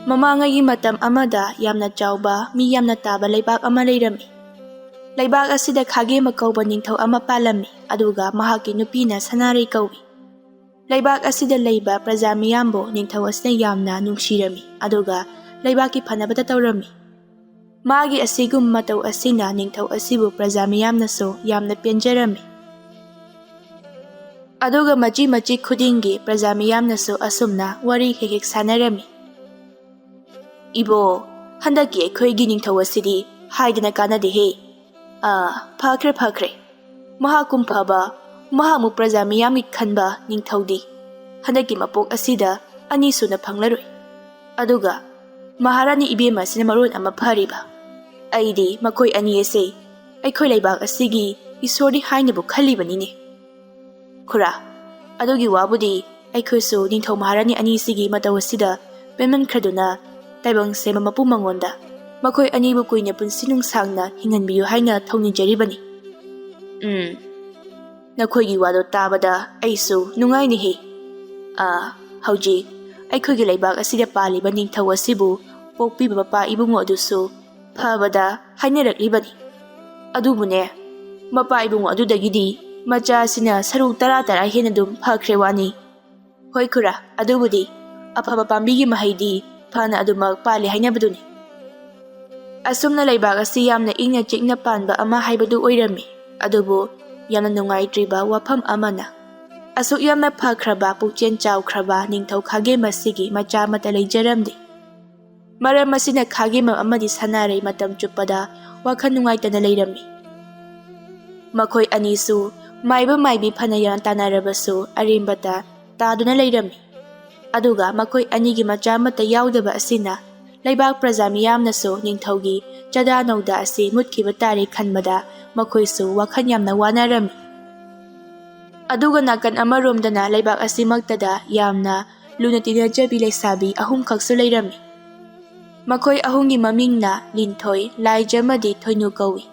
Mamangaygi matam amada yamna chauba mi yamna taba leibak ama leirami. Leibak asida khagema kauba ningthau ama palami aduga mahaki nupina sanarei kaubi. Leibak asida leiba praja miyambo ningthau asina yamna nungshirami aduga leibaki phanabata taurami. Magi asigum matau asina ningthau asibu praja miyamnaso yamna penjarami. Aduga machi khudingi praja miyamnaso asumna wari hekek sanarami. Ibo handaki aikhoigi ningthau asidi haidana kanadehe. Phakre mahakum phaba mahamu praja miyamgi khanba ningthaudi handaki mapok asida ani suna phanglaroi aduga maharani ibema sina maron ama phariba aidi makoi ani ase aikhoi leibak asigi isori hainabu khalibanine khura adugi wabudi aikhoisu ningthau maharani ani sigi mataw asida pemen khraduna taibang sema mapu mangonda makoi anibu kuina punsinung sangna hinganbiyu haina thongninjaribani nakhoigi wado tabada aisu nungaini he hauji aikhoigi leibak asida paliba ningthau asibu pokpiba mapa ibungo adusu phabada hainaraklibani adubune mapa ibungo adudagidi macha sina saruk tara hena dum phakre wani hoi khura adubudi aphaba pambigi mahaidi phana adumak pali hainabaduni asumna leibak asi yamna ingna chikna panba ama haibadu oirami adubu yamna nungaitriba wafam amana asuk yamna phakraba pukchen chawkraba ningthau khagema sigi macha mata leijaramdi maram asina khagema amadi sanare matam chupada wakhan nungaitana leirami makhoi anisu maiba maibi phanayan tanarabasu arimbata taduna leirami aduga makhoi anigi macha mata yaudaba asina leibak praja miyamnaso ningthaugi chada nauda asi mutkiba tare khanbada makhoisu wakhan yamna wanarami aduga nakan amaromdana leibak asi maktada yamna luna tinajabi leisabi ahum khaksu leirami makhoi ahungi mamingna linthoi laija amadi thoinu kawi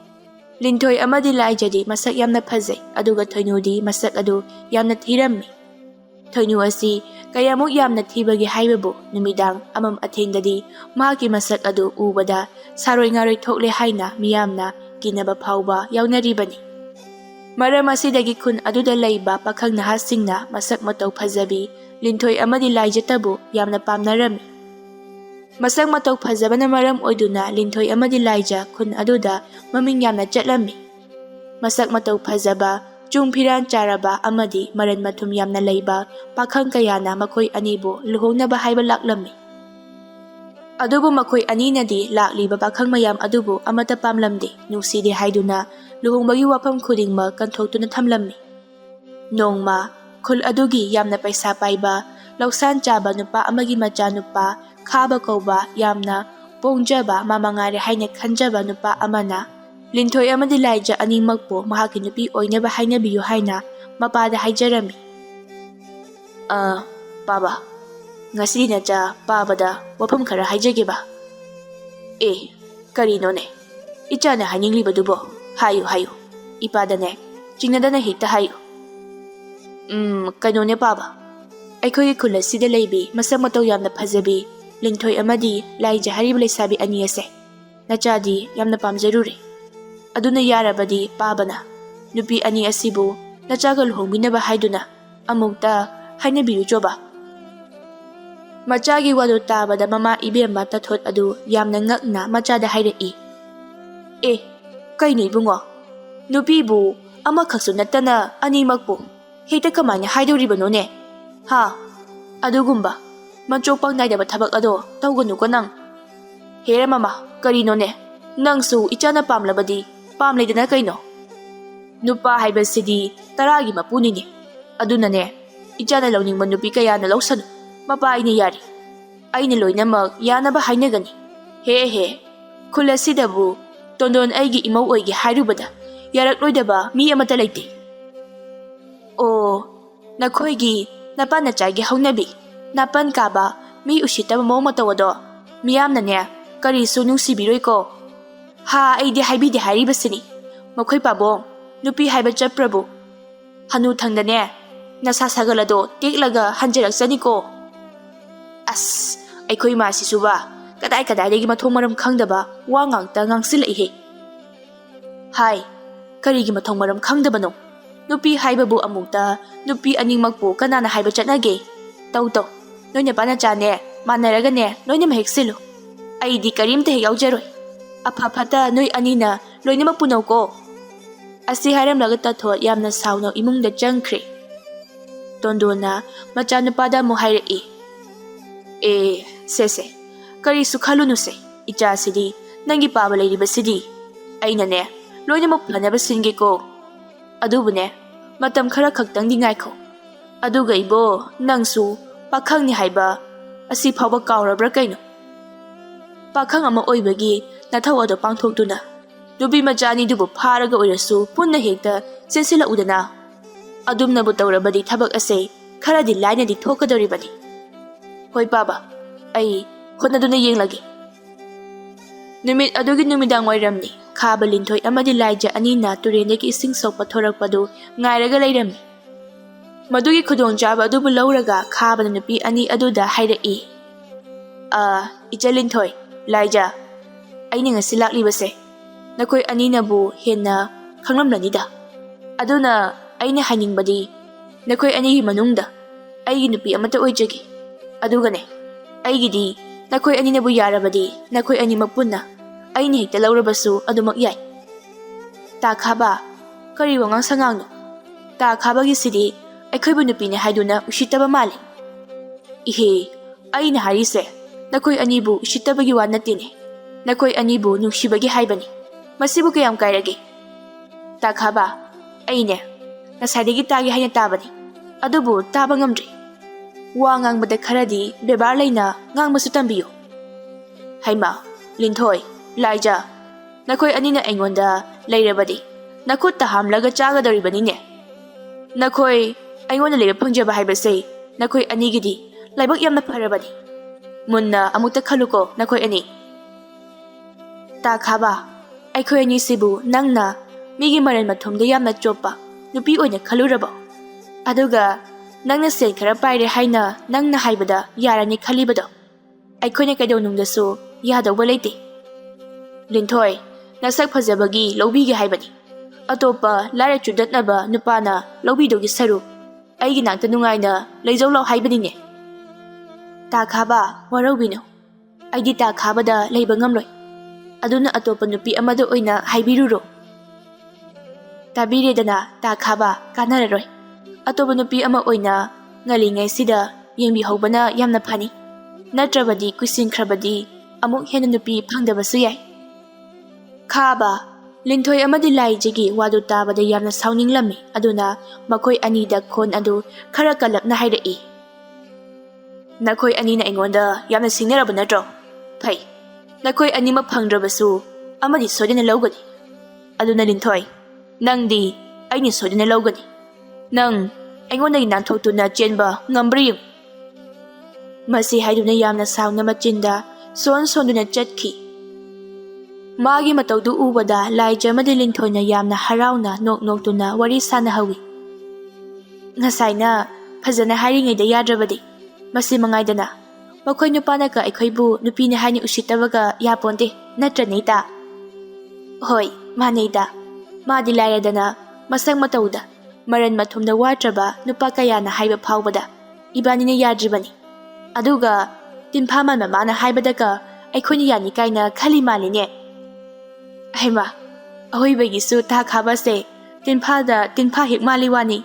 linthoi amadi laijadi masak yamna phajai aduga thoinudi masak adu yamna thirami thoinu asi kayamuk yamna thibagi haibabu numidang amam athengdadi mahaki masak adu ubada saroi ngaroi thokle haina miyamna kinaba phauba yaunaribani maram asidagi khun aduda leiba pakhang nahasingna masak matau phajabi linthoi amadi laijatabu yamna pamnarami masak matau phajabana maram oiduna linthoi amadi laija khun aduda maming yamna chatlami masak matau phajaba chungphiran charaba amadi maran mathum yamna leiba pakhang kayana makhoi anibu luhongnaba haiba laklami adubu makhoi aninadi lakliba pakhang mayam adubu amata pamlamdi nungside haiduna luhongbagi wafam khudingma kanthokutuna thamlammi nongma khul adugi yamna paisa paiba lausan chaba nupa amagi macha nupa khaba kauba yamna pongjaba mamangare haina khanjaba nupa amana linthoi amadi laija animakpo mahaki nupi oinaba hainabiyu haina mapada haijarami baba ngasi nacha babada wafam khara haijageba karinone ichana haninglibadubo hayu ipadane chingadana hekta hayu kanone baba aikhoi khulasida leibi masak matau yamna phajabi linthoi amadi laija harib leisabi ani ase nachadi yamna pamjarure aduna yarabadi babana nupi ani asibu nachagal hongbinaba haiduna amukta hainabiyu joba machagi wadu tabada mama ibema tathot adu yamna ngakna machada hairei kaini bungo nupibu amakhaksu natana animakpu hekta kamanya haidoribanone ha adugumba manchopang naidaba thabak ado tawganu ko nang hera mama karinone nangsu ichana pamlabadi pamleidana kaino nupa haibasidi taragi mapunini adunane ichana lawningba nupi kayana lawsanu mapa ina yari aina loinamak yanaba hainagani he khulasidabu tondon aigi imau oigi hairubada yarakloidaba mi amata leite nakhoigi napana chagi haunabi napan kaba mi usitaba mo matawado miyamnane kari sunung sibiroi ko ha aidi haibidi hairibasini makhoi pabong nupi haiba chaprabu hanu thangdane nasa sagalado teklaga hanjaraksani ko ꯑꯩꯈꯣꯏ ꯃꯥꯁꯤꯁꯨꯕ ꯀꯗꯥꯏꯗꯒꯤ ꯃꯊꯣꯡ ꯃꯔꯝ ꯈꯪꯗꯕ ꯋꯥ ꯉꯥꯛꯇ ꯉꯥꯡꯁꯤꯜꯂꯛꯏꯍꯦ꯫ ꯍꯥꯏ, ꯀꯔꯤꯒꯤ ꯃꯊꯣꯡ ꯃꯔꯝ ꯈꯪꯗꯕꯅꯣ? ꯅꯨꯄꯤ ꯍꯥꯏꯕꯕꯨ ꯑꯃꯨꯛꯇ ꯅꯨꯄꯤ ꯑꯅꯤꯃꯛꯄꯨ ꯀꯅꯥꯅ ꯍꯥꯏꯕ ꯆꯠꯅꯒꯦ? ꯇꯧ ꯅꯣꯏ ꯅꯄꯥ ꯅꯆꯥꯅꯦ ꯃꯥꯟꯅꯔꯒꯅꯦ ꯂꯣꯏꯅꯃꯛ ꯍꯦꯛ ꯁꯤꯜꯂꯨ꯫ ꯑꯩꯗꯤ ꯀꯔꯤꯝꯇ ꯍꯦꯛ ꯌꯥꯎꯖꯔꯣꯏ꯫ ꯑꯐ ꯐꯠꯇ ꯅꯣꯏ ꯑꯅꯤꯅ ꯂꯣꯏꯅꯃꯛ ꯄꯨꯅꯧꯀꯣ꯫ ꯑꯁꯤ ꯍꯥꯏꯔꯝꯂꯒ ꯇꯥꯊꯣꯠ ꯌꯥꯝꯅ ꯁꯥꯎꯅ ꯏꯃꯨꯡꯗ ꯆꯪꯈ꯭ꯔꯦ꯫ ꯇꯣꯟꯗꯣꯟꯅ ꯃꯆꯥꯅꯨꯄꯥꯗ ꯑꯃꯨꯛ ꯍꯥꯏꯔꯛꯏ, ꯁꯦ ꯀꯔꯤꯁꯨ ꯈꯜꯂꯨꯅꯨꯁꯦ, ꯏꯆꯥꯁꯤꯗꯤ ꯅꯪꯒꯤ ꯄꯥꯕ ꯂꯩꯔꯤꯕꯁꯤꯗꯤ ꯑꯩꯅꯅꯦ ꯂꯣꯏꯅꯃꯛ ꯐꯅꯕ ꯁꯤꯟꯒꯦꯀꯣ꯫ ꯑꯗꯨꯕꯨꯅꯦ ꯃꯇꯝ ꯈꯔ ꯈꯛꯇꯪꯗꯤ ꯉꯥꯏꯈꯣ꯫ ꯑꯗꯨꯒ ꯏꯕꯣ, ꯅꯪꯁꯨ ꯄꯥꯈꯪꯅꯤ ꯍꯥꯏꯕ ꯑꯁꯤ ꯐꯥꯎꯕ ꯀꯥꯎꯔꯕ꯭ꯔꯥ ꯀꯩꯅꯣ? ꯄꯥꯈꯪ ꯑꯃ ꯑꯣꯏꯕꯒꯤ ꯅꯊꯧ ꯑꯗꯣ ꯄꯥꯡꯊꯣꯛꯇꯨꯅ ꯅꯨꯄꯤ ꯃꯆꯥ ꯑꯅꯤꯗꯨꯕꯨ ꯐꯥꯔꯒ ꯑꯣꯏꯔꯁꯨ ꯄꯨꯟꯅ ꯍꯦꯛꯇ ꯆꯦꯟꯁꯤꯜꯂꯛꯎꯗꯅ꯫ ꯑꯗꯨꯝꯅꯕꯨ ꯇꯧꯔꯕꯗꯤ ꯊꯕꯛ ꯑꯁꯦ ꯈꯔꯗꯤ ꯂꯥꯏꯅꯗꯤ ꯊꯣꯛꯀꯗꯧꯔꯤꯕꯅꯤ꯫ ꯍꯣꯏ ꯄꯥꯕ, ꯑꯩ ꯍꯣꯠꯅꯗꯨꯅ ꯌꯦꯡꯂꯒꯦ꯫ ꯅꯨꯃꯤꯠ ꯑꯗꯨꯒꯤ ꯅꯨꯃꯤꯗꯥꯡ ꯋꯥꯏꯔꯝꯅꯤ꯫ ꯈꯥꯕ, ꯂꯤꯟꯊꯣꯏ ꯑꯃꯗꯤ ꯂꯥꯏꯖ ꯑꯅꯤꯅ ꯇꯨꯔꯦꯟꯗꯒꯤ ꯏꯁꯤꯡ ꯁꯣꯛꯄ ꯊꯣꯔꯛꯄꯗꯨ ꯉꯥꯏꯔꯒ ꯂꯩꯔꯝꯃꯤ꯫ ꯃꯗꯨꯒꯤ ꯈꯨꯗꯣꯡꯆꯥꯕ ꯑꯗꯨꯕꯨ ꯂꯧꯔꯒ ꯈꯥꯕꯅ ꯅꯨꯄꯤ ꯑꯅꯤ ꯑꯗꯨꯗ ꯍꯥꯏꯔꯛꯏ, ꯏꯆꯦ ꯂꯤꯟꯊꯣꯏ, ꯂꯥꯏꯖ, ꯑꯩꯅ ꯉꯁꯤ ꯂꯥꯛꯂꯤꯕꯁꯦ ꯅꯈꯣꯏ ꯑꯅꯤꯅꯕꯨ ꯍꯦꯟꯅ ꯈꯪꯂꯝꯂꯅꯤꯗ꯫ ꯑꯗꯨꯅ ꯑꯩꯅ ꯍꯥꯏꯅꯤꯡꯕꯗꯤ ꯅꯈꯣꯏ ꯑꯅꯤꯒꯤ ꯃꯅꯨꯡꯗ ꯑꯩꯒꯤ ꯅꯨꯄꯤ ꯑꯃꯠꯇ ꯑꯣꯏꯖꯒꯦ꯫ ꯑꯗꯨꯒꯅꯦ ꯑꯩꯒꯤꯗꯤ ꯅꯈꯣꯏ ꯑꯅꯤꯅꯕꯨ ꯌꯥꯔꯕꯗꯤ ꯅꯈꯣꯏ ꯑꯅꯤꯃꯛ ꯄꯨꯟꯅ ꯑꯩꯅ ꯍꯦꯛꯇ ꯂꯧꯔꯕꯁꯨ ꯑꯗꯨꯃꯛ ꯌꯥꯏ꯫ ꯇꯥ ꯈꯥꯕ, ꯀꯔꯤ ꯋꯥꯉꯥꯡ ꯁꯉꯥꯡꯅꯣ? ꯇꯥ ꯈꯥꯕꯒꯤꯁꯤꯗꯤ ꯑꯩꯈꯣꯏꯕꯨ ꯅꯨꯄꯤꯅꯦ ꯍꯥꯏꯗꯨꯅ ꯎꯁꯤꯠꯇꯕ ꯃꯥꯜꯂꯤ꯫ ꯏꯍꯦ, ꯑꯩꯅ ꯍꯥꯏꯔꯤꯁꯦ ꯅꯈꯣꯏ ꯑꯅꯤꯕꯨ ꯎꯁꯤꯠꯇꯕꯒꯤ ꯋꯥ ꯅꯠꯇꯦꯅꯦ, ꯅꯈꯣꯏ ꯑꯅꯤꯕꯨ ꯅꯨꯡꯁꯤꯕꯒꯤ ꯍꯥꯏꯕꯅꯤ꯫ ꯃꯁꯤꯕꯨ ꯀꯌꯥꯝ ꯀꯥꯏꯔꯒꯦ? ꯇꯥ ꯈꯥꯕ, ꯑꯩꯅꯦ ꯉꯁꯥꯏꯗꯒꯤ ꯇꯥꯒꯦ ꯍꯥꯏꯅ ꯇꯥꯕꯅꯤ, ꯑꯗꯨꯕꯨ ꯇꯥꯕ ꯉꯝꯗ꯭ꯔꯤ꯫ ꯋꯥ ꯉꯥꯡꯕꯗ ꯈꯔꯗꯤ ꯕꯦꯕꯥꯔ ꯂꯩꯅ ꯉꯥꯡꯕꯁꯨ ꯇꯝꯕꯤꯌꯨ꯫ ꯍꯩꯃꯥ, ꯂꯤꯟꯊꯣꯏ, ꯂꯥꯏꯖ, ꯅꯈꯣꯏ ꯑꯅꯤꯅ ꯑꯩꯉꯣꯟꯗ ꯂꯩꯔꯕꯗꯤ ꯅꯈꯨꯠꯇ ꯍꯥꯝꯂꯒ ꯆꯥꯒꯗꯧꯔꯤꯕꯅꯤꯅꯦ꯫ ꯅꯈꯣꯏ ꯑꯩꯉꯣꯟꯗ ꯂꯩꯕ ꯐꯪꯖꯕ ꯍꯥꯏꯕꯁꯦ ꯅꯈꯣꯏ ꯑꯅꯤꯒꯤꯗꯤ ꯂꯥꯏꯕꯛ ꯌꯥꯝꯅ ꯐꯔꯕꯅꯤ꯫ ꯃꯨꯟꯅ ꯑꯃꯨꯛꯇ ꯈꯜꯂꯨꯀꯣ ꯅꯈꯣꯏ ꯑꯅꯤ꯫ ꯇꯥ ꯈꯥꯕ, ꯑꯩꯈꯣꯏ ꯑꯅꯤꯁꯤꯕꯨ ꯅꯪꯅ ꯃꯤꯒꯤ ꯃꯔꯟ ꯃꯊꯨꯝꯗ ꯌꯥꯝꯅ ꯆꯣꯞꯄ ꯅꯨꯄꯤ ꯑꯣꯏꯅ ꯈꯜꯂꯨꯔꯕꯣ? ꯑꯗꯨꯒ ꯅꯪꯅ ꯁꯦꯟ ꯈꯔ パꯏꯔꯦ ꯍꯥꯏꯅ ꯅꯪꯅ ꯍꯥꯏꯕꯗ ꯌꯥꯔꯅꯤ ꯈꯜꯂꯤꯕꯗꯣ? ꯑꯩꯈꯣꯏꯅ ꯀꯩꯗꯧꯅꯨꯡꯗꯁꯨ ꯌꯥꯗꯧꯕ ꯂꯩꯇꯦ꯫ ꯂꯤꯟꯊꯣꯏ, ꯅꯁꯛ ꯐꯖꯕꯒꯤ ꯂꯧꯕꯤꯒꯦ ꯍꯥꯏꯕꯅꯤ꯫ ꯑꯇꯣꯞꯄ ꯂꯥꯏꯔ ꯆꯨꯗꯠꯅꯕ ꯅꯨꯄꯥꯅ ꯂꯧꯕꯤꯗꯧꯒꯤ ꯁꯔꯨꯛ ꯑꯩꯒꯤ ꯅꯥꯛꯇ ꯅꯨꯡꯉꯥꯏꯅ ꯂꯩꯖꯧ ꯂꯥꯎ ꯍꯥꯏꯕꯅꯤꯅꯦ꯫ ꯇꯥ ꯈꯥꯕ, ꯋꯥꯔꯧꯕꯤꯅꯨ, ꯑꯩꯗꯤ ꯇꯥ ꯈꯥꯕꯗ ꯂꯩꯕ ꯉꯝꯂꯣꯏ꯫ ꯑꯗꯨꯅ ꯑꯇꯣꯞꯄ ꯅꯨꯄꯤ ꯑꯃꯗ ꯑꯣꯏꯅ ꯍꯥꯏꯕꯤꯔꯨꯔꯣ꯫ ꯇꯥꯕꯤꯔꯦꯗꯅ ꯇꯥ ꯈꯥꯕ, ꯀꯥꯟꯅꯔꯔꯣꯏ꯫ ꯑꯇꯣꯞꯄ ꯅꯨꯄꯤ ꯑꯃ ꯑꯣꯏꯅ ꯉꯜꯂꯤꯉꯩꯁꯤꯗ ꯌꯦꯡꯕꯤꯍꯧꯕꯅ ꯌꯥꯝꯅ ꯐꯅꯤ꯫ ꯅꯠꯇ꯭ꯔꯕꯗꯤ ꯀꯨꯏꯁꯤꯟꯈ꯭ꯔꯕꯗꯤ ꯑꯃꯨꯛ ꯍꯦꯟꯅ ꯅꯨꯄꯤ ꯐꯪꯗꯕꯁꯨ ꯌꯥꯏ꯫ ꯈꯥꯕ, ꯂꯤꯟꯊꯣꯏ ꯑꯃꯗꯤ ꯂꯥꯏꯖꯒꯤ ꯋꯥꯗꯨ ꯇꯥꯕꯗ ꯌꯥꯝꯅ ꯁꯥꯎꯅꯤꯡꯂꯝꯃꯤ꯫ ꯑꯗꯨꯅ ꯃꯈꯣꯏ ꯑꯅꯤꯗ ꯈꯣꯟ ꯑꯗꯨ ꯈꯔ ꯀꯜꯂꯞꯅ ꯍꯥꯏꯔꯛꯏ, ꯅꯈꯣꯏ ꯑꯅꯤꯅ ꯑꯩꯉꯣꯟꯗ ꯌꯥꯝꯅ ꯁꯤꯡꯅꯔꯕ ꯅꯠꯇ꯭ꯔꯣ? ꯐꯩ, ꯅꯈꯣꯏ ꯑꯅꯤꯃꯛ ꯐꯪꯗ꯭ꯔꯕꯁꯨ ꯑꯃꯗꯤ ꯁꯣꯏꯗꯅ ꯂꯧꯒꯅꯤ꯫ ꯑꯗꯨꯅ ꯂꯤꯟꯊꯣꯏ, ꯅꯪꯗꯤ ꯑꯩꯅ ꯁꯣꯏꯗꯅ ꯂꯧꯒꯅꯤ꯫ ꯅꯪ ꯑꯩꯉꯣꯟꯗꯒꯤ ꯅꯥꯟꯊꯣꯛꯇꯨꯅ ꯆꯦꯟꯕ ꯉꯝꯕ꯭ꯔꯥ ꯌꯦꯡꯉꯨ꯫ ꯃꯁꯤ ꯍꯥꯏꯗꯨꯅ ꯌꯥꯝꯅ ꯁꯥꯎꯅ ꯃꯆꯤꯟꯗ ꯁꯣꯟꯗꯨꯅ ꯆꯠꯈꯤ꯫ ꯃꯥꯒꯤ ꯃꯇꯧꯗꯨ ꯎꯕꯗ ꯂꯥꯏꯖ ꯑꯃꯗꯤ ꯂꯤꯟꯊꯣꯏꯅ ꯌꯥꯝꯅ ꯍꯔꯥꯎꯅ ꯅꯣꯛꯇꯨꯅ ꯋꯥꯔꯤ ꯁꯥꯅꯍꯧꯏ꯫ ꯉꯁꯥꯏꯅ ꯐꯖꯅ ꯍꯥꯏꯔꯤꯉꯩꯗ ꯌꯥꯗ꯭ꯔꯕꯗꯤ ꯃꯁꯤ ꯃꯉꯥꯏꯗꯅ ꯃꯈꯣꯏ ꯅꯨꯄꯥꯅꯒ ꯑꯩꯈꯣꯏꯕꯨ ꯅꯨꯄꯤꯅꯦ ꯍꯥꯏꯅ ꯎꯁꯤꯠꯇꯕꯒ ꯌꯥꯄꯣꯟꯇꯦ, ꯅꯠꯇ꯭ꯔꯅꯦ ꯏꯇꯥ? ꯍꯣꯏ, ꯃꯥꯅꯦ ꯏꯇꯥ꯫ ꯃꯥꯗꯤ ꯂꯥꯏꯔꯗꯅ ꯃꯁꯛ ꯃꯇꯧꯗ ꯃꯔꯟ ꯃꯊꯨꯝꯗ ꯋꯥꯠꯇ꯭ꯔꯕ ꯅꯨꯄꯥ ꯀꯌꯥꯅ ꯍꯥꯏꯕ ꯐꯥꯎꯕꯗ ꯏꯕꯥꯅꯤꯅ ꯌꯥꯗ꯭ꯔꯤꯕꯅꯤ꯫ ꯑꯗꯨꯒ ꯇꯤꯟꯐꯥ ꯃꯥꯟꯕ ꯃꯥꯅ ꯍꯥꯏꯕꯗꯒ ꯑꯩꯈꯣꯏꯅ ꯌꯥꯅꯤ ꯀꯥꯏꯅ ꯈꯜꯂꯤ ꯃꯥꯜꯂꯤꯅꯦ꯫ ꯍꯩꯃꯥ, ꯑꯍꯣꯏꯕꯒꯤꯁꯨ ꯇꯥ ꯈꯥꯕꯁꯦ ꯇꯤꯟꯐꯥꯗ ꯇꯤꯟꯐꯥ ꯍꯦꯛ ꯃꯥꯜꯂꯤ ꯋꯥꯅꯤ꯫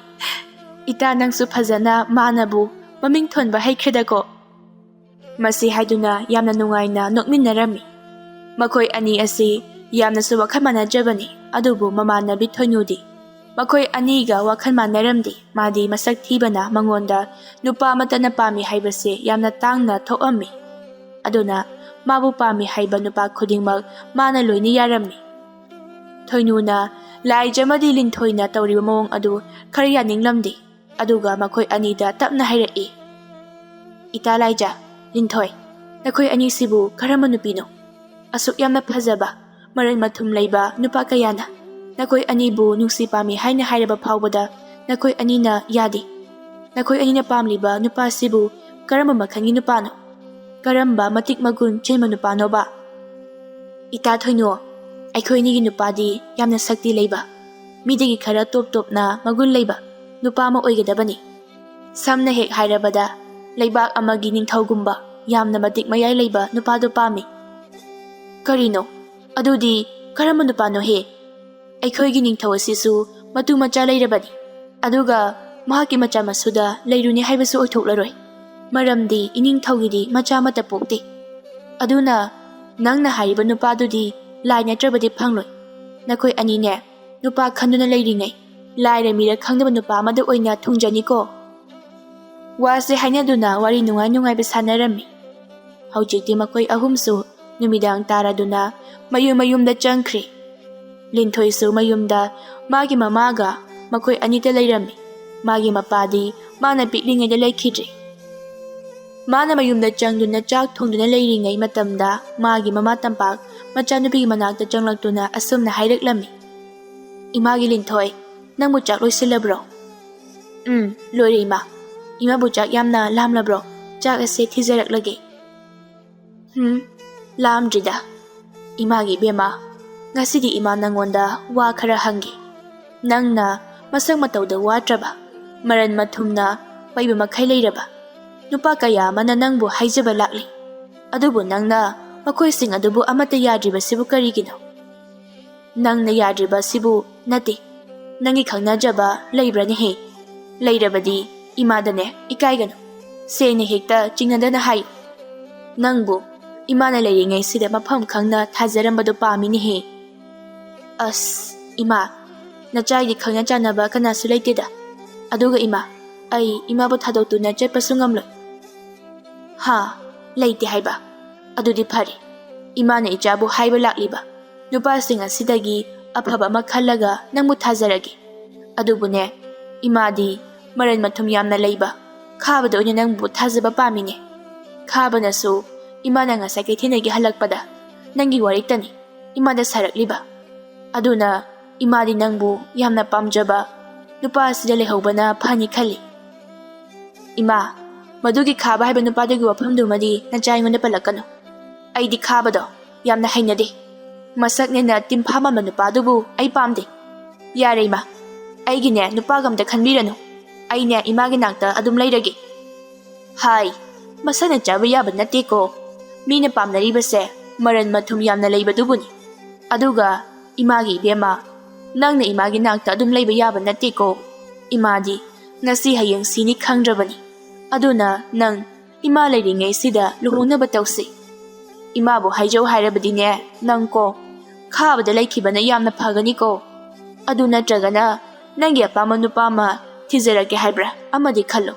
ꯏꯇꯥ ꯅꯪꯁꯨ ꯐꯖꯅ ꯃꯥꯅꯕꯨ ꯃꯃꯤꯡ ꯊꯣꯟꯕ ꯍꯩꯈ꯭ꯔꯦꯗꯀꯣ꯫ ꯃꯁꯤ ꯍꯥꯏꯗꯨꯅ ꯌꯥꯝꯅ ꯅꯨꯡꯉꯥꯏꯅ ꯅꯣꯛꯃꯤꯟꯅꯔꯝꯃꯤ꯫ ꯃꯈꯣꯏ ꯑꯅꯤ ꯑꯁꯤ ꯌꯥꯝꯅꯁꯨ ꯋꯥꯈꯜ ꯃꯥꯟꯅꯖꯕꯅꯤ꯫ ꯑꯗꯨꯕꯨ ꯃꯃꯥꯟꯅꯕꯤ ꯊꯣꯏꯅꯨꯗꯤ ꯃꯈꯣꯏ ꯑꯅꯤꯒ ꯋꯥꯈꯜ ꯃꯥꯟꯅꯔꯝꯗꯦ꯫ ꯃꯥꯗꯤ ꯃꯁꯛ ꯊꯤꯕꯅ ꯃꯉꯣꯟꯗ ꯅꯨꯄꯥ ꯑꯃꯠꯇꯅ ꯄꯥꯝꯃꯤ ꯍꯥꯏꯕꯁꯦ ꯌꯥꯝꯅ ꯇꯥꯡꯅ ꯊꯣꯛꯑꯝꯃꯤ꯫ ꯑꯗꯨꯅ ꯃꯥꯕꯨ ꯄꯥꯝꯃꯤ ꯍꯥꯏꯕ ꯅꯨꯄꯥ ꯈꯨꯗꯤꯡꯃꯛ ꯃꯥꯅ ꯂꯣꯏꯅ ꯌꯥꯔꯝꯃꯤ꯫ ꯊꯣꯏꯅꯨꯅ ꯂꯥꯏꯖ ꯑꯃꯗꯤ ꯂꯤꯟꯊꯣꯏꯅ ꯇꯧꯔꯤꯕ ꯃꯑꯣꯡ ꯑꯗꯨ ꯈꯔ ꯌꯥꯅꯤꯡꯂꯝꯗꯦ꯫ ꯑꯗꯨꯒ ꯃꯈꯣꯏ ꯑꯅꯤꯗ ꯇꯞꯅ ꯍꯥꯏꯔꯛꯏ, ꯏꯇꯥ ꯂꯥꯏꯖ, ꯂꯤꯟꯊꯣꯏ, ꯅꯈꯣꯏ ꯑꯅꯤꯁꯤꯕꯨ ꯀꯔꯝꯕ ꯅꯨꯄꯤꯅꯣ? ꯑꯁꯨꯛ ꯌꯥꯝꯅ ꯐꯖꯕ, ꯃꯔꯟ ꯃꯊꯨꯝ ꯂꯩꯕ ꯅꯨꯄꯥ ꯀꯌꯥꯅ ꯅꯈꯣꯏ ꯑꯅꯤꯕꯨ ꯅꯨꯡꯁꯤ ꯄꯥꯝꯃꯤ ꯍꯥꯏꯅ ꯍꯥꯏꯔꯕ ꯐꯥꯎꯕꯗ ꯅꯈꯣꯏ ꯑꯅꯤꯅ ꯌꯥꯗꯦ꯫ ꯅꯈꯣꯏ ꯑꯅꯤꯅ ꯄꯥꯝꯂꯤꯕ ꯅꯨꯄꯥꯁꯤꯕꯨ ꯀꯔꯝꯕ ꯃꯈꯜꯒꯤ ꯅꯨꯄꯥꯅꯣ? ꯀꯔꯝꯕ ꯃꯇꯤꯛ ꯃꯒꯨꯟ ꯆꯦꯟꯕ ꯅꯨꯄꯥꯅꯣꯕ? ꯏꯇꯥ ꯊꯣꯏꯅꯣ, ꯑꯩꯈꯣꯏꯅꯤꯒꯤ ꯅꯨꯄꯥꯗꯤ ꯌꯥꯝꯅ ꯁꯛꯇꯤ ꯂꯩꯕ, ꯃꯤꯗꯒꯤ ꯈꯔ ꯇꯣꯞ-ꯇꯣꯞꯅ ꯃꯒꯨꯟ ꯂꯩꯕ ꯅꯨꯄꯥ ꯑꯃ ꯑꯣꯏꯒꯗꯕꯅꯤ. ꯁꯝꯅ ꯍꯦꯛ ꯍꯥꯏꯔꯕꯗ ꯂꯩꯕꯥꯛ ꯑꯃꯒꯤ ꯅꯤꯡꯊꯧꯒꯨꯝꯕ ꯌꯥꯝꯅ ꯃꯇꯤꯛ ꯃꯌꯥꯏ ꯂꯩꯕ ꯅꯨꯄꯥꯗꯣ ꯄꯥꯝꯃꯤ. ꯀꯔꯤꯅꯣ? ꯑꯗꯨꯗꯤ ꯀꯔꯝꯕ ꯅꯨꯄꯥꯅꯣꯍꯦ? ꯑꯩꯈꯣꯏꯒꯤ ꯅꯤꯡꯊꯧ ꯑꯁꯤꯁꯨ ꯃꯇꯨ ꯃꯆꯥ ꯂꯩꯔꯕꯅꯤ. ꯑꯗꯨꯒ ꯃꯍꯥꯛꯀꯤ ꯃꯆꯥ ꯃꯁꯨꯗ ꯂꯩꯔꯨꯅꯤ ꯍꯥꯏꯕꯁꯨ ꯑꯣꯏꯊꯣꯛꯂꯔꯣꯏ. ꯃꯔꯝꯗꯤ ꯏꯅꯤꯡꯊꯧꯒꯤꯗꯤ ꯃꯆꯥ ꯑꯃꯠꯇ ꯄꯣꯛꯇꯦ. ꯑꯗꯨꯅ ꯅꯪꯅ ꯍꯥꯏꯔꯤꯕ ꯅꯨꯄꯥꯗꯨꯗꯤ ꯂꯥꯏ ꯅꯠꯇ꯭ꯔꯕꯗꯤ ꯐꯪꯂꯣꯏ. ꯅꯈꯣꯏ ꯑꯅꯤꯅꯦ ꯅꯨꯄꯥ ꯈꯟꯗꯨꯅ ꯂꯩꯔꯤꯉꯩ ꯂꯥꯏꯔ ꯃꯤꯔ ꯈꯪꯗꯕ ꯅꯨꯄꯥ ꯑꯃꯗ ꯑꯣꯏꯅ ꯊꯨꯡꯖꯅꯤꯀꯣ. ꯋꯥꯁꯦ ꯍꯥꯏꯅꯗꯨꯅ ꯋꯥꯔꯤ ꯅꯨꯡꯉꯥꯏꯕ ꯁꯥꯟꯅꯔꯝꯃꯤ. ꯍꯧꯖꯤꯛꯇꯤ ꯃꯈꯣꯏ ꯑꯍꯨꯝꯁꯨ ꯅꯨꯃꯤꯗꯥꯡ ꯇꯥꯔꯗꯨꯅ ꯃꯌꯨꯝꯗ ꯆꯪꯈ꯭ꯔꯦ. ꯂꯤꯟꯊꯣꯏꯁꯨ ꯃꯌꯨꯝꯗ ꯃꯥꯒꯤ ꯃꯃꯥꯒ ꯃꯈꯣꯏ ꯑꯅꯤꯇ ꯂꯩꯔꯝꯃꯤ. ꯃꯥꯒꯤ ꯃꯄꯥꯗꯤ ꯃꯥꯅ ꯄꯤꯛꯂꯤꯉꯩꯗ ꯂꯩꯈꯤꯗ꯭ꯔꯦ. ꯃꯥꯅ ꯃꯌꯨꯝꯗ ꯆꯪꯗꯨꯅ ꯆꯥꯛ ꯊꯣꯡꯗꯨꯅ ꯂꯩꯔꯤꯉꯩ ꯃꯇꯝꯗ ꯃꯥꯒꯤ ꯃꯃꯥ ꯇꯝꯄꯥꯛ ꯃꯆꯥꯅꯨꯄꯤꯒꯤ ꯃꯅꯥꯛꯇ ꯆꯪꯂꯛꯇꯨꯅ ꯑꯁꯨꯝꯅ ꯍꯥꯏꯔꯛꯂꯝꯃꯤ. ꯏꯃꯥꯒꯤ ꯂꯤꯟꯊꯣꯏ, ꯅꯪꯕꯨ ꯆꯥꯛ ꯂꯣꯏꯁꯤꯜꯂꯕ꯭ꯔꯣ? ꯂꯣꯏꯔꯦ ꯏꯃꯥ. ꯏꯃꯥꯕꯨ ꯆꯥꯛ ꯌꯥꯝꯅ ꯂꯥꯝꯂꯕ꯭ꯔꯣ? ꯆꯥꯛ ꯑꯁꯦ ꯊꯤꯖꯔꯛꯂꯒꯦ. ꯂꯥꯝꯗ꯭ꯔꯤꯗ. ꯏꯃꯥꯒꯤ ꯏꯕꯦꯝꯃ, ꯉꯁꯤꯗꯤ ꯏꯃꯥ ꯅꯪꯉꯣꯟꯗ ꯋꯥ ꯈꯔ ꯍꯪꯒꯦ. ꯅꯪꯅ ꯃꯁꯛ ꯃꯇꯧꯗ ꯋꯥꯠꯇ꯭ꯔꯕ, ꯃꯔꯟ ꯃꯊꯨꯝꯅ ꯄꯩꯕ ꯃꯈꯩ ꯂꯩꯔꯕ ꯅꯨꯄꯥ ꯀꯌꯥ ꯑꯃꯅ ꯅꯪꯕꯨ ꯍꯥꯏꯖꯕ ꯂꯥꯛꯂꯤ. ꯑꯗꯨꯕꯨ ꯅꯪꯅ ꯃꯈꯣꯏꯁꯤꯡ ꯑꯗꯨꯕꯨ ꯑꯃꯠꯇ ꯌꯥꯗ꯭ꯔꯤꯕꯁꯤꯕꯨ ꯀꯔꯤꯒꯤꯅꯣ? ꯅꯪꯅ ꯌꯥꯗ꯭ꯔꯤꯕꯁꯤꯕꯨ ꯅꯠꯇꯦ, ꯅꯪꯒꯤ ꯈꯪꯅꯖꯕ ꯂꯩꯕ꯭ꯔꯅꯦꯍꯦ? ꯂꯩꯔꯕꯗꯤ ꯏꯃꯥꯗꯅꯦ ꯏꯀꯥꯏꯒꯅꯨ, ꯁꯦꯡꯅ ꯍꯦꯛꯇ ꯆꯤꯡꯅꯗꯅ ꯍꯥꯏꯌꯨ. ꯅꯪꯕꯨ ꯏꯃꯥꯅ ꯂꯩꯔꯤꯉꯩꯁꯤꯗ ꯃꯐꯝ ꯈꯪꯅ ꯊꯥꯖꯔꯝꯕꯗꯣ ꯄꯥꯝꯃꯤꯅꯦꯍꯦ. ꯑꯁ ꯏꯃꯥ, ꯅꯆꯥꯒꯤ ꯈꯪꯅ ꯆꯥꯟꯅꯕ ꯀꯅꯥꯁꯨ ꯂꯩꯇꯦꯗ. ꯑꯗꯨꯒ ꯏꯃꯥ, ꯑꯩ ꯏꯃꯥꯕꯨ ꯊꯥꯗꯣꯛꯇꯨꯅ ꯆꯠꯄꯁꯨ ꯉꯝꯂꯣꯏ. ꯂꯩꯇꯦ ꯍꯥꯏꯕ? ꯑꯗꯨꯗꯤ ꯐꯔꯦ. ꯏꯃꯥꯅ ꯏꯆꯥꯕꯨ ꯍꯥꯏꯕ ꯂꯥꯛꯂꯤꯕ ꯅꯨꯄꯥꯁꯤꯡ ꯑꯁꯤꯗꯒꯤ ꯑꯐꯕ ꯑꯃ ꯈꯜꯂꯒ ꯅꯪꯕꯨ ꯊꯥꯖꯔꯒꯦ. ꯑꯗꯨꯕꯨꯅꯦ, ꯏꯃꯥꯗꯤ ꯃꯔꯟ ꯃꯊꯨꯝ ꯌꯥꯝꯅ ꯂꯩꯕ ꯈꯥꯕꯗ ꯑꯣꯏꯅ ꯅꯪꯕꯨ ꯊꯥꯖꯕ ꯄꯥꯝꯃꯤꯅꯦ. ꯈꯥꯕꯅꯁꯨ ꯏꯃꯥꯅ ꯉꯁꯥꯏ ꯀꯩꯊꯦꯜꯗꯒꯤ ꯍꯜꯂꯛꯄꯗ ꯅꯪꯒꯤ ꯋꯥꯔꯤꯇꯅꯤ ꯏꯃꯥꯗ ꯁꯥꯔꯛꯂꯤꯕ. ꯑꯗꯨꯅ ꯏꯃꯥꯗꯤ ꯅꯪꯕꯨ ꯌꯥꯝꯅ ꯄꯥꯝꯖꯕ ꯅꯨꯄꯥ ꯑꯁꯤꯗ ꯂꯩꯍꯧꯕꯅ ꯐꯅꯤ ꯈꯜꯂꯤ. ꯏꯃꯥ, ꯃꯗꯨꯒꯤ ꯈꯥꯕ ꯍꯥꯏꯕ ꯅꯨꯄꯥꯗꯨꯒꯤ ꯋꯥꯐꯝꯗꯨꯃꯗꯤ ꯅꯆꯥ ꯑꯩꯉꯣꯟꯗ ꯄꯜꯂꯛꯀꯅꯨ. ꯑꯩꯗꯤ ꯈꯥꯕꯗꯣ ꯌꯥꯝꯅ ꯍꯩꯅꯗꯦ. ꯃꯁꯛꯅꯦꯅ ꯇꯤꯝꯐꯥ ꯃꯥꯟꯕ ꯅꯨꯄꯥꯗꯨꯕꯨ ꯑꯩ ꯄꯥꯝꯗꯦ. ꯌꯥꯔꯦ ꯏꯃꯥ, ꯑꯩꯒꯤꯅꯦ ꯅꯨꯄꯥꯒ ꯑꯝꯇ ꯈꯟꯕꯤꯔꯅꯨ. ꯑꯩꯅꯦ ꯏꯃꯥꯒꯤ ꯅꯥꯛꯇ ꯑꯗꯨꯝ ꯂꯩꯔꯒꯦ. ꯃꯁꯥꯅ ꯆꯥꯕ ꯌꯥꯕ ꯅꯠꯇꯦꯀꯣ. ꯃꯤꯅ ꯄꯥꯝꯅꯔꯤꯕꯁꯦ ꯃꯔꯟ ꯃꯊꯨꯝ ꯌꯥꯝꯅ ꯂꯩꯕꯗꯨꯕꯨꯅꯤ. ꯑꯗꯨꯒ ꯏꯃꯥꯒꯤ ꯏꯕꯦꯝꯃ, ꯅꯪꯅ ꯏꯃꯥꯒꯤ ꯅꯥꯛꯇ ꯑꯗꯨꯝ ꯂꯩꯕ ꯌꯥꯕ ꯅꯠꯇꯦꯀꯣ. ꯏꯃꯥꯗꯤ ꯉꯁꯤ ꯍꯌꯦꯡ ꯁꯤꯅꯤ ꯈꯪꯗ꯭ꯔꯕꯅꯤ. ꯑꯗꯨꯅ ꯅꯪ ꯏꯃꯥ ꯂꯩꯔꯤꯉꯩꯁꯤꯗ ꯂꯨꯍꯣꯡꯅꯕ ꯇꯧꯁꯤ. ꯏꯃꯥꯕꯨ ꯍꯥꯏꯖꯧ ꯍꯥꯏꯔꯕꯗꯤꯅꯦ ꯅꯪꯀꯣ ꯈꯥꯕꯗ ꯂꯩꯈꯤꯕꯅ ꯌꯥꯝꯅ ꯐꯒꯅꯤꯀꯣ. ꯑꯗꯨ ꯅꯠꯇ꯭ꯔꯒꯅ ꯅꯪꯒꯤ ꯑꯄꯥꯝꯕ ꯅꯨꯄꯥ ꯑꯃ ꯊꯤꯖꯔꯛꯀꯦ ꯍꯥꯏꯕ꯭ꯔꯥ ꯑꯃꯗꯤ ꯈꯜꯂꯨ.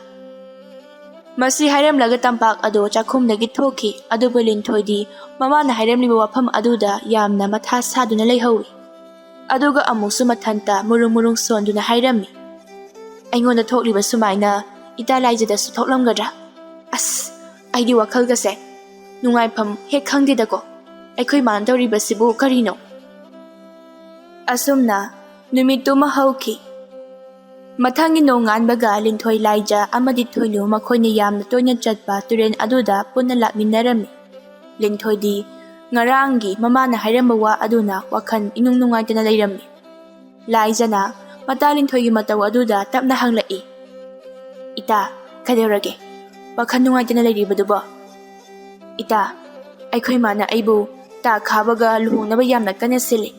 ꯃꯁꯤ ꯍꯥꯏꯔꯝꯂꯒ ꯇꯝꯄꯥꯛ ꯑꯗꯣ ꯆꯥꯛꯈꯨꯝꯗꯒꯤ ꯊꯣꯛꯈꯤ. ꯑꯗꯨꯕꯨ ꯂꯤꯟꯊꯣꯏꯗꯤ ꯃꯃꯥꯅ ꯍꯥꯏꯔꯝꯂꯤꯕ ꯋꯥꯐꯝ ꯑꯗꯨꯗ ꯌꯥꯝꯅ ꯃꯊꯥ ꯁꯥꯗꯨꯅ ꯂꯩꯍꯧꯏ. ꯑꯗꯨꯒ ꯑꯃꯨꯛꯁꯨ ꯃꯊꯟꯇ ꯃꯨꯔꯨꯝ ꯁꯣꯟꯗꯨꯅ ꯍꯥꯏꯔꯝꯃꯤ. ꯑꯩꯉꯣꯟꯗ ꯊꯣꯛꯂꯤꯕ ꯁꯨꯃꯥꯏꯅ ꯏꯇꯥ ꯂꯥꯏꯖꯗꯁꯨ ꯊꯣꯛꯂꯝꯒꯗ꯭ꯔꯥ? ꯑꯁ, ꯑꯩꯒꯤ ꯋꯥꯈꯜꯒꯁꯦ ꯅꯨꯡꯉꯥꯏꯐꯝ ꯍꯦꯛ ꯈꯪꯗꯦꯗꯀꯣ. ꯑꯩꯈꯣꯏ ꯃꯥꯅ ꯇꯧꯔꯤꯕꯁꯤꯕꯨ ꯀꯔꯤꯅꯣ? ꯑꯁꯨꯝꯅ ꯅꯨꯃꯤꯠꯇꯨꯃ ꯍꯧꯈꯤ. ꯃꯊꯪꯒꯤ ꯅꯣꯡꯉꯥꯟꯕꯒ ꯂꯤꯟꯊꯣꯏ, ꯂꯥꯏꯖ ꯑꯃꯗꯤ ꯊꯣꯏꯅꯨ ꯃꯈꯣꯏꯅ ꯌꯥꯝꯅ ꯇꯣꯏꯅ ꯆꯠꯄ ꯇꯨꯔꯦꯟ ꯑꯗꯨꯗ ꯄꯨꯟꯅ ꯂꯥꯛꯃꯤꯟꯅꯔꯝꯃꯤ. ꯂꯤꯟꯊꯣꯏꯗꯤ ꯉꯔꯥꯡꯒꯤ ꯃꯃꯥꯅ ꯍꯥꯏꯔꯝꯕ ꯋꯥ ꯑꯗꯨꯅ ꯋꯥꯈꯜ ꯏꯅꯨꯡ ꯅꯨꯡꯉꯥꯏꯇꯅ ꯂꯩꯔꯝꯃꯤ. ꯂꯥꯏꯖꯅ ꯃꯇꯥ ꯂꯤꯟꯊꯣꯏꯒꯤ ꯃꯇꯧ ꯑꯗꯨꯗ ꯇꯞꯅ ꯍꯪꯂꯛꯏ. ꯏꯇꯥ, ꯀꯩꯗꯧꯔꯒꯦ? ꯋꯥꯈꯜ ꯅꯨꯡꯉꯥꯏꯇꯅ ꯂꯩꯔꯤꯕꯗꯨꯕꯣ? ꯏꯇꯥ, ꯑꯩꯈꯣꯏ ꯃꯥꯅ ꯑꯩꯕꯨ ꯇꯥ ꯈꯥꯕꯒ ꯂꯨꯍꯣꯡꯅꯕ ꯌꯥꯝꯅ ꯀꯟꯅ ꯁꯤꯜꯂꯤ.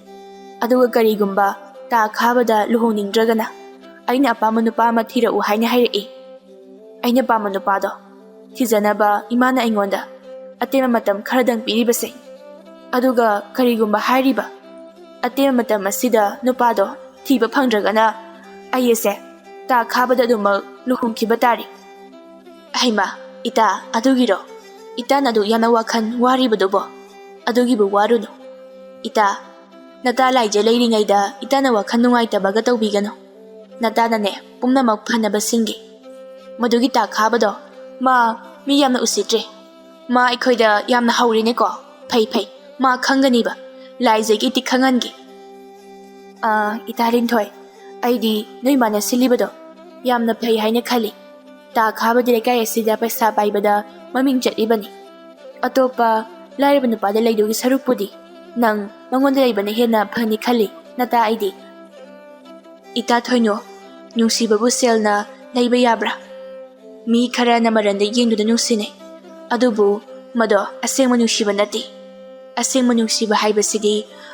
ꯑꯗꯨꯒ ꯀꯔꯤꯒꯨꯝꯕ ꯇꯥ ꯈꯥꯕꯗ ꯂꯨꯍꯣꯡꯅꯤꯡꯗ꯭ꯔꯒꯅ ꯑꯩꯅ ꯑꯄꯥꯝꯕ ꯅꯨꯄꯥ ꯑꯃ ꯊꯤꯔꯛꯎ ꯍꯥꯏꯅ ꯍꯥꯏꯔꯛꯏ. ꯑꯩꯅ ꯄꯥꯝꯕ ꯅꯨꯄꯥꯗꯣ ꯊꯤꯖꯅꯕ ꯏꯃꯥꯅ ꯑꯩꯉꯣꯟꯗ ꯑꯇꯦꯟꯕ ꯃꯇꯝ ꯈꯔꯗꯪ ꯄꯤꯔꯤꯕꯁꯦ. ꯑꯗꯨꯒ ꯀꯔꯤꯒꯨꯝꯕ ꯍꯥꯏꯔꯤꯕ ꯑꯇꯦꯟꯕ ꯃꯇꯝ ꯑꯁꯤꯗ ꯅꯨꯄꯥꯗꯣ ꯊꯤꯕ ꯐꯪꯗ꯭ꯔꯒꯅ ꯑꯩ ꯑꯁꯦ ꯇꯥ ꯈꯥꯕꯗ ꯑꯗꯨꯃꯛ ꯂꯨꯍꯣꯡꯈꯤꯕ ꯇꯥꯔꯤ. ꯍꯩꯃꯥ, ꯏꯇꯥ, ꯑꯗꯨꯒꯤꯔꯣ? ꯏꯇꯥꯅ ꯑꯗꯨ ꯌꯥꯝꯅ ꯋꯥꯈꯜ ꯋꯥꯔꯤꯕꯗꯨꯕꯣ? ꯑꯗꯨꯒꯤꯕꯨ ꯋꯥꯔꯨꯅꯨ. ꯏꯇꯥ, ꯅꯇꯥ ꯂꯥꯏꯖ ꯂꯩꯔꯤꯉꯩꯗ ꯏꯇꯥꯅ ꯋꯥꯈꯜ ꯅꯨꯡꯉꯥꯏꯇꯕꯒ ꯇꯧꯕꯤꯒꯅꯨ. ꯅꯇꯥꯅꯅꯦ ꯄꯨꯝꯅꯃꯛ ꯐꯅꯕ ꯁꯤꯟꯒꯦ. ꯃꯗꯨꯒꯤ ꯇꯥ ꯈꯥꯕꯗꯣ ꯃꯤ ꯌꯥꯝꯅ ꯎꯁꯤꯠꯇ꯭ꯔꯦ. ꯃꯥ ꯑꯩꯈꯣꯏꯗ ꯌꯥꯝꯅ ꯍꯧꯔꯤꯅꯦꯀꯣ. ꯐꯩ, ꯃꯥ ꯈꯪꯒꯅꯤꯕ. ꯂꯥꯏꯖꯒꯤ ꯏꯇꯤꯛ ꯈꯪꯍꯟꯒꯦ. ꯏꯇꯥ ꯂꯤꯟꯊꯣꯏ, ꯑꯩꯗꯤ ꯅꯣꯏ ꯃꯥꯅ ꯁꯤꯜꯂꯤꯕꯗꯣ ꯌꯥꯝꯅ ꯐꯩ ꯍꯥꯏꯅ ꯈꯜꯂꯤ. ꯇꯥ ꯈꯥꯕꯗꯤ ꯂꯩꯀꯥꯏ ꯑꯁꯤꯗ ꯄꯩꯁꯥ ꯄꯥꯏꯕꯗ ꯃꯃꯤꯡ ꯆꯠꯂꯤꯕꯅꯤ. ꯑꯇꯣꯞꯄ ꯂꯥꯏꯔꯕ ꯅꯨꯄꯥꯗ ꯂꯩꯗꯧꯒꯤ ꯁꯔꯨꯛꯄꯨꯗꯤ ꯅꯪ ꯃꯉꯣꯟꯗ ꯂꯩꯕꯅ ꯍꯦꯟꯅ ꯐꯅꯤ ꯈꯜꯂꯤ ꯅꯇꯥ ꯑꯩꯗꯤ꯫ ꯏꯇꯥ ꯊꯣꯏꯅꯣ, ꯅꯨꯡꯁꯤꯕꯕꯨ ꯁꯦꯜꯅ ꯂꯩꯕ ꯌꯥꯕ꯭ꯔꯥ? ꯃꯤ ꯈꯔꯅ ꯃꯔꯟꯗ ꯌꯦꯡꯗꯨꯅ ꯅꯨꯡꯁꯤꯅꯩ, ꯑꯗꯨꯕꯨ ꯃꯗꯣ ꯑꯁꯦꯡꯕ ꯅꯨꯡꯁꯤꯕ ꯅꯠꯇꯦ꯫ ꯑꯁꯦꯡꯕ ꯅꯨꯡꯁꯤꯕ ꯍꯥꯏꯕꯁꯤꯗꯤ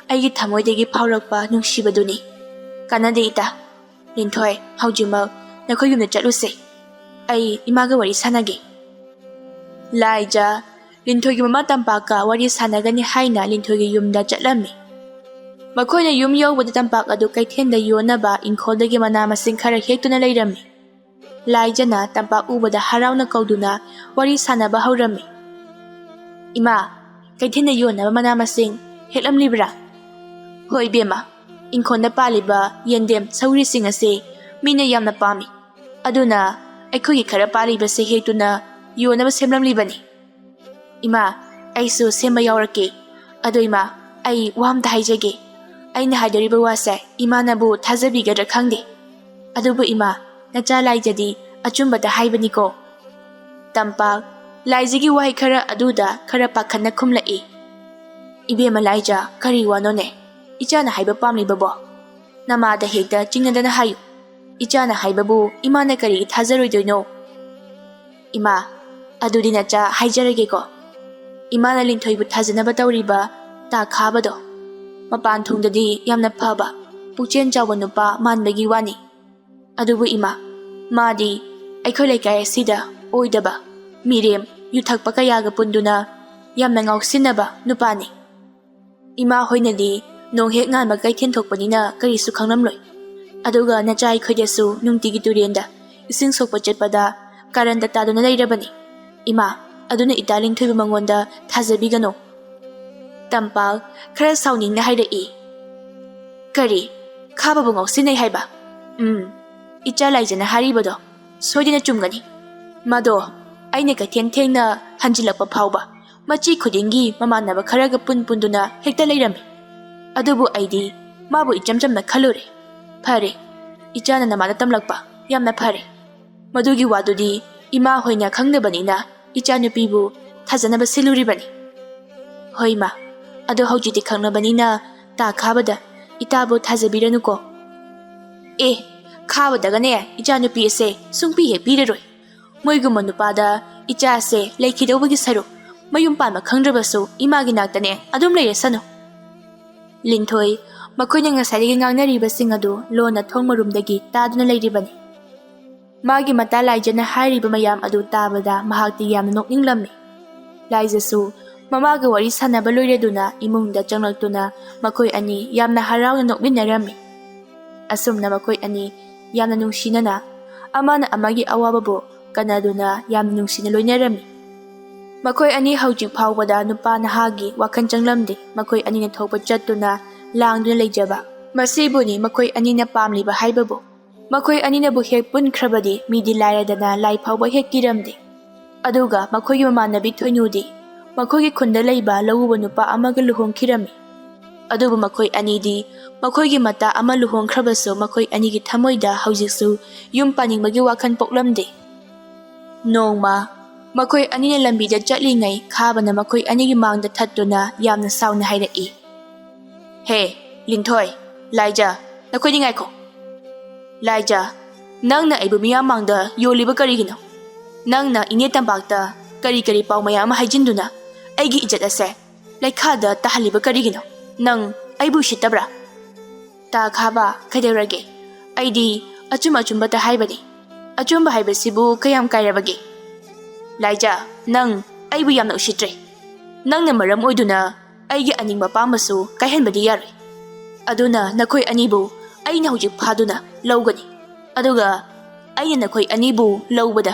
ꯑꯩꯒꯤ ꯊꯃꯣꯏꯗꯒꯤ ꯐꯥꯎꯔꯛꯄ ꯅꯨꯡꯁꯤꯕꯗꯨꯅꯤ꯫ ꯀꯥꯟꯅꯗꯦ ꯏꯇꯥ, ꯂꯤꯟꯊꯣꯏ ꯍꯧꯖꯤꯛꯃꯛ ꯅꯈꯣꯏ ꯌꯨꯝꯗ ꯆꯠꯂꯨꯁꯦ, ꯑꯩ ꯏꯃꯥꯒ ꯋꯥꯔꯤ ꯁꯥꯟꯅꯒꯦ꯫ ꯂꯥꯏꯖꯥ ꯂꯤꯟꯊꯣꯏꯒꯤ ꯃꯃꯥ ꯇꯝꯄꯥꯛꯀ ꯋꯥꯔꯤ ꯁꯥꯟꯅꯒꯅꯤ ꯍꯥꯏꯅ ꯂꯤꯟꯊꯣꯏꯒꯤ ꯌꯨꯝꯗ ꯆꯠꯂꯝꯃꯤ꯫ ꯃꯈꯣꯏꯅ ꯌꯨꯝ ꯌꯧꯕꯗ ꯇꯝꯄꯥꯛ ꯑꯗꯨ ꯀꯩꯊꯦꯜꯗ ꯌꯣꯟꯅꯕ ꯏꯪꯈꯣꯜꯗꯒꯤ ꯃꯅꯥ ꯃꯁꯤꯡ ꯈꯔ ꯍꯦꯛꯇꯨꯅ ꯂꯩꯔꯝꯃꯤ꯫ ꯂꯥꯏꯖꯥꯅ ꯇꯝꯄꯥꯛ ꯎꯕꯗ ꯍꯔꯥꯎꯅ ꯀꯧꯗꯨꯅ ꯋꯥꯔꯤ ꯁꯥꯟꯅꯕ ꯍꯧꯔꯝꯃꯤ꯫ ꯏꯃꯥ, ꯀꯩꯊꯦꯜꯗ ꯌꯣꯟꯅꯕ ꯃꯅꯥ ꯃꯁꯤꯡ ꯍꯦꯛꯂꯝꯂꯤꯕ꯭ꯔꯥ? ꯍꯣꯏ ꯏꯕꯦꯝꯃ, ꯏꯪꯈꯣꯜꯗ ꯄꯥꯜꯂꯤꯕ ꯌꯦꯟꯗꯦꯝ ꯁꯧꯒ꯭ꯔꯤꯁꯤꯡ ꯑꯁꯤ ꯃꯤꯅ ꯌꯥꯝꯅ ꯄꯥꯝꯃꯤ, ꯑꯗꯨꯅ ꯑꯩꯈꯣꯏꯒꯤ ꯈꯔ ꯄꯥꯜꯂꯤꯕꯁꯤ ꯍꯦꯛꯇꯨꯅ ꯌꯣꯟꯅꯕ ꯁꯦꯝꯂꯝꯂꯤꯕꯅꯤ꯫ ꯏꯃꯥ, ꯑꯩꯁꯨ ꯁꯦꯝꯕ ꯌꯥꯎꯔꯛꯀꯦ꯫ ꯑꯗꯣ ꯏꯃꯥ, ꯑꯩ ꯋꯥ ꯑꯝꯇ ꯍꯥꯏꯖꯒꯦ꯫ ꯑꯩꯅ ꯍꯥꯏꯗꯣꯔꯤꯕ ꯋꯥꯁꯦ ꯏꯃꯥꯅꯕꯨ ꯊꯥꯖꯕꯤꯒꯗ꯭ꯔꯥ ꯈꯪꯗꯦ, ꯑꯗꯨꯕꯨ ꯏꯃꯥ, ꯅꯆꯥ ꯂꯥꯏꯖꯗꯤ ꯑꯆꯨꯝꯕꯇ ꯍꯥꯏꯕꯅꯤꯀꯣ꯫ ꯇꯝꯄꯥꯛ ꯂꯥꯏꯖꯒꯤ ꯋꯥꯍꯩ ꯈꯔ ꯑꯗꯨꯗ ꯈꯔ ꯄꯥꯈꯠꯅ ꯈꯨꯝꯂꯛꯏ꯫ ꯏꯕꯦꯝꯃ ꯂꯥꯏꯖꯥ, ꯀꯔꯤ ꯋꯥꯅꯣꯅꯦ? ꯏꯆꯥꯅ ꯍꯥꯏꯕ ꯄꯥꯝꯂꯤꯕꯕꯣ? ꯅꯃꯥꯗ ꯍꯦꯛꯇ ꯆꯤꯡꯅꯗꯅ ꯍꯥꯏꯌꯨ꯫ ꯏꯆꯥꯅ ꯍꯥꯏꯕꯕꯨ ꯏꯃꯥꯅ ꯀꯔꯤꯒꯤ ꯊꯥꯖꯔꯣꯏꯗꯣꯏꯅꯣ? ꯏꯃꯥ, ꯑꯗꯨꯗꯤ ꯅꯆꯥ ꯍꯥꯏꯖꯔꯒꯦꯀꯣ꯫ ꯏꯃꯥꯅ ꯂꯤꯟꯊꯣꯏꯕꯨ ꯊꯥꯖꯅꯕ ꯇꯧꯔꯤꯕ ꯇꯥ ꯈꯥꯕꯗꯣ, ꯃꯄꯥꯟ ꯊꯣꯡꯗꯗꯤ ꯌꯥꯝꯅ ꯐꯕ, ꯄꯨꯛꯆꯦꯜ ꯆꯥꯎꯕ ꯅꯨꯄꯥ ꯃꯥꯟꯕꯒꯤ ꯋꯥꯅꯤ, ꯑꯗꯨꯕꯨ ꯏꯃꯥ, ꯃꯥꯗꯤ ꯑꯩꯈꯣꯏ ꯂꯩꯀꯥꯏ ꯑꯁꯤꯗ ꯑꯣꯏꯗꯕ, ꯃꯤꯔꯦꯝ, ꯌꯨꯊꯛꯄ ꯀꯌꯥꯒ ꯄꯨꯟꯗꯨꯅ ꯌꯥꯝꯅ ꯉꯥꯎꯁꯤꯟꯅꯕ ꯅꯨꯄꯥꯅꯤ꯫ ꯏꯃꯥ ꯍꯣꯏꯅꯗꯤ ꯅꯣꯡ ꯍꯦꯛ ꯉꯥꯟꯕ ꯀꯩꯊꯦꯜ ꯊꯣꯛꯄꯅꯤꯅ ꯀꯔꯤꯁꯨ ꯈꯪꯂꯝꯂꯣꯏ꯫ ꯑꯗꯨꯒ ꯅꯆꯥ ꯑꯩꯈꯣꯏꯗꯁꯨ ꯅꯨꯡꯇꯤꯒꯤ ꯇꯨꯔꯦꯟꯗ ꯏꯁꯤꯡ ꯁꯣꯛꯄ ꯆꯠꯄꯗ ꯀꯥꯔꯟꯗ ꯇꯥꯗꯨꯅ ꯂꯩꯔꯕꯅꯤ꯫ ꯏꯃꯥ, ꯑꯗꯨꯅ ꯏꯇꯥ ꯂꯤꯟꯊꯣꯏꯕꯨ ꯃꯉꯣꯟꯗ ꯊꯥꯖꯕꯤꯒꯅꯣ꯫ ꯇꯝꯄꯥꯛ ꯈꯔ ꯁꯥꯎꯅꯤꯡꯅ ꯍꯥꯏꯔꯛꯏ꯫ ꯀꯔꯤ? ꯈꯥꯕꯕꯨ ꯉꯥꯎꯁꯤꯟꯅꯩ ꯍꯥꯏꯕ? ꯏꯆꯥ ꯂꯥꯏꯖꯅ ꯍꯥꯏꯔꯤꯕꯗꯣ ꯁꯣꯏꯗꯅ ꯆꯨꯝꯒꯅꯤ꯫ ꯃꯗꯣ ꯑꯩꯅ ꯀꯩꯊꯦꯜ ꯊꯦꯡꯅ ꯍꯟꯖꯤꯜꯂꯛꯄ ꯐꯥꯎꯕ ꯃꯆꯤ ꯈꯨꯗꯤꯡꯒꯤ ꯃꯃꯥꯟꯅꯕ ꯈꯔꯒ ꯄꯨꯟꯗꯨꯅ ꯍꯦꯛꯇ ꯂꯩꯔꯝꯃꯤ, ꯑꯗꯨꯕꯨ ꯑꯩꯗꯤ ꯃꯥꯕꯨ ꯏꯆꯝ ꯆꯝꯅ ꯈꯜꯂꯨꯔꯦ꯫ ꯐꯔꯦ, ꯏꯆꯥꯅ ꯅꯃꯥꯗ ꯇꯝꯂꯛꯄ ꯌꯥꯝꯅ ꯐꯔꯦ꯫ ꯃꯗꯨꯒꯤ ꯋꯥꯗꯨꯗꯤ ꯏꯃꯥ ꯍꯣꯏꯅ ꯈꯪꯗꯕꯅꯤꯅ ꯏꯆꯥꯅꯨꯄꯤꯕꯨ ꯊꯥꯖꯅꯕ ꯁꯤꯜꯂꯨꯔꯤꯕꯅꯤ꯫ ꯍꯣꯏ ꯃꯥ, ꯑꯗꯣ ꯍꯧꯖꯤꯛꯇꯤ ꯈꯪꯅꯕꯅꯤꯅ ꯇꯥ ꯈꯥꯕꯗ ꯏꯇꯥꯕꯨ ꯊꯥꯖꯕꯤꯔꯅꯨꯀꯣ꯫ ꯈꯥꯕꯗꯒꯅꯦ ꯏꯆꯥꯅꯨꯄꯤ ꯑꯁꯦ ꯁꯨꯡꯄꯤ ꯍꯦꯛ ꯄꯤꯔꯔꯣꯏ꯫ ꯃꯣꯏꯒꯨꯝꯕ ꯅꯨꯄꯥꯗ ꯏꯆꯥꯁꯦ ꯂꯩꯈꯤꯗꯧꯕꯒꯤ ꯁꯔꯨꯛ ꯃꯌꯨꯝ ꯄꯥꯟꯕ ꯈꯪꯗ꯭ꯔꯕꯁꯨ ꯏꯃꯥꯒꯤ ꯅꯥꯛꯇꯅꯦ ꯑꯗꯨꯝ ꯂꯩꯔꯁꯅꯨ꯫ ꯂꯤꯟꯊꯣꯏ ꯃꯈꯣꯏꯅ ꯉꯁꯥꯏꯗꯒꯤ ꯉꯥꯡꯅꯔꯤꯕꯁꯤꯡ ꯑꯗꯨ ꯂꯣꯟꯅ ꯊꯣꯡ ꯃꯔꯨꯝꯗꯒꯤ ꯇꯥꯗꯨꯅ ꯂꯩꯔꯤꯕꯅꯤ꯫ ꯃꯥꯒꯤ ꯃꯇꯥ ꯂꯥꯏꯖꯅ ꯍꯥꯏꯔꯤꯕ ꯃꯌꯥꯝ ꯑꯗꯨ ꯇꯥꯕꯗ ꯃꯍꯥꯛꯇꯤ ꯌꯥꯝꯅ ꯅꯣꯛꯅꯤꯡꯂꯝꯃꯤ꯫ ꯂꯥꯏꯖꯁꯨ ꯃꯃꯥꯒ ꯋꯥꯔꯤ ꯁꯥꯟꯅꯕ ꯂꯣꯏꯔꯗꯨꯅ ꯏꯃꯨꯡꯗ ꯆꯪꯂꯛꯇꯨꯅ ꯃꯈꯣꯏ ꯑꯅꯤ ꯌꯥꯝꯅ ꯍꯔꯥꯎꯅ ꯅꯣꯛꯃꯤꯟꯅꯔꯝꯃꯤ꯫ ꯑꯁꯨꯝꯅ ꯃꯈꯣꯏ ꯑꯅꯤ ꯌꯥꯝꯅ ꯅꯨꯡꯁꯤꯅꯅ ꯑꯃꯅ ꯑꯃꯒꯤ ꯑꯋꯥꯕꯕꯨ ꯀꯟꯅꯗꯨꯅ ꯌꯥꯝꯅ ꯅꯨꯡꯁꯤꯅ ꯂꯣꯏꯅꯔꯝꯃꯤ꯫ ꯃꯈꯣꯏ ꯑꯅꯤ ꯍꯧꯖꯤꯛ ꯐꯥꯎꯕꯗ ꯅꯨꯄꯥ ꯅꯍꯥꯒꯤ ꯋꯥꯈꯜ ꯆꯪꯂꯝꯗꯦ꯫ ꯃꯈꯣꯏ ꯑꯅꯤꯅ ꯊꯣꯛꯄ ꯆꯠꯇꯨꯅ ꯂꯥꯡꯗꯨꯅ ꯂꯩꯖꯕ, ꯃꯁꯤꯕꯨꯅꯤ ꯃꯈꯣꯏ ꯑꯅꯤꯅ ꯄꯥꯝꯂꯤꯕ ꯍꯥꯏꯕꯕꯨ꯫ ꯃꯈꯣꯏ ꯑꯅꯤꯅꯕꯨ ꯍꯦꯛ ꯄꯨꯟꯈ꯭ꯔꯕꯗꯤ ꯃꯤꯗꯤ ꯂꯥꯏꯔꯗꯅ ꯂꯥꯏ ꯐꯥꯎꯕ ꯍꯦꯛ ꯀꯤꯔꯝꯗꯦ꯫ ꯑꯗꯨꯒ ꯃꯈꯣꯏꯒꯤ ꯃꯃꯥꯟꯅꯕꯤ ꯊꯣꯏꯅꯨꯗꯤ ꯃꯈꯣꯏꯒꯤ ꯈꯨꯟꯗ ꯂꯩꯕ ꯂꯧꯎꯕ ꯅꯨꯄꯥ ꯑꯃꯒ ꯂꯨꯍꯣꯡꯈꯤꯔꯝꯃꯤ꯫ ꯑꯗꯨꯕꯨ ꯃꯈꯣꯏ ꯑꯅꯤꯗꯤ ꯃꯈꯣꯏꯒꯤ ꯃꯇꯥ ꯑꯃ ꯂꯨꯍꯣꯡꯈ꯭ꯔꯕꯁꯨ ꯃꯈꯣꯏ ꯑꯅꯤꯒꯤ ꯊꯃꯣꯏꯗ ꯍꯧꯖꯤꯛꯁꯨ ꯌꯨꯝ ꯄꯥꯅꯤꯡꯕꯒꯤ ꯋꯥꯈꯜ ꯄꯣꯛꯂꯝꯗꯦ꯫ ꯅꯣꯡꯃ ꯃꯈꯣꯏ ꯑꯅꯤꯅ ꯂꯝꯕꯤꯗ ꯆꯠꯂꯤꯉꯩ ꯈꯥꯕꯅ ꯃꯈꯣꯏ ꯑꯅꯤꯒꯤ ꯃꯥꯡꯗ ꯊꯠꯇꯨꯅ ꯌꯥꯝꯅ ꯁꯥꯎꯅ ꯍꯥꯏꯔꯛꯏ꯫ ꯍꯦ ꯂꯤꯟꯊꯣꯏ, ꯂꯥꯏꯖꯥ, ꯅꯈꯣꯏꯗꯤ ꯉꯥꯏꯈꯣ꯫ ꯂꯥꯏꯖꯥ, ꯅꯪꯅ ꯑꯩꯕꯨ ꯃꯤꯌꯥꯝ ꯃꯥꯡꯗ ꯌꯣꯜꯂꯤꯕ ꯀꯔꯤꯒꯤꯅꯣ? ꯅꯪꯅ ꯏꯅꯦ ꯇꯝꯄꯥꯛꯇ ꯀꯔꯤ ꯄꯥꯎ ꯃꯌꯥꯝ ꯑꯃ ꯍꯥꯏꯖꯤꯟꯗꯨꯅ ꯑꯩꯒꯤ ꯏꯖꯠ ꯑꯁꯦ ꯂꯩꯈꯥꯗ ꯇꯥꯍꯜꯂꯤꯕ ꯀꯔꯤꯒꯤꯅꯣ? ꯅꯪ ꯑꯩꯕꯨ ꯎꯁꯤꯠꯇꯕ꯭ꯔꯥ? ꯇꯥ ꯈꯥꯕ, ꯀꯩꯗꯧꯔꯒꯦ? ꯑꯩꯗꯤ ꯑꯆꯨꯝꯕꯇ ꯍꯥꯏꯕꯅꯤ꯫ ꯑꯆꯨꯝꯕ ꯍꯥꯏꯕꯁꯤꯕꯨ ꯀꯌꯥꯝ ꯀꯥꯏꯔꯕꯒꯦ? ꯂꯥꯏꯖꯥ, ꯅꯪ ꯑꯩꯕꯨ ꯌꯥꯝꯅ ꯎꯁꯤꯠꯇ꯭ꯔꯦ꯫ ꯅꯪꯅ ꯃꯔꯝ ꯑꯣꯏꯗꯨꯅ ꯑꯩꯒꯤ ꯑꯅꯤꯡꯕ ꯄꯥꯝꯕꯁꯨ ꯀꯥꯏꯍꯟꯕꯗꯤ ꯌꯥꯔꯣꯏ꯫ ꯑꯗꯨꯅ ꯅꯈꯣꯏ ꯑꯅꯤꯕꯨ ꯑꯩꯅ ꯍꯧꯖꯤꯛ ꯐꯥꯗꯨꯅ ꯂꯧꯒꯅꯤ, ꯑꯗꯨꯒ ꯑꯩꯅ ꯅꯈꯣꯏ ꯑꯅꯤꯕꯨ ꯂꯧꯕꯗ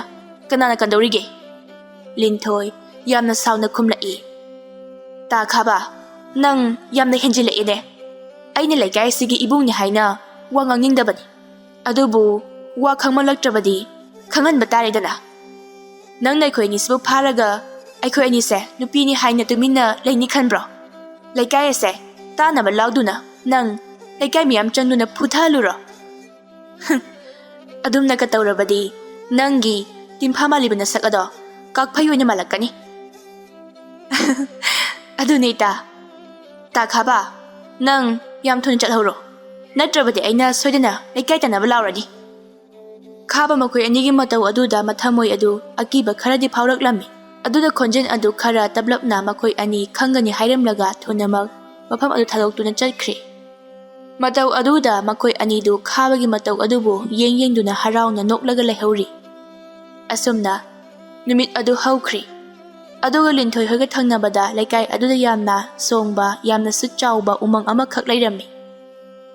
ꯀꯅꯥꯅ ꯀꯟꯗꯧꯔꯤꯒꯦ? ꯂꯤꯟꯊꯣꯏ ꯌꯥꯝꯅ ꯁꯥꯎꯅ ꯈꯨꯝꯂꯛꯏ꯫ ꯇꯥ ꯈꯥꯕ, ꯅꯪ ꯌꯥꯝꯅ ꯍꯦꯟꯖꯤꯜꯂꯛꯑꯦꯅꯦ꯫ ꯑꯩꯅ ꯂꯩꯀꯥꯏ ꯑꯁꯤꯒꯤ ꯏꯕꯨꯡꯅꯤ ꯍꯥꯏꯅ ꯋꯥ ꯉꯥꯡꯅꯤꯡꯗꯕꯅꯤ, ꯑꯗꯨꯕꯨ ꯋꯥ ꯈꯪꯃꯜꯂꯛꯇ꯭ꯔꯕꯗꯤ ꯈꯪꯍꯟꯕ ꯇꯥꯔꯦꯗꯅ꯫ ꯅꯪꯅ ꯑꯩꯈꯣꯏ ꯑꯅꯤꯁꯤꯕꯨ ꯐꯥꯔꯒ ꯑꯩꯈꯣꯏ ꯑꯅꯤꯁꯦ ꯅꯨꯄꯤꯅꯤ ꯍꯥꯏꯅ ꯇꯨꯃꯤꯟꯅ ꯂꯩꯅꯤ ꯈꯟꯕ꯭ꯔꯣ? ꯂꯩꯀꯥꯏ ꯑꯁꯦ ꯇꯥꯅꯕ ꯂꯥꯎꯗꯨꯅ ꯅꯪ ꯂꯩꯀꯥꯏ ꯃꯤꯌꯥꯝ ꯆꯪꯗꯨꯅ ꯐꯨꯊꯍꯜꯂꯨꯔꯣ? ꯑꯗꯨꯝꯅꯒ ꯇꯧꯔꯕꯗꯤ ꯅꯪꯒꯤ ꯇꯤꯝꯐꯥ ꯃꯥꯜꯂꯤꯕ ꯅꯁꯛ ꯑꯗꯣ ꯀꯥꯛꯐꯩ ꯑꯣꯏꯅ ꯃꯥꯜꯂꯛꯀꯅꯤ꯫ ꯑꯗꯨꯅꯦ ꯇꯥ ꯈꯥꯕ ꯅꯪ ꯌꯥꯝ ꯊꯨꯅ ꯆꯠꯍꯧꯔꯣ ꯅꯠꯇ꯭ꯔꯕꯗꯤ ꯑꯩꯅ ꯁꯣꯏꯗꯅ ꯂꯩꯀꯥꯏ ꯇꯥꯟꯅꯕ ꯂꯥꯎꯔꯅꯤ ꯈꯥꯕ ꯃꯈꯣꯏ ꯑꯅꯤꯒꯤ ꯃꯇꯧ ꯑꯗꯨꯗ ꯃꯊꯃꯣꯏ ꯑꯗꯨ ꯑꯀꯤꯕ ꯈꯔꯗꯤ ꯐꯥꯎꯔꯛꯂꯝꯃꯤ ꯑꯗꯨꯗ ꯈꯣꯟꯖꯦꯜ ꯑꯗꯨ ꯈꯔ ꯇꯞꯂꯞꯅ ꯃꯈꯣꯏ ꯑꯅꯤ ꯈꯪꯒꯅꯤ ꯍꯥꯏꯔꯝꯂꯒ ꯊꯨꯅꯃꯛ ꯃꯐꯝ ꯑꯗꯨ ꯊꯥꯗꯣꯛꯇꯨꯅ ꯆꯠꯈ꯭ꯔꯦ ꯃꯇꯧ ꯑꯗꯨꯗ ꯃꯈꯣꯏ ꯑꯅꯤꯗꯨ ꯈꯥꯕꯒꯤ ꯃꯇꯧ ꯑꯗꯨꯕꯨ ꯌꯦꯡꯗꯨꯅ ꯍꯔꯥꯎꯅ ꯅꯣꯛꯂꯒ ꯂꯩꯍꯧꯔꯤ ꯑꯁꯨꯝꯅ ꯅꯨꯃꯤꯠ ꯑꯗꯨ ꯍꯧꯈ꯭ꯔꯦ ꯑꯗꯨꯒ ꯂꯤꯟꯊꯣꯏ ꯍꯣꯏꯒ ꯊꯪꯅꯕꯗ ꯂꯩꯀꯥꯏ ꯑꯗꯨꯗ ꯌꯥꯝꯅ ꯁꯣꯡꯕ ꯌꯥꯝꯅꯁꯨ ꯆꯥꯎꯕ ꯎꯃꯪ ꯑꯃꯈꯛ ꯂꯩꯔꯝꯃꯤ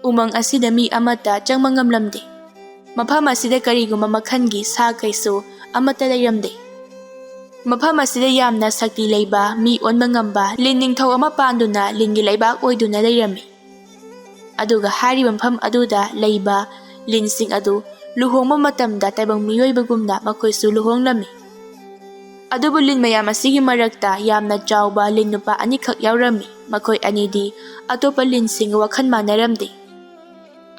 ꯎꯃꯪ ꯑꯁꯤꯗ ꯃꯤ ꯑꯃꯠꯇ ꯆꯪꯕ ꯉꯝꯂꯝꯗꯦ ꯃꯐꯝ ꯑꯁꯤꯗ ꯀꯔꯤꯒꯨꯝꯕ ꯃꯈꯜꯒꯤ ꯁꯥ ꯀꯩꯁꯨ ꯑꯃꯠꯇ ꯂꯩꯔꯝꯗꯦ ꯃꯐꯝ ꯑꯁꯤꯗ ꯌꯥꯝꯅ ꯁꯛꯇꯤ ꯂꯩꯕ ꯃꯤ ꯑꯣꯟꯕ ꯉꯝꯕ ꯂꯤꯟ ꯅꯤꯡꯊꯧ ꯑꯃ ꯄꯥꯟꯗꯨꯅ ꯂꯤꯟꯒꯤ ꯂꯩꯕꯥꯛ ꯑꯣꯏꯗꯨꯅ ꯂꯩꯔꯝꯃꯤ ꯑꯗꯨꯒ ꯍꯥꯏꯔꯤꯕ ꯃꯐꯝ ꯑꯗꯨꯗ ꯂꯩꯕ ꯂꯤꯟꯁꯤꯡ ꯑꯗꯨ ꯂꯨꯍꯣꯡꯕ ꯃꯇꯝꯗ ꯇꯥꯏꯕꯪ ꯃꯤꯑꯣꯏꯕꯒꯨꯝꯅ ꯃꯈꯣꯏꯁꯨ ꯂꯨꯍꯣꯡꯂꯝꯃꯤ ꯑꯗꯨꯕꯨ ꯂꯤꯟ ꯃꯌꯥꯝ ꯑꯁꯤꯒꯤ ꯃꯔꯛꯇ ꯌꯥꯝꯅ ꯆꯥꯎꯕ ꯂꯤꯟ ꯅꯨꯄꯥ ꯑꯅꯤꯈꯛ ꯌꯥꯎꯔꯝꯃꯤ ꯃꯈꯣꯏ ꯑꯅꯤꯗꯤ ꯑꯇꯣꯞꯄ ꯂꯤꯟꯁꯤꯡꯒ ꯋꯥꯈꯜ ꯃꯥꯟꯅꯔꯝꯗꯦ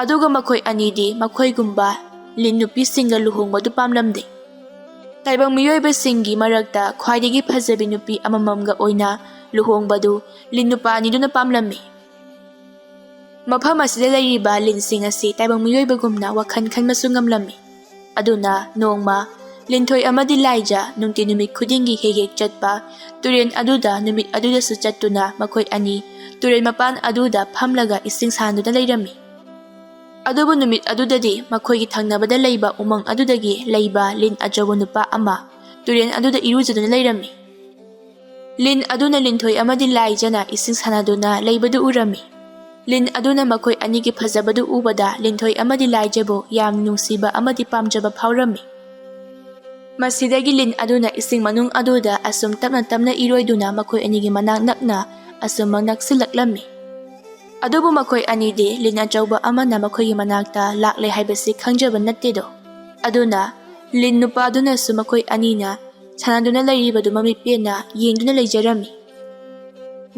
ꯑꯗꯨꯒ ꯃꯈꯣꯏ ꯑꯅꯤꯗꯤ ꯃꯈꯣꯏꯒꯨꯝꯕ ꯂꯤꯟ ꯅꯨꯄꯤꯁꯤꯡꯒ ꯂꯨꯍꯣꯡꯕꯗꯨ ꯄꯥꯝꯂꯝꯗꯦ ꯇꯥꯏꯕꯪ ꯃꯤꯑꯣꯏꯕꯁꯤꯡꯒꯤ ꯃꯔꯛꯇ ꯈ꯭ꯋꯥꯏꯗꯒꯤ ꯐꯖꯕꯤ ꯅꯨꯄꯤ ꯑꯃꯃꯝꯒ ꯑꯣꯏꯅ ꯂꯨꯍꯣꯡꯕꯗꯨ ꯂꯤꯟ ꯅꯨꯄꯥ ꯑꯅꯤꯗꯨꯅ ꯄꯥꯝꯂꯝꯃꯤ ꯃꯐꯝ ꯑꯁꯤꯗ ꯂꯩꯔꯤꯕ ꯂꯤꯟꯁꯤꯡ ꯑꯁꯤ ꯇꯥꯏꯕꯪ ꯃꯤꯑꯣꯏꯕꯒꯨꯝꯅ ꯋꯥꯈꯜ ꯈꯟꯕꯁꯨ ꯉꯝꯂꯝꯃꯤ ꯑꯗꯨꯅ ꯅꯣꯡꯃ ꯂꯤꯟꯊꯣꯏ ꯑꯃꯗꯤ ꯂꯥꯏꯖ ꯅꯨꯡꯇꯤ ꯅꯨꯃꯤꯠ ꯈꯨꯗꯤꯡꯒꯤ ꯍꯦꯛ ꯆꯠꯄ ꯇꯨꯔꯦꯟ ꯑꯗꯨꯗ ꯅꯨꯃꯤꯠ ꯑꯗꯨꯗꯁꯨ ꯆꯠꯇꯨꯅ ꯃꯈꯣꯏ ꯑꯅꯤ ꯇꯨꯔꯦꯟ ꯃꯄꯥꯟ ꯑꯗꯨꯗ ꯐꯝꯂꯒ ꯏꯁꯤꯡ ꯁꯥꯟꯗꯨꯅ ꯂꯩꯔꯝꯃꯤ ꯑꯗꯨꯕꯨ ꯅꯨꯃꯤꯠ ꯑꯗꯨꯗꯗꯤ ꯃꯈꯣꯏꯒꯤ ꯊꯪꯅꯕꯗ ꯂꯩꯕ ꯎꯃꯪ ꯑꯗꯨꯗꯒꯤ ꯂꯩꯕ ꯂꯤꯟ ꯑꯆꯧꯕ ꯅꯨꯄꯥ ꯑꯃ ꯇꯨꯔꯦꯟ ꯑꯗꯨꯗ ꯏꯔꯨꯖꯗꯨꯅ ꯂꯩꯔꯝꯃꯤ ꯂꯤꯟ ꯑꯗꯨꯅ ꯂꯤꯟꯊꯣꯏ ꯑꯃꯗꯤ ꯂꯥꯏꯖꯅ ꯏꯁꯤꯡ ꯁꯥꯟꯅꯗꯨꯅ ꯂꯩꯕꯗꯨ ꯎꯔꯝꯃꯤ ꯂꯤꯟ ꯑꯗꯨꯅ ꯃꯈꯣꯏ ꯑꯅꯤꯒꯤ ꯐꯖꯕꯗꯨ ꯎꯕꯗ ꯂꯤꯟꯊꯣꯏ ꯑꯃꯗꯤ ꯂꯥꯏꯖꯕꯨ ꯌꯥꯝ ꯅꯨꯡꯁꯤꯕ ꯑꯃꯗꯤ ꯄꯥꯝꯖꯕ ꯐꯥꯎꯔꯝꯃꯤ ꯃꯁꯤꯗꯒꯤ ꯂꯤꯟ ꯑꯗꯨꯅ ꯏꯁꯤꯡ ꯃꯅꯨꯡ ꯑꯗꯨꯗ ꯑꯁꯨꯝ ꯇꯞꯅ ꯏꯔꯣꯏꯗꯨꯅ ꯃꯈꯣꯏ ꯑꯅꯤꯒꯤ ꯃꯅꯥꯛ ꯅꯛꯅ ꯑꯁꯨꯝꯃꯛ ꯅꯛꯁꯤꯜꯂꯛꯂꯝꯃꯤ ꯑꯗꯨꯕꯨ ꯃꯈꯣꯏ ꯑꯅꯤꯗꯤ ꯂꯤꯟ ꯑꯆꯧꯕ ꯑꯃꯅ ꯃꯈꯣꯏꯒꯤ ꯃꯅꯥꯛꯇ ꯂꯥꯛꯂꯦ ꯍꯥꯏꯕꯁꯤ ꯈꯪꯖꯕ ꯅꯠꯇꯦꯗꯣ ꯑꯗꯨꯅ ꯂꯤꯟ ꯅꯨꯄꯥꯗꯨꯅꯁꯨ ꯃꯈꯣꯏ ꯑꯅꯤꯅ ꯁꯥꯟꯅꯗꯨꯅ ꯂꯩꯔꯤꯕꯗꯨ ꯃꯃꯤꯠ ꯄꯦꯟꯅ ꯌꯦꯡꯗꯨꯅ ꯂꯩꯖꯔꯝꯃꯤ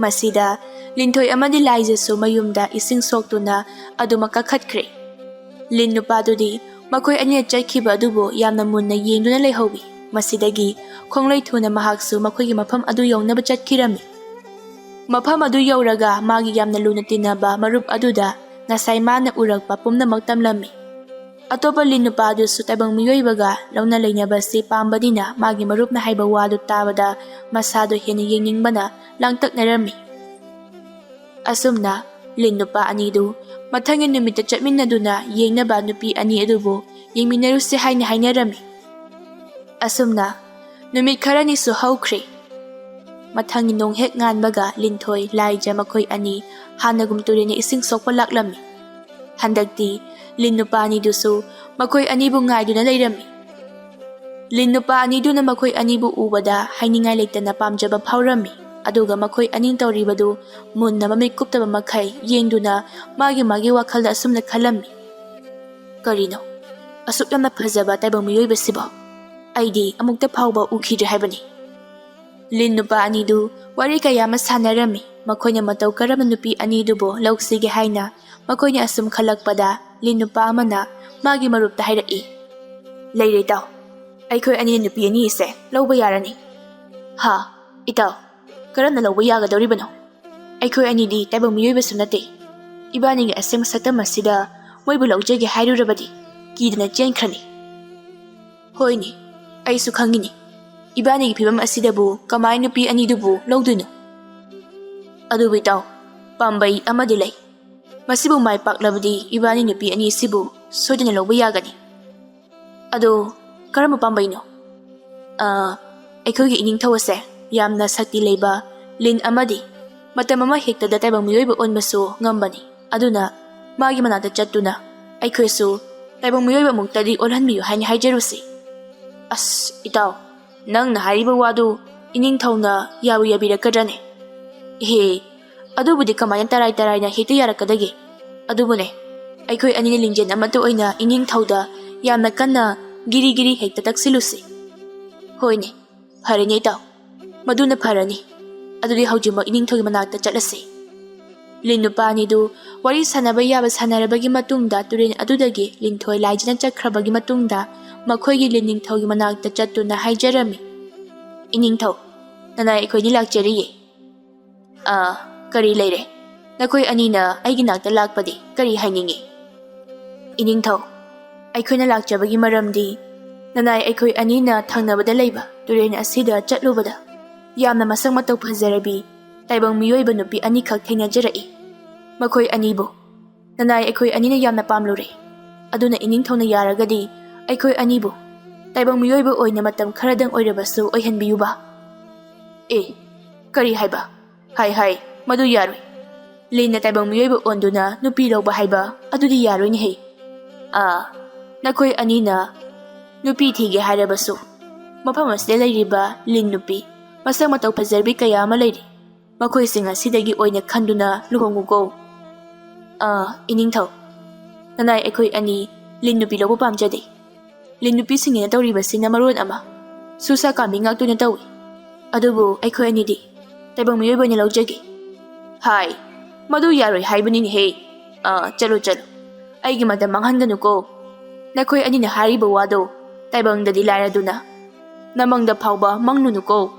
ꯃꯁꯤꯗ ꯂꯤꯟꯊꯣꯏ ꯑꯃꯗꯤ ꯂꯥꯏꯖꯁꯨ ꯃꯌꯨꯝꯗ ꯏꯁꯤꯡ ꯁꯣꯛꯇꯨꯅ ꯑꯗꯨꯃꯛ ꯀꯥꯈꯠꯈ꯭ꯔꯦ ꯂꯤꯟ ꯅꯨꯄꯥꯗꯨꯗꯤ ꯃꯈꯣꯏ ꯑꯅꯤꯅ ꯆꯠꯈꯤꯕ ꯑꯗꯨꯕꯨ ꯌꯥꯝꯅ ꯃꯨꯟꯅ ꯌꯦꯡꯗꯨꯅ ꯂꯩꯍꯧꯏ ꯃꯁꯤꯗꯒꯤ ꯈꯣꯡꯂꯩ ꯊꯨꯅ ꯃꯍꯥꯛꯁꯨ ꯃꯈꯣꯏꯒꯤ ꯃꯐꯝ ꯑꯗꯨ ꯌꯧꯅꯕ ꯆꯠꯈꯤꯔꯝꯃꯤ ꯃꯐꯝ ꯑꯗꯨ ꯌꯧꯔꯒ ꯃꯥꯒꯤ ꯌꯥꯝꯅ ꯂꯨꯅ ꯇꯤꯟꯅꯕ ꯃꯔꯨꯞ ꯑꯗꯨꯗ ꯉꯁꯥꯏ ꯃꯥꯅ ꯎꯔꯛꯄ ꯄꯨꯝꯅꯃꯛ ꯇꯝꯂꯝꯃꯤ ꯑꯇꯣꯞꯄ ꯂꯤꯟ ꯅꯨꯄꯥꯗꯨꯁꯨ ꯇꯥꯏꯕꯪ ꯃꯤꯑꯣꯏꯕꯒ ꯂꯧꯅ ꯂꯩꯅꯕꯁꯤ ꯄꯥꯝꯕꯅꯤꯅ ꯃꯥꯒꯤ ꯃꯔꯨꯞꯅ ꯍꯥꯏꯕ ꯋꯥꯗꯨ ꯇꯥꯕꯗ ꯃꯁꯥꯗꯣ ꯍꯦꯟꯅ ꯌꯦꯡꯅꯤꯡꯕꯅ ꯂꯥꯡꯇꯛꯅꯔꯝꯃꯤ ꯑꯁꯨꯝꯅ ꯂꯤꯟ ꯅꯨꯄꯥ ꯑꯅꯤꯗꯨ ꯃꯊꯪꯒꯤ ꯅꯨꯃꯤꯠꯇ ꯆꯠꯃꯤꯟꯅꯗꯨꯅ ꯌꯦꯡꯅꯕ ꯅꯨꯄꯤ ꯑꯅꯤ ꯑꯗꯨꯕꯨ ꯌꯦꯡꯃꯤꯟꯅꯔꯨꯁꯤ ꯍꯥꯏꯅ ꯍꯥꯏꯅꯔꯝꯃꯤ ꯑꯁꯨꯝꯅ ꯅꯨꯃꯤꯠ ꯈꯔꯅꯤꯁꯨ ꯍꯧꯈ꯭ꯔꯦ ꯃꯊꯪꯒꯤ ꯅꯣꯡ ꯍꯦꯛ ꯉꯥꯟꯕꯒ ꯂꯤꯟꯊꯣꯏ ꯂꯥꯏꯖ ꯃꯈꯣꯏ ꯑꯅꯤ ꯍꯥꯟꯅꯒꯨꯝ ꯇꯨꯔꯦꯟꯗ ꯏꯁꯤꯡ ꯁꯣꯛꯄ ꯂꯥꯛꯂꯝꯃꯤ ꯍꯟꯗꯛꯇꯤ ꯂꯤꯟ ꯅꯨꯄꯥ ꯑꯅꯤꯗꯨꯁꯨ ꯃꯈꯣꯏ ꯑꯅꯤꯕꯨ ꯉꯥꯏꯗꯨꯅ ꯂꯩꯔꯝꯃꯤ ꯂꯤꯟ ꯅꯨꯄꯥ ꯑꯅꯤꯗꯨꯅ ꯃꯈꯣꯏ ꯑꯅꯤꯕꯨ ꯎꯕꯗ ꯍꯥꯏꯅꯤꯡꯉꯥꯏ ꯂꯩꯇꯅ ꯄꯥꯝꯖꯕ ꯐꯥꯎꯔꯝꯃꯤ ꯑꯗꯨꯒ ꯃꯈꯣꯏ ꯑꯅꯤ ꯇꯧꯔꯤꯕꯗꯨ ꯃꯨꯟꯅ ꯃꯃꯤꯠ ꯀꯨꯞꯇꯕ ꯃꯈꯩ ꯌꯦꯡꯗꯨꯅ ꯃꯥꯒꯤ ꯋꯥꯈꯜꯗ ꯑꯁꯨꯝꯅ ꯈꯜꯂꯝꯃꯤ ꯀꯔꯤꯅꯣ ꯑꯁꯨꯛ ꯌꯥꯝꯅ ꯐꯖꯕ ꯇꯥꯏꯕꯪ ꯃꯤꯑꯣꯏꯕꯁꯤꯕꯣ ꯑꯩꯗꯤ ꯑꯃꯨꯛꯇ ꯐꯥꯎꯕ ꯎꯈꯤꯗ꯭ꯔꯦ ꯍꯥꯏꯕꯅꯤ ꯂꯤꯟ ꯅꯨꯄꯥ ꯑꯅꯤꯗꯨ ꯋꯥꯔꯤ ꯀꯌꯥ ꯑꯃ ꯁꯥꯟꯅꯔꯝꯃꯤ ꯃꯈꯣꯏꯅ ꯃꯇꯧ ꯀꯔꯝꯕ ꯅꯨꯄꯤ ꯑꯅꯤꯗꯨꯕꯨ ꯂꯧꯁꯤꯒꯦ ꯍꯥꯏꯅ ꯃꯈꯣꯏꯅ ꯑꯁꯨꯝ ꯈꯜꯂꯛꯄꯗ ꯂꯤꯟ ꯅꯨꯄꯥ ꯑꯃꯅ ꯃꯥꯒꯤ ꯃꯔꯨꯞꯇ ꯍꯥꯏꯔꯛꯏ ꯂꯩꯔꯦ ꯏꯇꯥꯎ ꯑꯩꯈꯣꯏ ꯑꯅꯤꯅ ꯅꯨꯄꯤ ꯑꯅꯤꯁꯦ ꯂꯧꯕ ꯌꯥꯔꯅꯤ ꯍꯥ ꯏꯇꯥꯎ ꯀꯔꯝꯅ ꯂꯧꯕ ꯌꯥꯒꯗꯧꯔꯤꯕꯅꯣ ꯑꯩꯈꯣꯏ ꯑꯅꯤꯗꯤ ꯇꯥꯏꯕꯪ ꯃꯤꯑꯣꯏꯕꯁꯨ ꯅꯠꯇꯦ ꯏꯕꯥꯅꯤꯒꯤ ꯑꯁꯦꯡꯕ ꯁꯛꯇꯝ ꯑꯁꯤꯗ ꯃꯣꯏꯕꯨ ꯂꯧꯖꯒꯦ ꯍꯥꯏꯔꯨꯔꯕꯗꯤ ꯀꯤꯗꯅ ꯆꯦꯟꯈ꯭ꯔꯅꯤ ꯍꯣꯏꯅꯦ ꯑꯩꯁꯨ ꯈꯪꯉꯤꯅꯤ ꯏꯕꯥꯅꯤꯒꯤ ꯐꯤꯕꯝ ꯑꯁꯤꯗꯕꯨ ꯀꯃꯥꯏ ꯅꯨꯄꯤ ꯑꯅꯤꯗꯨꯕꯨ ꯂꯧꯗꯣꯏꯅꯣ ꯑꯗꯨꯕꯨ ꯏꯇꯥꯎ ꯄꯥꯝꯕꯩ ꯑꯃꯗꯤ ꯂꯩ ꯃꯁꯤꯕꯨ ꯃꯥꯏ ꯄꯥꯛꯂꯕꯗꯤ ꯏꯕꯥꯅꯤ ꯅꯨꯄꯤ ꯑꯅꯤꯁꯤꯕꯨ ꯁꯣꯏꯗꯅ ꯂꯧꯕ ꯌꯥꯒꯅꯤ ꯑꯗꯣ ꯀꯔꯝꯕ ꯄꯥꯝꯕꯩꯅꯣ ꯑꯩꯈꯣꯏꯒꯤ ꯏꯅꯤꯡꯊꯧ ꯑꯁꯦ ꯌꯥꯝꯅ ꯁꯛꯇꯤ ꯂꯩꯕ ꯂꯤꯟ ꯑꯃꯗꯤ ꯃꯇꯝ ꯑꯃ ꯍꯦꯛꯇꯗ ꯇꯥꯏꯕꯪ ꯃꯤꯑꯣꯏꯕ ꯑꯣꯟꯕꯁꯨ ꯉꯝꯕꯅꯤ ꯑꯗꯨꯅ ꯃꯥꯒꯤ ꯃꯅꯥꯛꯇ ꯆꯠꯇꯨꯅ ꯑꯩꯈꯣꯏꯁꯨ ꯇꯥꯏꯕꯪ ꯃꯤꯑꯣꯏꯕ ꯑꯃꯨꯛꯇꯗꯤ ꯑꯣꯜꯍꯟꯕꯤꯌꯨ ꯍꯥꯏꯅ ꯍꯥꯏꯖꯔꯨꯁꯤ ꯑꯁ ꯏꯇꯥꯎ ꯅꯪꯅ ꯍꯥꯏꯔꯤꯕ ꯋꯥꯗꯨ ꯏꯅꯤꯡꯊꯧꯅ ꯌꯥꯕꯤꯔꯛꯀꯗ꯭ꯔꯅꯦ ꯏꯍꯦ ꯑꯗꯨꯕꯨꯗꯤ ꯀꯃꯥꯏꯅ ꯇꯔꯥꯏꯅ ꯍꯦꯛꯇ ꯌꯥꯔꯛꯀꯗꯒꯦ ꯑꯗꯨꯕꯨꯅꯦ ꯑꯩꯈꯣꯏ ꯑꯅꯤꯅ ꯂꯤꯡꯖꯦꯜ ꯑꯃꯠꯇ ꯑꯣꯏꯅ ꯏꯅꯤꯡꯊꯧꯗ ꯌꯥꯝꯅ ꯀꯟꯅ ꯒꯤꯔꯤ ꯍꯦꯛꯇ ꯇꯛꯁꯤꯜꯂꯨꯁꯤ ꯍꯣꯏꯅꯦ ꯐꯔꯦꯅꯦ ꯏꯇꯥꯎ ꯃꯗꯨꯅ ꯐꯔꯅꯤ ꯑꯗꯨꯗꯤ ꯍꯧꯖꯤꯛꯃꯛ ꯏꯅꯤꯡꯊꯧꯒꯤ ꯃꯅꯥꯛꯇ ꯆꯠꯂꯁꯤ ꯂꯤꯟ ꯅꯨꯄꯥ ꯑꯅꯤꯗꯨ ꯋꯥꯔꯤ ꯁꯥꯟꯅꯕ ꯌꯥꯕ ꯁꯥꯟꯅꯔꯕꯒꯤ ꯃꯇꯨꯡꯗ ꯇꯨꯔꯦꯟ ꯑꯗꯨꯗꯒꯤ ꯂꯤꯟꯊꯣꯏ ꯂꯥꯏꯖꯅ ꯆꯠꯈ꯭ꯔꯕꯒꯤ ꯃꯇꯨꯡꯗ ꯃꯈꯣꯏꯒꯤ ꯂꯤꯟ ꯅꯤꯡꯊꯧꯒꯤ ꯃꯅꯥꯛꯇ ꯆꯠꯇꯨꯅ ꯍꯥꯏꯖꯔꯝꯃꯤ ꯏꯅꯤꯡꯊꯧ ꯅꯅꯥꯏ ꯑꯩꯈꯣꯏꯅꯤ ꯂꯥꯛꯆꯔꯤꯌꯦ Kari leire. Nakoi anina aigi nakta lakpadi kari hainingi. Iningthau. Aikhoina lakjabagi maramdi nanai aikoi anina thangnabada leiba turen asida chatlubada yamna masang matau phajarabi taibang miyoiba nupi ani khak thainajarai. Makhoi anibo nanai aikoi anina yamna pamlure. Aduna iningthauna yaragadi aikoi anibo taibang miyoiba oina matam kharadang oirabasu oihanbiyuba. Kari haiba. Hai madu yaroi. Lina taibang miyoiba onduna nupi lawba haiba adudi yaroi ni hei. Nakoi anina nupi thige harabasu mafam asida leiriba lin nupi masang matau phajarabi kaya ama leiri. Makhoi sing asidagi oina khanduna luhonguko. Iningthau. Nanai aikoi ani lin nupi lawba pamjade. Lin nupi singina tawribasina maron ama susa kambi ngaktuna tawi. Adubu aikoi anidi taibang miyoiba ni lawjage. Hai madu yaroi haibani ni hei. Chalo aigi madam manghanganuko. Nakoi anina hariba wado taibang dadi laraduna namangda phawba mangnunuko.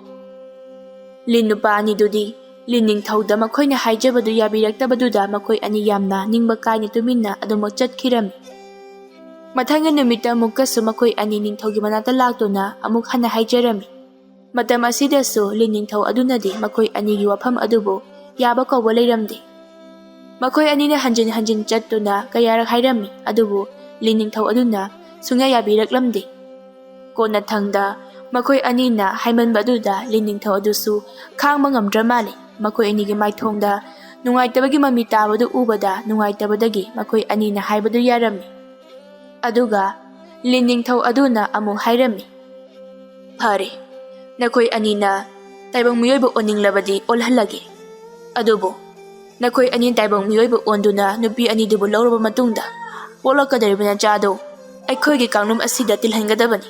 Lin nupa ani dudi lining thauda makhoina haijabadu yabiraktabaduda makoi ani yamna ningba kaini tuminna adumak chatkirami. Mathanga numita mukkasu makoi ani ningthaugi manata laktuna amuk hana haijarami. Matam asidasu lining thau adunadi makoi anigi wafam adubu yaba kauba leiramde. Makoi anina hanjin chattuna kayarak hairami adubu lining thau aduna sunga yabiraklamde. Kona thangda makoi anina haimanba aduda lining thau adusu khangba ngamdramale. Makoi anigi maithongda nungaitabagi mami tabadu ubada nungaitabadagi makoi anina haibadu yarami. Aduga lining thau aduna amuk hairami. Phare nakoi anina taibang miyoiba oninglabadi olhalage. Adubo nakoi anin taibang miyoiba onduna nupi anidubu lawraba matungda polakkadaribana chado aikhoigi kangnum asida tilhangadabani.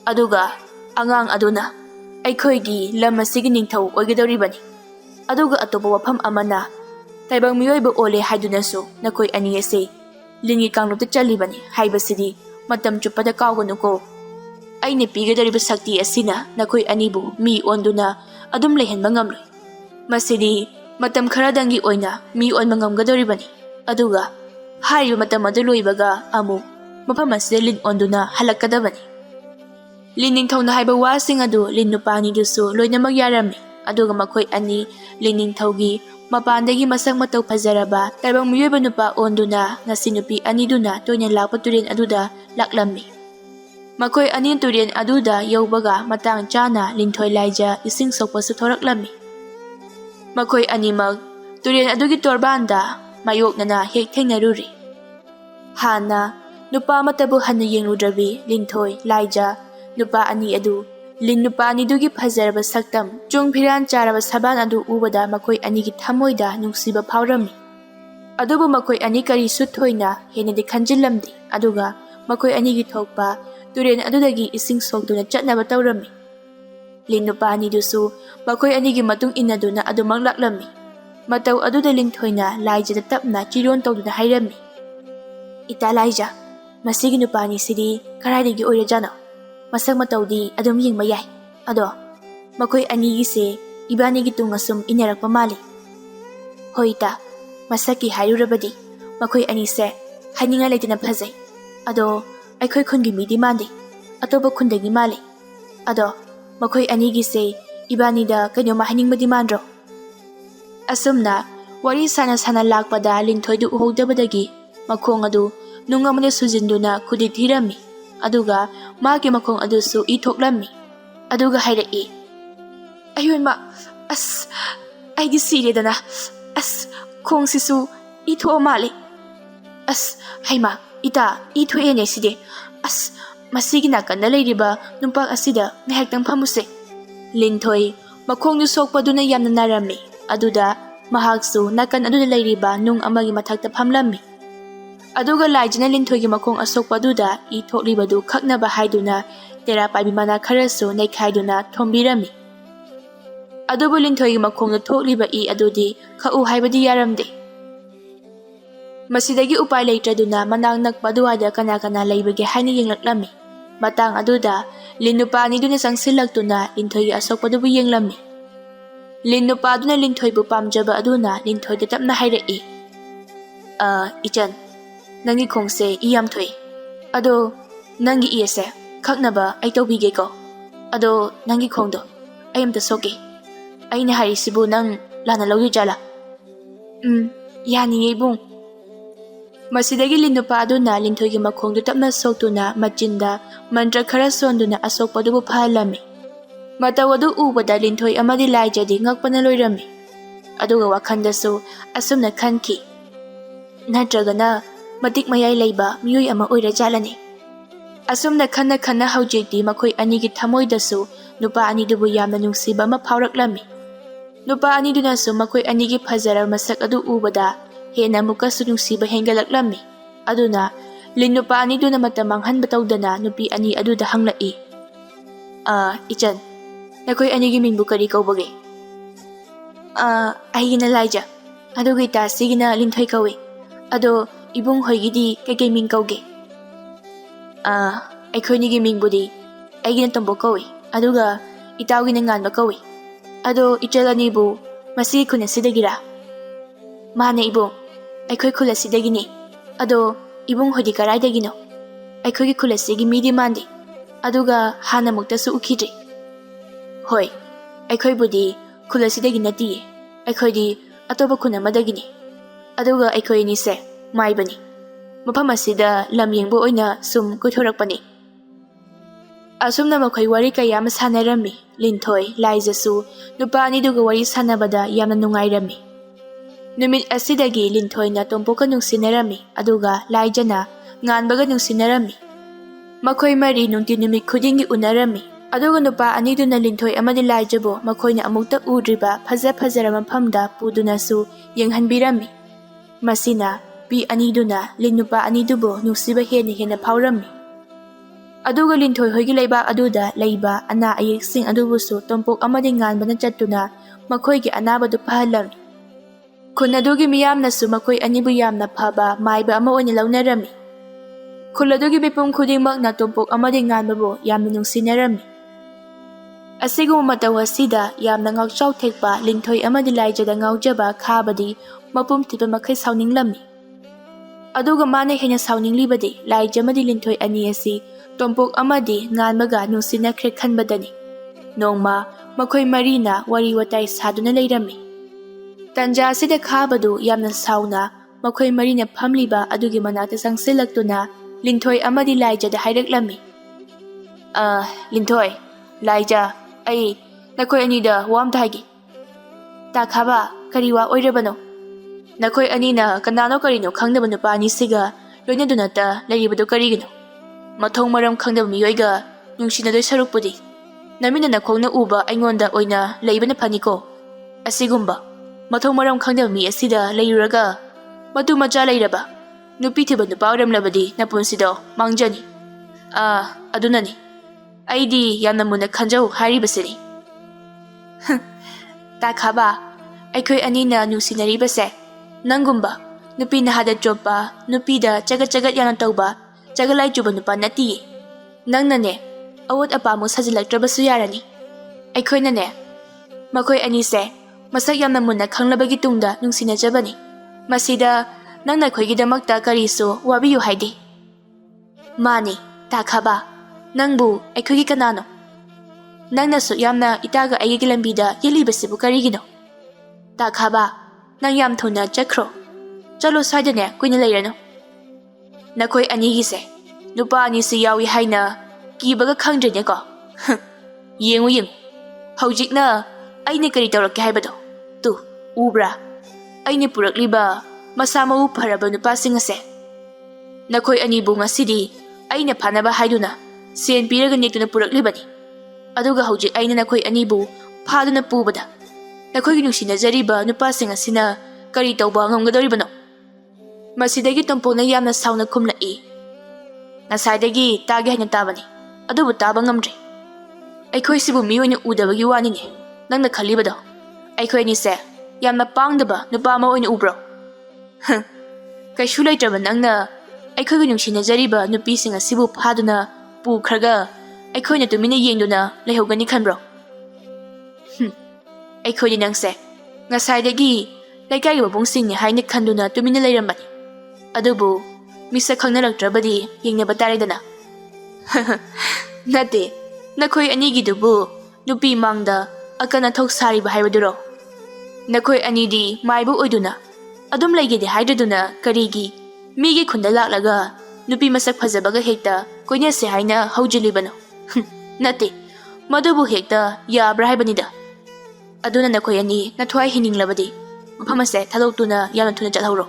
Aduga angang aduna aikhoigi lam asigi ningthau oigadoribani. Aduga atopa wafam amana taibang miyoiba ole haidunasu nakoi ani ase lingi kangnumta chalibani haibasidi matam chupada kawganuko. Aina pigadariba sakti asina nakoi anibu mi onduna adum leihanba ngamloi. Masidi matam kharadangi oina mi onba ngamgadoribani. Aduga hariba matam adu loibaga amu mafam asida lin onduna halakkadabani. Lining thawna haiba wasing adu lin nupani dusu loinamak yarami. Aduga makoi ani lining thawgi mapandagi masang matau phajaraba taibang miyoiba nupa onduna ngasi nupi aniduna toina lakpa turen aduda laklami. Makoi anin turen aduda yaubaga matang chana linthoi laija ising sokpasu thoraklami. Makoi animag turen adugi torbanda mayoknana hek thengnaruri. Hana nupa matabu hana yengludrabi linthoi laija nupa ani adu lin nupa anidugi phajaraba saktam chung phiran charaba saban adu ubada makoi anigi thamoida nungsiba phawrami. Adubu makoi ani kari suthoina henadi khanjillamdi. Aduga makoi anigi thokpa turen adudagi ising sokduna chatnaba tawrami. Lin nupa anidusu makoi anigi matung inaduna adumang laklami. Mataw aduda linthoina laijada tapna chiron tawduna hairami. Ita laija masigi nupa ani sidi karaidagi oirajana masang matawdi adum yingba yai. Ado makoi anigi se ibanigi tungasum inarakpa mali. Hoita masaki hairurabadi makoi ani se haninga leitana phajai. Ado aikhoi khungi midi mandi atoba khundagi mali. Ado makoi anigi se ibanida kainoma haningbadi mandro. Asumna wari sana lakpada linthoidu uhogdabadagi makhong adu nungamane sujinduna khudi thirami. Aduga magi makhong adusu ithoklammi. Aduga hairaki. Ayun ma aigi siredana khong sisu itho mali. Haima ita ithoene side masigi nakanda leiriba numpak asida ngahektang phamuse. Linthoi makhong nu sokpaduna yamna narami. Aduda mahaksu nakan aduda leiriba nung amagi mathakta phamlammi. Aduga laijana linthoigi makhong asokpa aduda I thoklibadu khaknaba haiduna tera paibimana kharasu nekhaiduna thombirami. Adubu linthoigi makhongna thokliba I adudi khau haibadi yaramde. Masidagi upai leitraduna manang nakpa duwada kana leibage haina yenglaklami. Matang aduda linupa aniduna sangsilaktuna linthoigi asokpa dubu yenglammi. Lin nupaduna Linthoi bu pamjaba aduna Linthoi da tapna hairaki. Ichan, nangi khongse iyam thoi. Ado nangi iyase khaknaba ai tawbige ko. Ado nangi khongdo ai amta soke. Ai na harisibu nang lana lawyu jala. Yani ibung. Masidagi Lin nupa aduna Linthoi gi makhongdu tapna soktuna machinda mantra khara sonduna asokpadubu phalami. Matawadu ubada Linthoi amadi laijadi ngakpana loirami. Aduga wakhandasu asumna khanki. Natragana matik mayai leiba miyoi ama oira jalani. Asumna khanna haujikdi makhoi anigi thamoidasu nupa anidubu yamna nungsiba ama phauраklami. Nupa anidunasu makhoi anigi phajara masak adu ubada hena mukasu nungsiba hengalaklami. Aduna Lin nupa aniduna matamanghanba tawdana nupi ani aduda hanglai. Ichan, nakoi anigi mingbu kari kaubage. Aigina Laija, adugi ta sigina Linthoi kawi. Ado ibung hoigidi kay ming kauge. Aikoi nigi mingbudi aigina tombo kawi. Aduga itawgi na nganba kawi. Ado ichalani bu masigi kuna sidagira. Mane ibung, aikoi kula sidagini. Ado ibung hoidi karai dagino. Aikoi kula sigi midi mandi. Aduga hana muktasu ukidri. Hoi, aikoi budi kula sidagi nati. Aikoi di atoba kuna madagini. Aduga aikoi ni se mai bani. Mafam asida lam yengbu oina sum kuthorakpani. Asumna makhoi wari kaya ama sanarami. Linthoi, Laijasu, nupa aniduga wari sanabada yamna nungairami. Numit asidagi Linthoi na tompoka nungsinarami. Aduga Laijana nganbaga nungsinarami. Makhoi mari nungti numit khudingi unarami. Aduga nupa aniduna Linthoi amadi Laijabo makhoina amukta udriba phajara mafamda pudunasu yenghanbirami. Masina pi aniduna Lin nupa anidubo nungsiba hena phaurami. Aduga Linthoi hoigi leiba aduda leiba ana ayeksing adubusu tompok amadi nganbana chattuna makhoigi anabadu phahalami. Khun adugi miyamnasu makhoi anibu yamna phaba maiba ama oina launarami. Khul adugi mipum khudingmak na tompok amadi nganbabo yamna nungsinarami. Asiguma mataw asida yamna ngakchaw thekpa Linthoi amadi Laijada ngaujaba khabadi mapum tiba makhai sauninglami. Aduga mane hena sauninglibadi Laija amadi Linthoi ani asi tompok amadi nganmaga nungsinakre khanbadani. Nongma makhoi marina wari watai saduna leirami. Tanja asida khabadu yamna sauna makhoi marina phamliba adugi manata sangsilaktuna Linthoi amadi Laijada haireklami. Linthoi, Laija, ai nakoi anida wam thagi. Ta khaba kariwa oirabano. Nakoi anina kanano karino khangdaba nupa ani siga loina dunata leribadu karigino. Mathong maram khangdaba miyoiga nungsinadoi sarukpudi. Namina nakhongna uba aingonda oina leibana phaniko. Asigumba mathong maram khangdaba mi asida leiruraga madu macha leiraba. Nupi thiba nupa oramlabadi napunsido mangjani. Adunani. Aidi yamna muna khanjau haribasini. Ta khaba aikoi anina nungsinaribase nangumba nupi nahada jopa nupi da chagat yana tauba chagalai juba nupa nati. Nangnane awot apamu sajilaktrabasu yarani. Aikoi nane makhoi anise masak yamna muna khanglabagi tungda nungsinajabani. Masida nangna khoigidamakta karisu wabiyu haidi. Mani ta khaba nangbu aikhogi kanano. Nangnasu yamna itaga aigi lambida yelibasibu karigino. Ta khaba nang yam thona chakro. Chalo saidane kuina leirano. Nakhoi anigise nupa anisi yawi haina kibaga khangdrene ko. Yengu haujikna aine kari tawrakke haibado. Tu ubra aine purakliba masama u pharaba nupasing ase. Nakhoi anibu ngasidi aine phanaba haiduna sen piraga nektuna puraklibani. Aduga haujik aina nakhoi anibu phaduna pubada nakhoigi nungsinajariba nupasing asina kari tawba ngamgadoribano. Masidagi tompona yamna sauna khumlai. Nasaidagi tagi haina tabani. Adubu taba ngamdre. Aikhoi sibu miyoina udabagi wanine. Nangna khalibado. Aikhoi ni se yamna pangdaba nupa ma oina ubro. Kaishu laitraba nangna aikhoigi nungsinajariba nupising asibu phaduna pukhraga aikhoina tumina yengduna leihogani khanbro. ꯑꯩꯈꯣꯏꯗꯤ ꯅꯪꯁꯦ ꯉꯁꯥꯏꯗꯒꯤ ꯂꯩꯀꯥꯏꯒꯤ ꯃꯕꯨꯡꯁꯤꯡꯅꯤ ꯍꯥꯏꯅ ꯈꯟꯗꯨꯅ ꯇꯨꯃꯤꯟꯅ ꯂꯩꯔꯝꯕꯅꯤ ꯑꯗꯨꯕꯨ ꯃꯤꯁꯛ ꯈꯪꯅꯔꯛꯇ꯭ꯔꯕꯗꯤ ꯌꯦꯡꯅꯕ ꯇꯥꯔꯦꯗꯅ ꯅꯠꯇꯦ ꯅꯈꯣꯏ ꯑꯅꯤꯒꯤꯗꯨꯕꯨ ꯅꯨꯄꯤ ꯃꯥꯡꯗ ꯑꯀꯟ ꯑꯊꯧ ꯁꯥꯔꯤꯕ ꯍꯥꯏꯕꯗꯨꯔꯣ ꯅꯈꯣꯏ ꯑꯅꯤꯗꯤ ꯃꯥꯏꯕ ꯑꯣꯏꯗꯨꯅ ꯑꯗꯨꯝ ꯂꯩꯒꯦꯗꯤ ꯍꯥꯏꯗ꯭ꯔꯗꯨꯅ ꯀꯔꯤꯒꯤ ꯃꯤꯒꯤ ꯈꯨꯟꯗ ꯂꯥꯛꯂꯒ ꯅꯨꯄꯤ ꯃꯁꯛ ꯐꯖꯕꯒ ꯍꯦꯛꯇ ꯀꯣꯏꯅꯁꯦ ꯍꯥꯏꯅ ꯍꯧꯖꯤꯜꯂꯤꯕꯅꯣ ꯅꯠꯇꯦ ꯃꯗꯨꯕꯨ ꯍꯦꯛꯇ ꯌꯥꯕ꯭ꯔꯥ ꯍꯥꯏꯕꯅꯤꯗ ꯑꯗꯨꯅ ꯅꯈꯣꯏ ꯑꯅꯤ ꯅꯊ꯭ꯋꯥꯏ ꯍꯤꯡꯅꯤꯡꯂꯕꯗꯤ ꯃꯐꯝ ꯑꯁꯦ ꯊꯥꯗꯣꯛꯇꯨꯅ ꯌꯥꯝꯅ ꯊꯨꯅ ꯆꯠꯍꯧꯔꯣ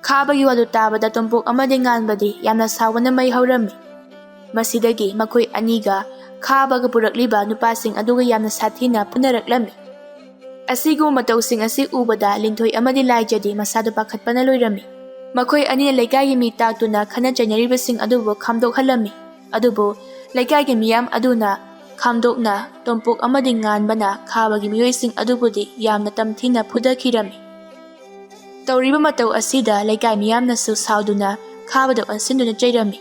ꯈꯥꯕꯒꯤ ꯋꯥꯗꯨ ꯇꯥꯕꯗ ꯇꯣꯝꯄꯣꯛ ꯑꯃꯗꯤ ꯉꯥꯟꯕꯗꯤ ꯌꯥꯝꯅ ꯁꯥꯎꯕꯅ ꯃꯩ ꯍꯧꯔꯝꯃꯤ ꯃꯁꯤꯗꯒꯤ ꯃꯈꯣꯏ ꯑꯅꯤꯒ ꯈꯥꯕꯒ ꯄꯨꯔꯛꯂꯤꯕ ꯅꯨꯄꯥꯁꯤꯡ ꯑꯗꯨꯒ ꯌꯥꯝꯅ ꯁꯥꯊꯤꯅ ꯄꯨꯅꯔꯛꯂꯝꯃꯤ ꯑꯁꯤꯒꯨꯝꯕ ꯃꯇꯧꯁꯤꯡ ꯑꯁꯤ ꯎꯕꯗ ꯂꯤꯟꯊꯣꯏ ꯑꯃꯗꯤ ꯂꯥꯏꯖꯗꯤ ꯃꯁꯥꯗꯨ ꯄꯥꯈꯠꯄꯅ ꯂꯣꯏꯔꯝꯃꯤ ꯃꯈꯣꯏ ꯑꯅꯤꯅ ꯂꯩꯀꯥꯏꯒꯤ ꯃꯤ ꯇꯥꯛꯇꯨꯅ ꯈꯟꯅ ꯆꯩꯅꯔꯤꯕꯁꯤꯡ ꯑꯗꯨꯕꯨ ꯈꯥꯝꯗꯣꯛꯍꯜꯂꯝꯃꯤ ꯑꯗꯨꯕꯨ ꯂꯩꯀꯥꯏꯒꯤ ꯃꯤꯌꯥꯝ ꯑꯗꯨꯅ ꯈꯥꯝꯗꯣꯛꯅ ꯇꯣꯝꯄꯣꯛ ꯑꯃꯗꯤ ꯉꯥꯟꯕꯅ ꯈꯥꯕꯒꯤ ꯃꯤꯑꯣꯏꯁꯤꯡ ꯑꯗꯨꯕꯨꯗꯤ ꯌꯥꯝꯅ ꯇꯝꯊꯤꯅ ꯐꯨꯗꯈꯤꯔꯝꯃꯤ ꯇꯧꯔꯤꯕ ꯃꯇꯧ ꯑꯁꯤꯗ ꯂꯩꯀꯥꯏ ꯃꯤꯌꯥꯝꯅꯁꯨ ꯁꯥꯎꯗꯨꯅ ꯈꯥꯕꯗ ꯑꯣꯟꯁꯤꯟꯗꯨꯅ ꯆꯩꯔꯝꯃꯤ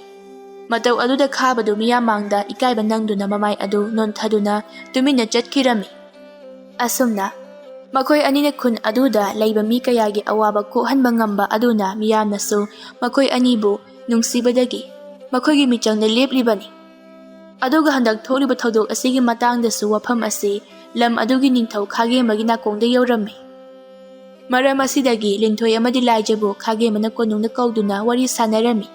ꯃꯇꯧ ꯑꯗꯨꯗ ꯈꯥꯕꯗꯨ ꯃꯤꯌꯥꯝ ꯃꯥꯡꯗ ꯏꯀꯥꯏꯕ ꯅꯪꯗꯨꯅ ꯃꯃꯥꯏ ꯑꯗꯨ ꯅꯣꯟꯊꯗꯨꯅ ꯇꯨꯃꯤꯟꯅ ꯆꯠꯈꯤꯔꯝꯃꯤ ꯑꯁꯨꯝꯅ ꯃꯈꯣꯏ ꯑꯅꯤꯅ ꯈꯨꯟ ꯑꯗꯨꯗ ꯂꯩꯕ ꯃꯤ ꯀꯌꯥꯒꯤ ꯑꯋꯥꯕ ꯀꯣꯛꯍꯟꯕ ꯉꯝꯕ ꯑꯗꯨꯅ ꯃꯤꯌꯥꯝꯅꯁꯨ ꯃꯈꯣꯏ ꯑꯅꯤꯕꯨ ꯅꯨꯡꯁꯤꯕꯗꯒꯤ ꯃꯈꯣꯏꯒꯤ ꯃꯤꯆꯪꯗ ꯂꯦꯞꯂꯤꯕꯅꯤ ꯑꯗꯨꯒ ꯍꯟꯗꯛ ꯊꯣꯛꯂꯤꯕ ꯊꯧꯗꯣꯛ ꯑꯁꯤꯒꯤ ꯃꯇꯥꯡꯗꯁꯨ ꯋꯥꯐꯝ ꯑꯁꯤ ꯂꯝ ꯑꯗꯨꯒꯤ ꯅꯤꯡꯊꯧ ꯈꯥꯒꯦꯝꯕꯒꯤ ꯅꯥꯀꯣꯡꯗ ꯌꯧꯔꯝꯃꯤ ꯃꯔꯝ ꯑꯁꯤꯗꯒꯤ ꯂꯤꯟꯊꯣꯏ ꯑꯃꯗꯤ ꯂꯥꯏꯖꯕꯨ ꯈꯥꯒꯦꯝꯕꯅ ꯀꯣꯅꯨꯡꯗ ꯀꯧꯗꯨꯅ ꯋꯥꯔꯤ ꯁꯥꯟꯅꯔꯝꯃꯤ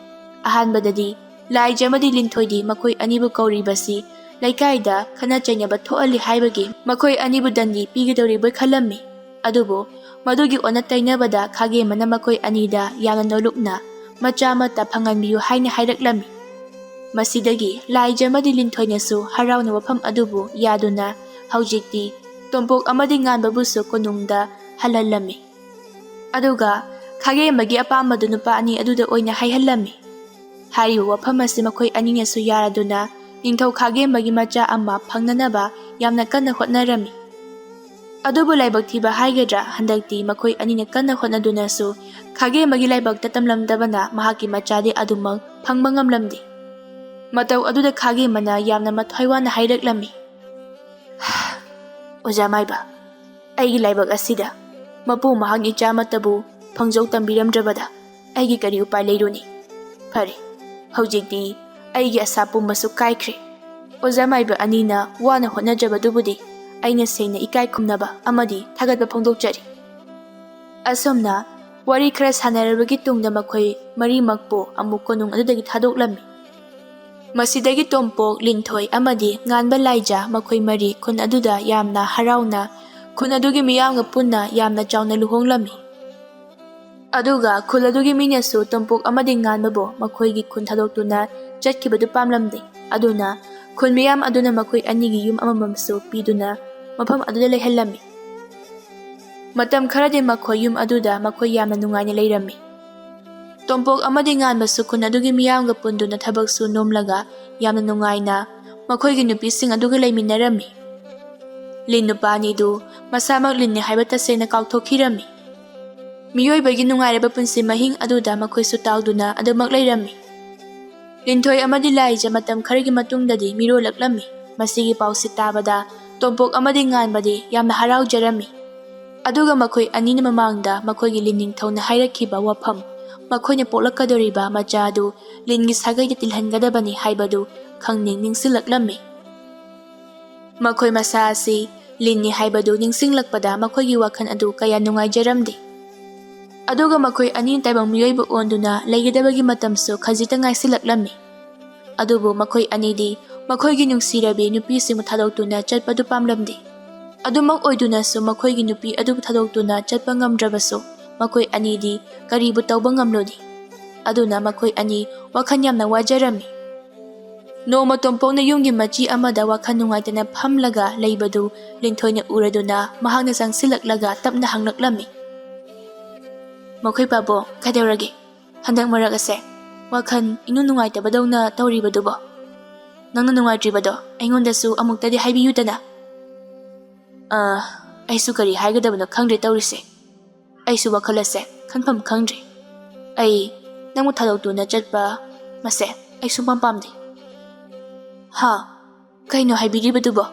ꯑꯍꯥꯟꯕꯗꯗꯤ ꯂꯥꯏꯖ ꯑꯃꯗꯤ ꯂꯤꯟꯊꯣꯏꯗꯤ ꯃꯈꯣꯏ ꯑꯅꯤꯕꯨ ꯀꯧꯔꯤꯕꯁꯤ ꯂꯩꯀꯥꯏꯗ ꯈꯠꯅ ꯆꯩꯅꯕ ꯊꯣꯛꯍꯜꯂꯤ ꯍꯥꯏꯕꯒꯤ ꯃꯈꯣꯏ ꯑꯅꯤꯕꯨ ꯗꯟꯗꯤ ꯄꯤꯒꯗꯧꯔꯤꯕꯣꯏ ꯈꯜꯂꯝꯃꯤ ꯑꯗꯨꯕꯨ ꯃꯗꯨꯒꯤ ꯑꯣꯟꯅ ꯇꯩꯅꯕꯗ ꯈꯥꯒꯦꯝꯕꯅ ꯃꯈꯣꯏ ꯑꯅꯤꯗ ꯌꯥꯝꯅ ꯅꯣꯂꯨꯛꯅ ꯃꯆꯥ ꯑꯃꯠꯇ ꯐꯪꯍꯟꯕꯤꯌꯨ ꯍꯥꯏꯅ ꯍꯥꯏꯔꯛꯂꯝꯃꯤ ꯃꯁꯤꯗꯒꯤ ꯂꯥꯏꯖ ꯑꯃꯗꯤ ꯂꯤꯟꯊꯣꯏꯅꯁꯨ ꯍꯔꯥꯎꯅ ꯋꯥꯐꯝ ꯑꯗꯨꯕꯨ ꯌꯥꯗꯨꯅ ꯍꯧꯖꯤꯛꯇꯤ ꯇꯣꯝꯄꯣꯛ ꯑꯃꯗꯤ ꯉꯥꯟꯕꯕꯨꯁꯨ ꯀꯣꯅꯨꯡꯗ ꯍꯜꯍꯜꯂꯝꯃꯤ ꯑꯗꯨꯒ ꯈꯥꯒꯦꯝꯕꯒꯤ ꯑꯄꯥꯝꯕꯗꯨ ꯅꯨꯄꯥ ꯑꯅꯤ ꯑꯗꯨꯗ ꯑꯣꯏꯅ ꯍꯥꯏꯍꯜꯂꯝꯃꯤ ꯍꯥꯏꯔꯤꯕ ꯋꯥꯐꯝ ꯑꯁꯤ ꯃꯈꯣꯏ ꯑꯅꯤꯅꯁꯨ ꯌꯥꯔꯗꯨꯅ ꯅꯤꯡꯊꯧ ꯈꯥꯒꯦꯝꯕꯒꯤ ꯃꯆꯥ ꯑꯃ ꯐꯪꯅꯅꯕ ꯌꯥꯝꯅ ꯀꯟꯅ ꯍꯣꯠꯅꯔꯝꯃꯤ ꯑꯗꯨꯕꯨ ꯂꯥꯏꯕꯛ ꯊꯤꯕ ꯍꯥꯏꯒꯗ꯭ꯔꯥ ꯍꯟꯗꯛꯇꯤ ꯃꯈꯣꯏ ꯑꯅꯤꯅ ꯀꯟꯅ ꯍꯣꯠꯅꯗꯨꯅꯁꯨ ꯈꯥꯒꯦꯝꯕꯒꯤ ꯂꯥꯏꯕꯛꯇ ꯇꯝꯂꯝꯗꯕꯅ ꯃꯍꯥꯛꯀꯤ ꯃꯆꯥꯗꯤ ꯑꯗꯨꯃꯛ ꯐꯪꯕ ꯉꯝꯂꯝꯗꯦ ꯃꯇꯧ ꯑꯗꯨꯗ ꯈꯥꯒꯦꯝꯕꯅ ꯌꯥꯝꯅ ꯃꯊ꯭ꯋꯥꯏ ꯋꯥꯅ ꯍꯥꯏꯔꯛꯂꯝꯃꯤ ꯑꯣꯖꯥ ꯃꯥꯏꯕ ꯑꯩꯒꯤ ꯂꯥꯏꯕꯛ ꯑꯁꯤꯗ ꯃꯄꯨ ꯃꯍꯥꯛꯀꯤ ꯏꯆꯥ ꯑꯃꯠꯇꯕꯨ ꯐꯪꯖꯧ ꯇꯝꯕꯤꯔꯝꯗ꯭ꯔꯕꯗ ꯑꯩꯒꯤ ꯀꯔꯤ ꯎꯄꯥꯏ ꯂꯩꯔꯨꯅꯤ ꯐꯔꯦ ꯍꯧꯖꯤꯛꯇꯤ ꯑꯩꯒꯤ ꯑꯁꯥ ꯄꯨꯝꯕꯁꯨ ꯀꯥꯏꯈ꯭ꯔꯦ ꯑꯣꯖꯥ ꯃꯥꯏꯕ ꯑꯅꯤꯅ ꯋꯥꯅ ꯍꯣꯠꯅꯖꯕꯗꯨꯕꯨꯗꯤ ꯑꯩꯅ ꯁꯦꯡꯅ ꯏꯀꯥꯏ ꯈꯨꯝꯅꯕ ꯑꯃꯗꯤ ꯊꯥꯒꯠꯄ ꯐꯣꯡꯗꯣꯛꯆꯔꯤ ꯑꯁꯨꯝꯅ ꯋꯥꯔꯤ ꯈꯔ ꯁꯥꯟꯅꯔꯕꯒꯤ ꯇꯨꯡꯗ ꯃꯈꯣꯏ ꯃꯔꯤꯃꯛꯄꯨ ꯑꯃꯨꯛ ꯀꯣꯅꯨꯡ ꯑꯗꯨꯗꯒꯤ ꯊꯥꯗꯣꯛꯂꯝꯃꯤ ꯃꯁꯤꯗꯒꯤ ꯇꯣꯝꯄꯣꯛ ꯂꯤꯟꯊꯣꯏ ꯑꯃꯗꯤ ꯉꯥꯟꯕ ꯂꯥꯏꯖ ꯃꯈꯣꯏ ꯃꯔꯤ ꯈꯨꯟ ꯑꯗꯨꯗ ꯌꯥꯝꯅ ꯍꯔꯥꯎꯅ ꯈꯨꯟ ꯑꯗꯨꯒꯤ ミꯌꯥꯝꯒ ꯄꯨꯟꯅ ꯌꯥꯝꯅ ꯆꯥꯎꯅ ꯂꯨꯍꯣꯡꯂꯝꯃꯤ ꯑꯗꯨꯒ ꯈꯨꯜ ꯑꯗꯨꯒꯤ ꯃꯤꯅꯁꯨ ꯇꯣꯝꯄꯣꯛ ꯑꯃꯗꯤ ꯉꯥꯟꯕꯕꯨ ꯃꯈꯣꯏꯒꯤ ꯈꯨꯟ ꯊꯥꯗꯣꯛꯇꯨꯅ ꯆꯠꯈꯤꯕꯗꯨ ꯄꯥꯝꯂꯝꯗꯦ ꯑꯗꯨꯅ ꯈꯨꯟ ꯃꯤꯌꯥꯝ ꯑꯗꯨꯅ ꯃꯈꯣꯏ ꯑꯅꯤꯒꯤ ꯌꯨꯝ ꯑꯃꯃꯝꯁꯨ ꯄꯤꯗꯨꯅ ꯃꯐꯝ ꯑꯗꯨꯗ ꯂꯩꯍꯜꯂꯝꯃꯤ ꯃꯇꯝ ꯈꯔꯗꯤ ꯃꯈꯣꯏ ꯌꯨꯝ ꯑꯗꯨꯗ ꯃꯈꯣꯏ ꯌꯥꯝꯅ ꯅꯨꯡꯉꯥꯏꯅ ꯂꯩꯔꯝꯃꯤ ꯇꯣꯝꯄꯣꯛ ꯑꯃꯗꯤ ꯉꯥꯟꯕꯁꯨ ꯈꯨꯟ ꯑꯗꯨꯒꯤ ꯃꯤꯌꯥꯝꯒ ꯄꯨꯟꯗꯨꯅ ꯊꯕꯛꯁꯨ ꯅꯣꯝꯂꯒ ꯌꯥꯝꯅ ꯅꯨꯡꯉꯥꯏꯅ ꯃꯈꯣꯏꯒꯤ ꯅꯨꯄꯤꯁꯤꯡ ꯑꯗꯨꯒ ꯂꯩꯃꯤꯟꯅꯔꯝꯃꯤ ꯂꯤꯟ ꯅꯨꯄꯥ ꯑꯅꯤꯗꯨ ꯃꯁꯥꯃꯛ ꯂꯤꯟꯅꯤ ꯍꯥꯏꯕ ꯇꯁꯦꯡꯅ ꯀꯥꯎꯊꯣꯛꯈꯤꯔꯝꯃꯤ ꯃꯤꯑꯣꯏꯕꯒꯤ ꯅꯨꯡꯉꯥꯏꯔꯕ ꯄꯨꯟꯁꯤ ꯃꯍꯤꯡ ꯑꯗꯨꯗ ꯃꯈꯣꯏꯁꯨ ꯇꯥꯎꯗꯨꯅ ꯑꯗꯨꯃꯛ ꯂꯩꯔꯝꯃꯤ ꯂꯤꯟꯊꯣꯏ ꯑꯃꯗꯤ ꯂꯥꯏꯖ ꯃꯇꯝ ꯈꯔꯒꯤ ꯃꯇꯨꯡꯗꯗꯤ ꯃꯤꯔꯣꯜꯂꯛꯂꯝꯃꯤ ꯃꯁꯤꯒꯤ ꯄꯥꯎꯁꯤ ꯇꯥꯕꯗ ꯇꯣꯝꯄꯣꯛ ꯑꯃꯗꯤ ꯉꯥꯟꯕꯗꯤ ꯌꯥꯝꯅ ꯍꯔꯥꯎꯖꯔꯝꯃꯤ ꯑꯗꯨꯒ ꯃꯈꯣꯏ ꯑꯅꯤꯅ ꯃꯃꯥꯡꯗ ꯃꯈꯣꯏꯒꯤ ꯂꯤꯟ ꯅꯤꯡꯊꯧꯅ ꯍꯥꯏꯔꯛꯈꯤꯕ ꯋꯥꯐꯝ ꯃꯈꯣꯏꯅ ꯄꯣꯛꯂꯛꯀꯗꯧꯔꯤꯕ ꯃꯆꯥ ꯑꯗꯨ ꯂꯤꯟꯒꯤ ꯁꯥꯒꯩꯗ ꯇꯤꯜꯍꯟꯒꯗꯕꯅꯤ ꯍꯥꯏꯕꯗꯨ ꯈꯪꯅꯤꯡ ꯅꯤꯡꯁꯤꯡꯂꯛꯂꯝꯃꯤ ꯃꯈꯣꯏ ꯃꯁꯥ ꯑꯁꯤ ꯂꯤꯟꯅꯤ ꯍꯥꯏꯕꯗꯨ ꯅꯤꯡꯁꯤꯡꯂꯛꯄꯗ ꯃꯈꯣꯏꯒꯤ ꯋꯥꯈꯜ ꯑꯗꯨ ꯀꯌꯥ ꯅꯨꯡꯉꯥꯏꯖꯔꯝꯗꯦ ꯑꯗꯨꯒ ꯃꯈꯣꯏ ꯑꯅꯤꯅ ꯇꯥꯏꯕꯪ ꯃꯤꯑꯣꯏꯕ ꯑꯣꯟꯗꯨꯅ ꯂꯩꯒꯗꯕꯒꯤ ꯃꯇꯝꯁꯨ ꯈꯖꯤꯛꯇ ꯉꯥꯏꯁꯤꯜꯂꯛꯂꯝꯃꯤ ꯑꯗꯨꯕꯨ ꯃꯈꯣꯏ ꯑꯅꯤꯗꯤ ꯃꯈꯣꯏꯒꯤ ꯅꯨꯡꯁꯤꯔꯕꯤ ꯅꯨꯄꯤꯁꯤꯡꯕꯨ ꯊꯥꯗꯣꯛꯇꯨꯅ ꯆꯠꯄꯗꯨ ꯄꯥꯝꯂꯝꯗꯦ ꯑꯗꯨꯃꯛ ꯑꯣꯏꯗꯨꯅꯁꯨ ꯃꯈꯣꯏꯒꯤ ꯅꯨꯄꯤ ꯑꯗꯨꯕꯨ ꯊꯥꯗꯣꯛꯇꯨꯅ ꯆꯠꯄ ꯉꯝꯗ꯭ꯔꯕꯁꯨ ꯃꯈꯣꯏ ꯑꯅꯤꯗꯤ ꯀꯔꯤꯕꯨ ꯇꯧꯕ ꯉꯝꯂꯣꯏꯗꯦ ꯑꯗꯨꯅ ꯃꯈꯣꯏ ꯑꯅꯤ ꯋꯥꯈꯜ ꯌꯥꯝꯅ ꯋꯥꯖꯔꯝꯃꯤ ꯅꯣꯡꯃ ꯇꯣꯝꯄꯣꯛꯅ ꯌꯨꯝꯒꯤ ꯃꯆꯤ ꯑꯃꯗ ꯋꯥꯈꯜ ꯅꯨꯡꯉꯥꯏꯇꯅ ꯐꯝꯂꯒ ꯂꯩꯕꯗꯨ ꯂꯤꯟꯊꯣꯏꯅ ꯎꯔꯗꯨꯅ ꯃꯍꯥꯛꯅ ꯆꯪꯁꯤꯜꯂꯛꯂꯒ ꯇꯞꯅ ꯍꯪꯂꯛꯂꯝꯃꯤ ꯃꯈꯣꯏ ꯄꯥꯕꯣ ꯀꯩꯗꯧꯔꯒꯦ ꯍꯟꯗꯛ ꯃꯔꯛ ꯑꯁꯦ ꯋꯥꯈꯜ ꯏꯅꯨꯡ ꯅꯨꯡꯉꯥꯏꯇꯕꯗꯧꯅ ꯇꯧꯔꯤꯕꯗꯨꯕꯣ ꯅꯪꯅ ꯅꯨꯡꯉꯥꯏꯇ꯭ꯔꯤꯕꯗꯣ ꯑꯩꯉꯣꯟꯗꯁꯨ ꯑꯃꯨꯛꯇꯗꯤ ꯍꯥꯏꯕꯤꯌꯨꯗꯅ ꯑꯩꯁꯨ ꯀꯔꯤ ꯍꯥꯏꯒꯗꯕꯅꯣ ꯈꯪꯗ꯭ꯔꯦ ꯇꯧꯔꯤꯁꯦ ꯑꯩꯁꯨ ꯋꯥꯈꯜ ꯑꯁꯦ ꯈꯟꯐꯝ ꯈꯪꯗ꯭ꯔꯦ ꯑꯩ ꯅꯪꯕꯨ ꯊꯥꯗꯣꯛꯇꯨꯅ ꯆꯠꯄ ꯃꯁꯦ ꯑꯩ ꯁꯨꯡꯄꯥꯝ ꯄꯥꯝꯗꯦ ꯀꯩꯅꯣ ꯍꯥꯏꯕꯤꯔꯤꯕꯗꯨꯕꯣ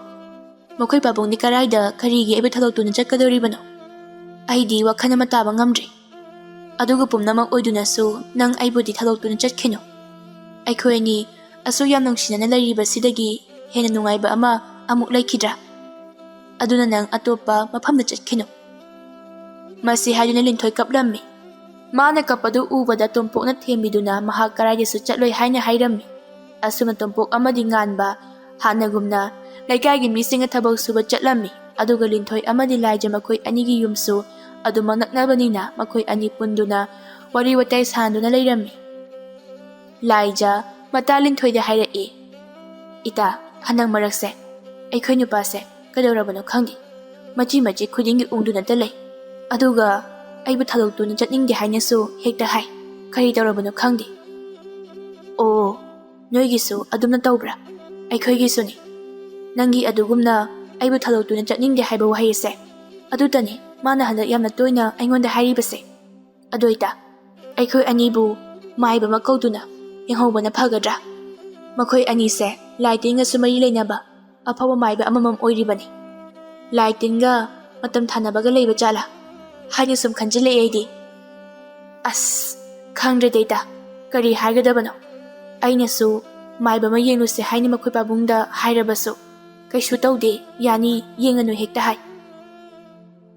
Makhoi pabongni karaida karigi aibu thalok tuna chatkadoribano. Aidi wakhana ama taba ngamdri. Aduga pumnamak oidunasu nang aibudi thalok tuna chatkino. Aikhoi ani asu yam nungsinana lairiba sidagi hena nungaiba ama amuk laikhidra. Aduna nang atopa mafamda chatkino. Masi haiduna Linthoi kaplammi. Mana kapadu ubada tompokna thembiduna mahak karaidasu chatloi haina hairammi. Asuma tompok amadi nganba hanagumna laikagi misinga thabak suba chatlammi. Aduga Linthoi amadi Laija makhoi anigi yumsu aduma naknabanina makhoi ani punduna wari watai sanduna leirammi. Laija mata Linthoi da hairai. Ita hanang marakse aikhoi nupase kadorabano khangdi. Machi khudingi ungduna talai. Aduga aibu thalok tuna chatningdi hainasu hekta hai. Kari dorabano khangdi. Oh, noigisu adumna tawbra. Aikhoigisuni. Nangi adugumna aibu thalok tuna chatningdi haiba wahayase. Adutani mana handak yamna toina aingonda hairibase. Adoita aikhoi anibu maiba makauduna yenghobana phagadra. Makhoi anise laitinga sumari leinaba afawa maiba amamam oiribani. Laitinga matam thanabaga leiba chala. Haina sum khanjile aidi. As khangre deita kari haigadabano. Ainasu maiba ma yengluse haini makhoi pabungda hairabasu. Kaishu tawde yani yenganu hekta hai.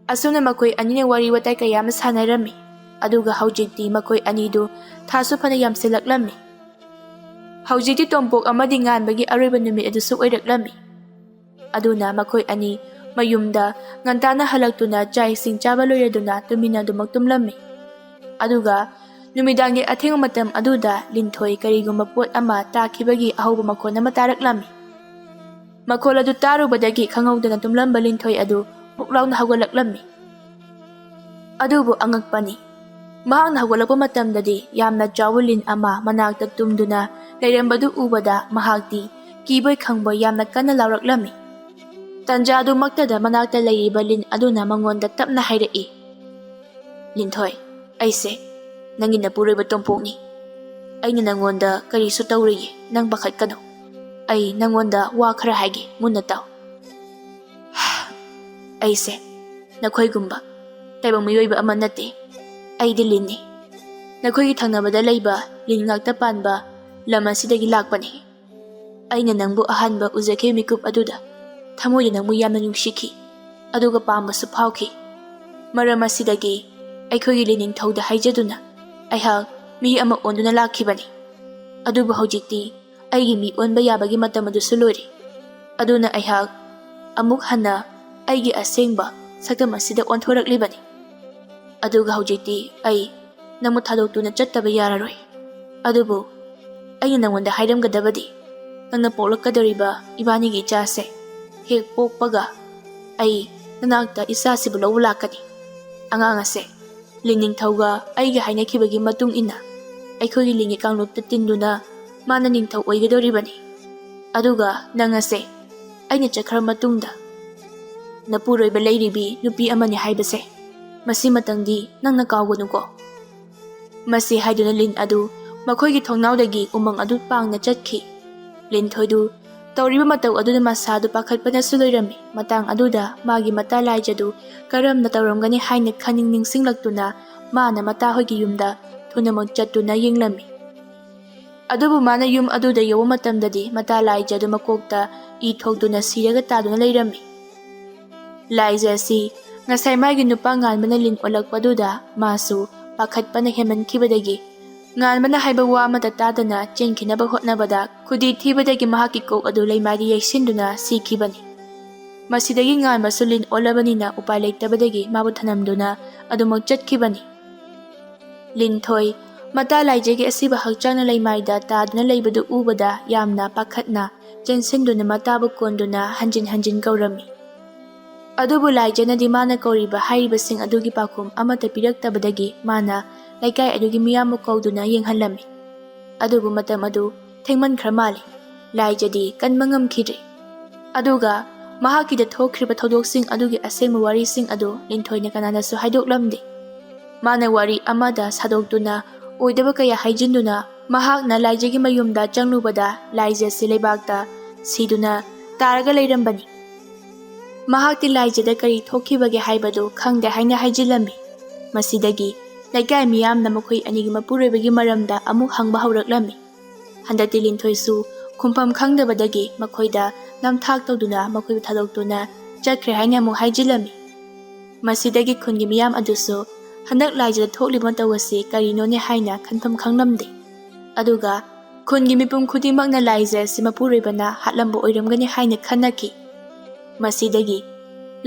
Asuna makhoi anine wari watai kayama sanarami. Aduga haujikti makhoi anidu thasu phana yamsilaklammi. Haujikti tompok amadi nganbagi aroiba numit adusu oiraklammi. Aduna makhoi ani mayumda ngantana halaktuna chai sing chaba loiraduna tumina dumak tumlammi. Aduga numidangi athenga matam aduda Linthoi karigumba pot ama takhibagi ahoba makhon ama taraklammi. Makhol adu tarubadagi khangawdana tumlamba Linthoi adu puklauna hawgalaklammi. Adubu angakpani. Mahakna hawgalakpa matamdadi yamna jawulin ama manakta tumduna lairambadu ubada mahakti kiboy khangboy yamna kana lauraklammi. Tanja adu maktada manakta lairiba Lin aduna mangonda tapna hairai. Linthoi, aise nangi napuroiba tompokni. Aina nangonda karisu tawriye nang bakhat kano. Ay nangonda wa khara haigi munna taw. Aise nakhoi gumba taibang miyoiba ama nate. Ay di Linni. Nakhoi thangnabada leiba Lin ngakta panba laman sidagi lakpani. Aina nangbu ahanba uzake mikup aduda. Thamoyda nangbu yamna nungshiki. Aduga pambasu phawki. Maram asidagi aikhoi lining thauda haijaduna aihak mi ama onduna lakhibani. Adubu haujikti aigi mi onba yabagi matam adusu lori. Aduna aihak amuk hana aigi asengba sakam asida onthoraklibani. Aduga haujikti ai namu thadok tuna chattaba yararoi. Adubu aina nangonda hairamgadabadi nangna poklakadoriba ibanigi chase hek pokpaga ai nanakta isasibu lawu lakani. Angang ase lining thauga aiga hainakibagi matung ina aikhogi lingi kanglupta tinduna mana ningthau oigadoribani. Aduga nangase aina chakhra matungda napuroiba leiribi nupi amani haibase masi matangdi nangna kawganuko. Masi haiduna Lin adu makhoigi thongnawdagi umang adu pangna chatkhi. Linthoidu tawriba matau aduna masadu pakhatpana suloirami. Matang aduda magi mata Laijadu karamna tawramgani haina khaning ningsinglaktuna mana mata hoigi yumda thunamak chattuna yenglami. Adubu mana yum aduda yawa matamdadi mata Laijadu makokta I thokduna siraga taduna leirami. Laija si ngasai magi nupa nganbana Lin olakpaduda masu pakhatpana hemankhibadagi nganbana haiba wa amata tadana chenkhinaba hotnabada khudi thibadagi mahaki kok adu leimadi yaisinduna sikhibani. Masidagi nganbasu Lin olabanina upai leitabadagi mabu thanamduna adumak chatkhibani. Linthoi mata Laijagi asiba hakchangna leimaida taduna leibadu ubada yamna pakhatna chensinduna matabu konduna hanjin kaurami. Adubu Laijanadi mana kauriba hairibasing adugi pakum amata piraktabadagi mana laikai adugi miyamu kauduna yenghalami. Adubu matam adu thengman khramali Laijadi kanmangam khidri. Aduga mahakida thokriba thodoksing adugi asengma warising adu Linthoina kananasu haidoklamdi. Mana wari amada sadoktuna oidaba kaya haijinduna mahakna Laijagi mayumda changlubada Laija si leibakta siduna taraga leirambani. ꯃꯍꯥꯛꯇꯤ ꯂꯥꯏꯖꯗ ꯀꯔꯤ ꯊꯣꯛꯈꯤꯕꯒꯦ ꯍꯥꯏꯕꯗꯨ ꯈꯪꯗꯦ ꯍꯥꯏꯅ ꯍꯥꯏꯖꯤꯜꯂꯝꯃꯤ꯫ ꯃꯁꯤꯗꯒꯤ ꯂꯩꯀꯥꯏ ꯃꯤꯌꯥꯝꯅ ꯃꯈꯣꯏ ꯑꯅꯤꯒꯤ ꯃꯄꯨꯔꯣꯏꯕꯒꯤ ꯃꯔꯝꯗ ꯑꯃꯨꯛ ꯍꯪꯕ ꯍꯧꯔꯛꯂꯝꯃꯤ꯫ ꯍꯟꯗꯛꯇꯤ ꯂꯤꯟꯊꯣꯏꯁꯨ ꯈꯨꯝꯐꯝ ꯈꯪꯗꯕꯗꯒꯤ ꯃꯈꯣꯏꯗ ꯅꯝꯊꯥꯛ ꯇꯧꯗꯨꯅ ꯃꯈꯣꯏꯕꯨ ꯊꯥꯗꯣꯛꯇꯨꯅ ꯆꯠꯈ꯭ꯔꯦ ꯍꯥꯏꯅ ꯑꯃꯨꯛ ꯍꯥꯏꯖꯤꯜꯂꯝꯃꯤ꯫ ꯃꯁꯤꯗꯒꯤ ꯈꯨꯟꯒꯤ ꯃꯤꯌꯥꯝ ꯑꯗꯨꯁꯨ ꯍꯟꯗꯛ ꯂꯥꯏꯖꯗ ꯊꯣꯛꯂꯤꯕ ꯃꯇꯧ ꯑꯁꯤ ꯀꯔꯤꯅꯣꯅꯦ ꯍꯥꯏꯅ ꯈꯟꯐꯝ ꯈꯪꯂꯝꯗꯦ꯫ ꯑꯗꯨꯒ ꯈꯨꯟꯒꯤ ꯃꯤꯄꯨꯝ ꯈꯨꯗꯤꯡꯃꯛꯅ ꯂꯥꯏꯖ ꯑꯁꯤ ꯃꯄꯨꯔꯣꯏꯕꯅ ꯍꯥꯠꯂꯝꯕ ꯑꯣꯏꯔꯝꯒꯅꯤ ꯍꯥꯏꯅ ꯈꯟꯅꯈꯤ꯫ ꯃꯁꯤꯗꯒꯤ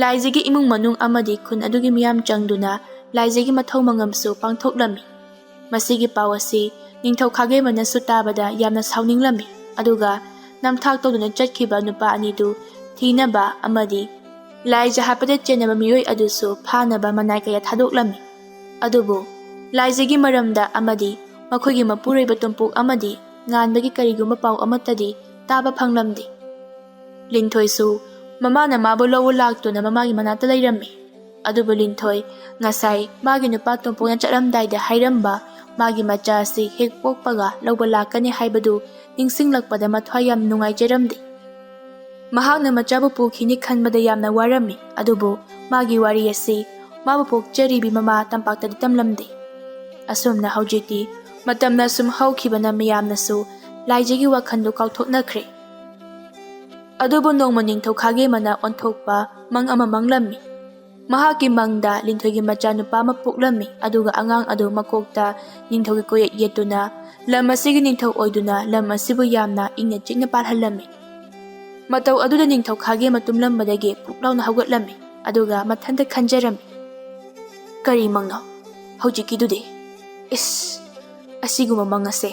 ꯂꯥꯏꯖꯒꯤ ꯏꯃꯨꯡ ꯃꯅꯨꯡ ꯑꯃꯗꯤ ꯈꯨꯟ ꯑꯗꯨꯒꯤ ꯃꯤꯌꯥꯝ ꯆꯪꯗꯨꯅ ꯂꯥꯏꯖꯒꯤ ꯃꯊꯧ ꯃꯉꯝꯁꯨ ꯄꯥꯡꯊꯣꯛꯂꯝꯃꯤ꯫ ꯃꯁꯤꯒꯤ ꯄꯥꯎ ꯑꯁꯤ ꯅꯤꯡꯊꯧ ꯈꯥꯒꯦꯝꯕꯅꯁꯨ ꯇꯥꯕꯗ ꯌꯥꯝꯅ ꯁꯥꯎꯅꯤꯡꯂꯝꯃꯤ꯫ ꯑꯗꯨꯒ ꯅꯝꯊꯥꯛ ꯇꯧꯗꯨꯅ ꯆꯠꯈꯤꯕ ꯅꯨꯄꯥ ꯑꯅꯤꯗꯨ ꯊꯤꯅꯕ ꯑꯃꯗꯤ ꯂꯥꯏꯖ ꯍꯥꯠꯄꯗ ꯆꯦꯟꯅꯕ ꯃꯤꯑꯣꯏ ꯑꯗꯨꯁꯨ ꯐꯥꯅꯕ ꯃꯅꯥꯏ ꯀꯌꯥ ꯊꯥꯗꯣꯛꯂꯝꯃꯤ꯫ ꯑꯗꯨꯕꯨ ꯂꯥꯏꯖꯒꯤ ꯃꯔꯝꯗ ꯑꯃꯗꯤ ꯃꯈꯣꯏꯒꯤ ꯃꯄꯨꯔꯣꯏꯕ ꯇꯣꯝꯄꯣꯛ ꯑꯃꯗꯤ ꯉꯥꯟꯕꯒꯤ ꯀꯔꯤꯒꯨꯝꯕ ꯄꯥꯎ ꯑꯃꯠꯇꯗꯤ ꯇꯥꯕ ꯐꯪꯂꯝꯗꯦ꯫ ꯂꯤꯟꯊꯣꯏꯁꯨ ꯃꯃꯥꯅ ꯃꯥꯕꯨ ꯂꯧꯕ ꯂꯥꯛꯇꯨꯅ ꯃꯃꯥꯒꯤ ꯃꯅꯥꯛꯇ ꯂꯩꯔꯝꯃꯤ꯫ ꯑꯗꯨꯕꯨ ꯂꯤꯟꯊꯣꯏ ꯉꯁꯥꯏ ꯃꯥꯒꯤ ꯅꯨꯄꯥ ꯇꯣꯝꯄꯣꯛꯅ ꯆꯠꯂꯝꯗꯥꯏꯗ ꯍꯥꯏꯔꯝꯕ ꯃꯥꯒꯤ ꯃꯆꯥ ꯑꯁꯤ ꯍꯦꯛ ꯄꯣꯛꯄꯒ ꯂꯧꯕ ꯂꯥꯛꯀꯅꯤ ꯍꯥꯏꯕꯗꯨ ꯅꯤꯡꯁꯤꯡꯂꯛꯄꯗ ꯃꯊ꯭ꯋꯥꯏ ꯌꯥꯝ ꯅꯨꯡꯉꯥꯏꯖꯔꯝꯗꯦ꯫ ꯃꯍꯥꯛꯅ ꯃꯆꯥꯕꯨ ꯄꯨꯈꯤꯅꯤ ꯈꯟꯕꯗ ꯌꯥꯝꯅ ꯋꯥꯔꯝꯃꯤ꯫ ꯑꯗꯨꯕꯨ ꯃꯥꯒꯤ ꯋꯥꯔꯤ ꯑꯁꯤ ꯃꯥꯕꯨ ꯄꯣꯛꯆꯔꯤꯕꯤ ꯃꯃꯥ ꯇꯝꯄꯥꯛꯇꯗꯤ ꯇꯝꯂꯝꯗꯦ꯫ ꯑꯁꯨꯝꯅ ꯍꯧꯖꯤꯛꯇꯤ ꯃꯇꯝꯅ ꯁꯨꯝ ꯍꯧꯈꯤꯕꯅ ꯃꯤꯌꯥꯝꯅꯁꯨ ꯂꯥꯏꯖꯒꯤ ꯋꯥꯈꯜꯗꯨ ꯀꯥꯎꯊꯣꯛꯅꯈ꯭ꯔꯦ꯫ ꯑꯗꯨꯕꯨ ꯅꯣꯡꯃ ꯅꯤꯡꯊꯧ ꯈꯥꯒꯦꯝꯕꯅ ꯑꯣꯟꯊꯣꯛꯄ ꯃꯪ ꯑꯃ ꯃꯪꯂꯝꯃꯤ꯫ ꯃꯍꯥꯛꯀꯤ ꯃꯪꯗ ꯂꯤꯟꯊꯣꯏꯒꯤ ꯃꯆꯥ ꯅꯨꯄꯥ ꯑꯃ ꯄꯣꯛꯂꯝꯃꯤ꯫ ꯑꯗꯨꯒ ꯑꯉꯥꯡ ꯑꯗꯨ ꯃꯀꯣꯛꯇ ꯅꯤꯡꯊꯧꯒꯤ ꯀꯣꯌꯦꯠ ꯌꯦꯠꯇꯨꯅ ꯂꯝ ꯑꯁꯤꯒꯤ ꯅꯤꯡꯊꯧ ꯑꯣꯏꯗꯨꯅ ꯂꯝ ꯑꯁꯤꯕꯨ ꯌꯥꯝꯅ ꯏꯪꯅ ꯆꯤꯛꯅ ꯄꯥꯜꯍꯜꯂꯝꯃꯤ꯫ ꯃꯇꯧ ꯑꯗꯨꯗ ꯅꯤꯡꯊꯧ ꯈꯥꯒꯦꯝꯕ ꯇꯨꯝꯂꯝꯕꯗꯒꯤ ꯐꯨꯛ ꯂꯥꯎꯅ ꯍꯧꯒꯠꯂꯝꯃꯤ꯫ ꯑꯗꯨꯒ ꯃꯊꯟꯇ ꯈꯟꯖꯔꯝꯃꯤ, ꯀꯔꯤ ꯃꯪꯅꯣ ꯍꯧꯖꯤꯛꯀꯤꯗꯨꯗꯤ? ꯏꯁ, ꯑꯁꯤꯒꯨꯝꯕ ꯃꯪ ꯑꯁꯦ